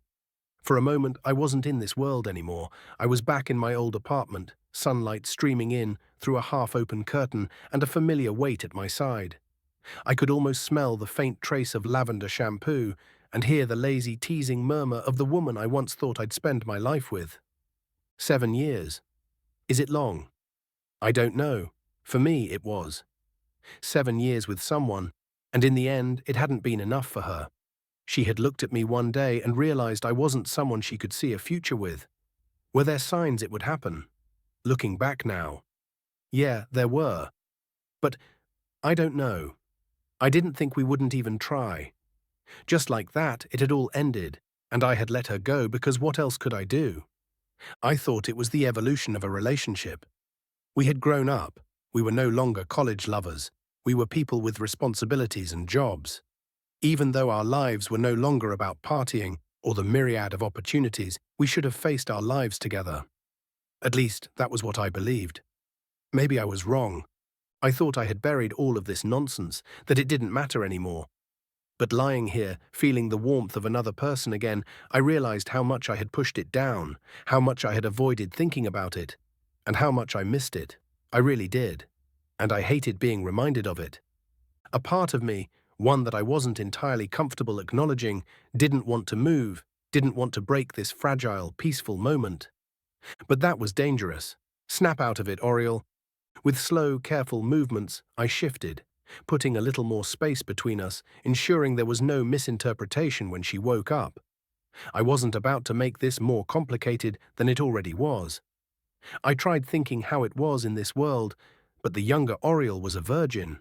For a moment, I wasn't in this world anymore. I was back in my old apartment, sunlight streaming in through a half-open curtain and a familiar weight at my side. I could almost smell the faint trace of lavender shampoo and hear the lazy, teasing murmur of the woman I once thought I'd spend my life with. 7 years. Is it long? I don't know. For me, it was. 7 years with someone, and in the end, it hadn't been enough for her. She had looked at me one day and realized I wasn't someone she could see a future with. Were there signs it would happen? Looking back now. Yeah, there were. But I don't know. I didn't think we wouldn't even try. Just like that, it had all ended, and I had let her go because what else could I do? I thought it was the evolution of a relationship. We had grown up. We were no longer college lovers. We were people with responsibilities and jobs. Even though our lives were no longer about partying or the myriad of opportunities, we should have faced our lives together. At least, that was what I believed. Maybe I was wrong. I thought I had buried all of this nonsense, that it didn't matter anymore. But lying here, feeling the warmth of another person again, I realized how much I had pushed it down, how much I had avoided thinking about it, and how much I missed it. I really did. And I hated being reminded of it. A part of me, one that I wasn't entirely comfortable acknowledging, didn't want to move, didn't want to break this fragile, peaceful moment. But that was dangerous. Snap out of it, Oriel. With slow, careful movements, I shifted, putting a little more space between us, ensuring there was no misinterpretation when she woke up. I wasn't about to make this more complicated than it already was. I tried thinking how it was in this world, but the younger Oriel was a virgin.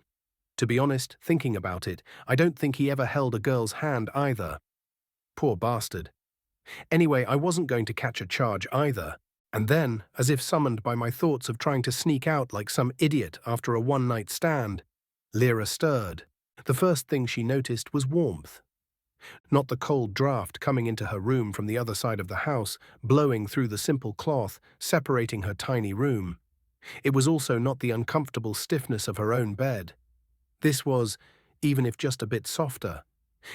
To be honest, thinking about it, I don't think he ever held a girl's hand either. Poor bastard. Anyway, I wasn't going to catch a charge either. And then, as if summoned by my thoughts of trying to sneak out like some idiot after a one-night stand, Lyra stirred. The first thing she noticed was warmth. Not the cold draft coming into her room from the other side of the house, blowing through the simple cloth, separating her tiny room. It was also not the uncomfortable stiffness of her own bed. This was, even if just a bit softer.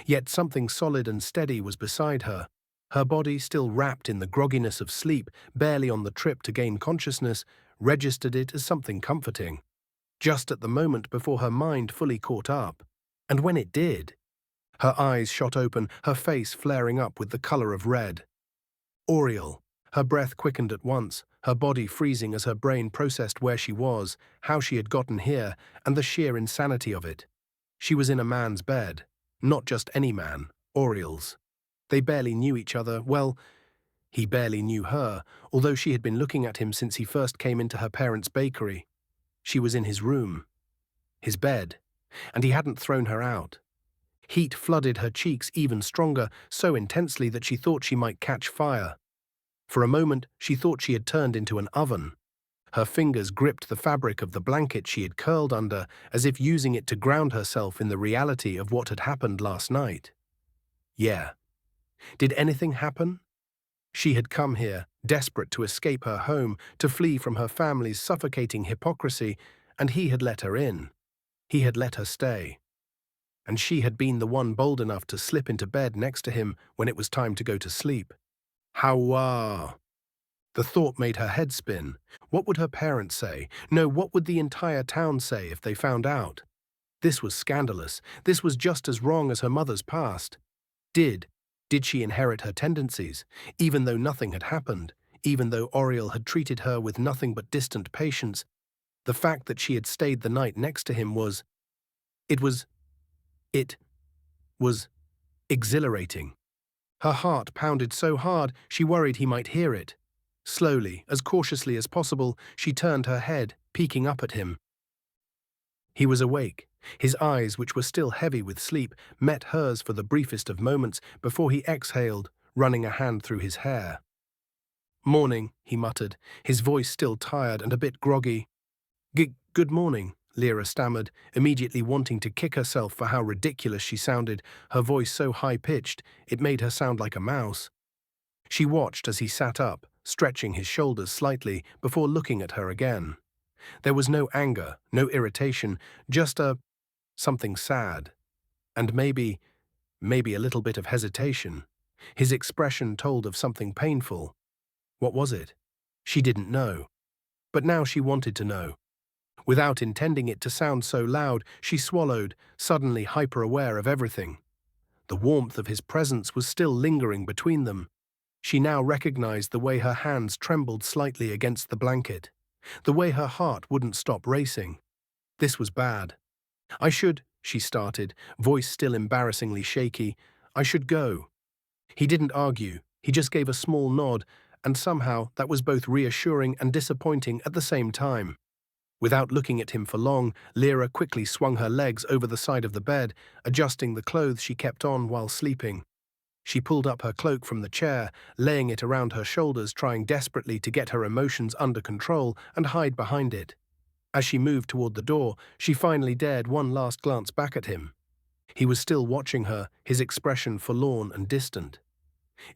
Yet something solid and steady was beside her. Her body, still wrapped in the grogginess of sleep, barely on the trip to gain consciousness, registered it as something comforting. Just at the moment before her mind fully caught up. And when it did, her eyes shot open, her face flaring up with the color of red. Oriel. Her breath quickened at once, her body freezing as her brain processed where she was, how she had gotten here, and the sheer insanity of it. She was in a man's bed. Not just any man, Oriel's. They barely knew each other. Well, he barely knew her, although she had been looking at him since he first came into her parents' bakery. She was in his room, his bed, and he hadn't thrown her out. Heat flooded her cheeks even stronger, so intensely that she thought she might catch fire. For a moment, she thought she had turned into an oven. Her fingers gripped the fabric of the blanket she had curled under, as if using it to ground herself in the reality of what had happened last night. Yeah. Did anything happen? She had come here, desperate to escape her home, to flee from her family's suffocating hypocrisy, and he had let her in. He had let her stay. And she had been the one bold enough to slip into bed next to him when it was time to go to sleep. How? The thought made her head spin. What would her parents say? No, what would the entire town say if they found out? This was scandalous. This was just as wrong as her mother's past. Did she inherit her tendencies, even though nothing had happened, even though Oriel had treated her with nothing but distant patience? The fact that she had stayed the night next to him was exhilarating. Her heart pounded so hard she worried he might hear it. Slowly, as cautiously as possible, she turned her head, peeking up at him. He was awake. His eyes, which were still heavy with sleep, met hers for the briefest of moments before he exhaled, running a hand through his hair. "Morning," he muttered, his voice still tired and a bit groggy. Good morning," Lyra stammered, immediately wanting to kick herself for how ridiculous she sounded, her voice so high-pitched it made her sound like a mouse. She watched as he sat up, stretching his shoulders slightly before looking at her again. There was no anger, no irritation, just something sad. And maybe a little bit of hesitation. His expression told of something painful. What was it? She didn't know. But now she wanted to know. Without intending it to sound so loud, she swallowed, suddenly hyper-aware of everything. The warmth of his presence was still lingering between them. She now recognized the way her hands trembled slightly against the blanket, the way her heart wouldn't stop racing. This was bad. She started, voice still embarrassingly shaky. "I should go." He didn't argue, he just gave a small nod, and somehow that was both reassuring and disappointing at the same time. Without looking at him for long, Lyra quickly swung her legs over the side of the bed, adjusting the clothes she kept on while sleeping. She pulled up her cloak from the chair, laying it around her shoulders, trying desperately to get her emotions under control and hide behind it. As she moved toward the door, she finally dared one last glance back at him. He was still watching her, his expression forlorn and distant.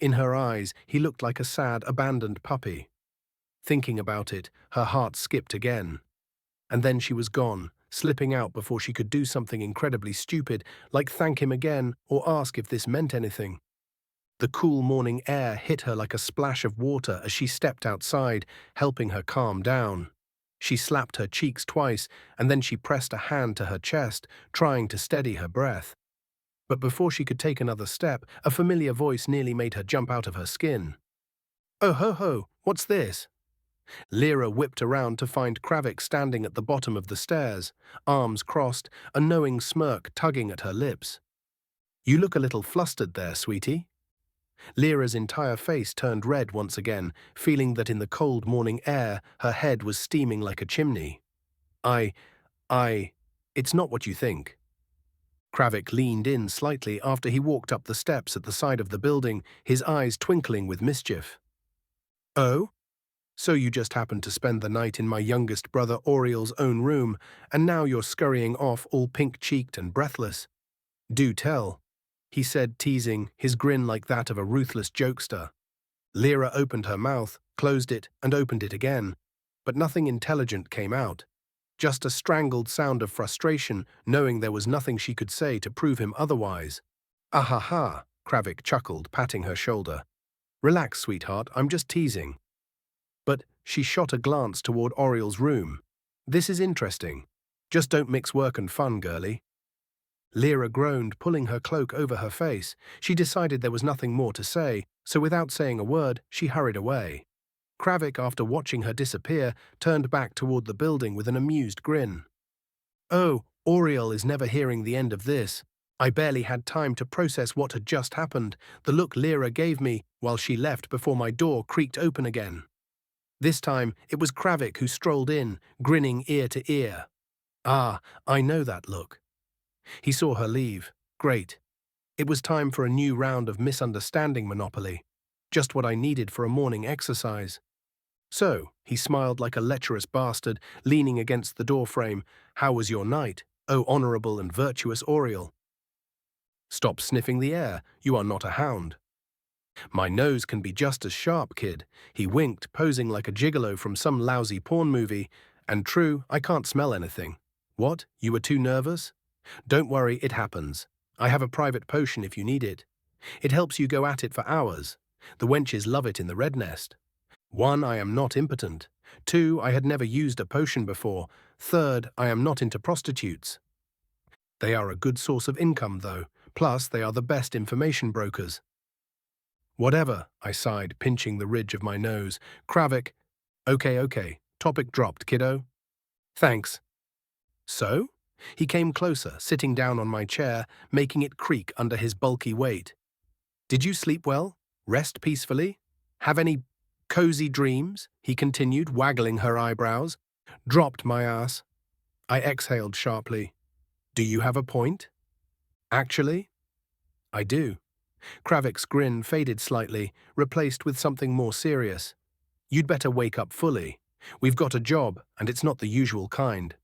In her eyes, he looked like a sad, abandoned puppy. Thinking about it, her heart skipped again. And then she was gone, slipping out before she could do something incredibly stupid, like thank him again or ask if this meant anything. The cool morning air hit her like a splash of water as she stepped outside, helping her calm down. She slapped her cheeks twice, and then she pressed a hand to her chest, trying to steady her breath. But before she could take another step, a familiar voice nearly made her jump out of her skin. "Oh ho ho, what's this?" Lyra whipped around to find Kravik standing at the bottom of the stairs, arms crossed, a knowing smirk tugging at her lips. "You look a little flustered there, sweetie." Lyra's entire face turned red once again, feeling that in the cold morning air her head was steaming like a chimney. I... It's not what you think." Kravik leaned in slightly after he walked up the steps at the side of the building, his eyes twinkling with mischief. "Oh? So you just happened to spend the night in my youngest brother Auriel's own room, and now you're scurrying off all pink-cheeked and breathless. Do tell," he said, teasing, his grin like that of a ruthless jokester. Lyra opened her mouth, closed it, and opened it again, but nothing intelligent came out. Just a strangled sound of frustration, knowing there was nothing she could say to prove him otherwise. "Ah ha ha," Kravik chuckled, patting her shoulder. "Relax, sweetheart, I'm just teasing." But she shot a glance toward Oriel's room. "This is interesting. Just don't mix work and fun, girlie." Lyra groaned, pulling her cloak over her face. She decided there was nothing more to say, so without saying a word, she hurried away. Kravik, after watching her disappear, turned back toward the building with an amused grin. "Oh, Oriel is never hearing the end of this." I barely had time to process what had just happened, the look Lyra gave me while she left before my door creaked open again. This time, it was Kravik who strolled in, grinning ear to ear. Ah, I know that look. He saw her leave. Great. It was time for a new round of misunderstanding Monopoly. Just what I needed for a morning exercise. "So," he smiled like a lecherous bastard, leaning against the doorframe, "how was your night, oh honorable and virtuous Oriel?" "Stop sniffing the air, you are not a hound." "My nose can be just as sharp, kid." He winked, posing like a gigolo from some lousy porn movie. "And true, I can't smell anything." "What? You were too nervous?" "Don't worry, it happens. I have a private potion if you need it. It helps you go at it for hours. The wenches love it in the Red Nest. 1, I am not impotent. 2, I had never used a potion before. 3rd, I am not into prostitutes. They are a good source of income, though. Plus, they are the best information brokers." "Whatever," I sighed, pinching the ridge of my nose. "Kravik." Okay. Topic dropped, kiddo." "Thanks." "So?" He came closer, sitting down on my chair, making it creak under his bulky weight. "Did you sleep well? Rest peacefully? Have any cozy dreams?" he continued, waggling her eyebrows. "Dropped my ass." I exhaled sharply. "Do you have a point?" "Actually, I do." Kravik's grin faded slightly, replaced with something more serious. "You'd better wake up fully. We've got a job, and it's not the usual kind.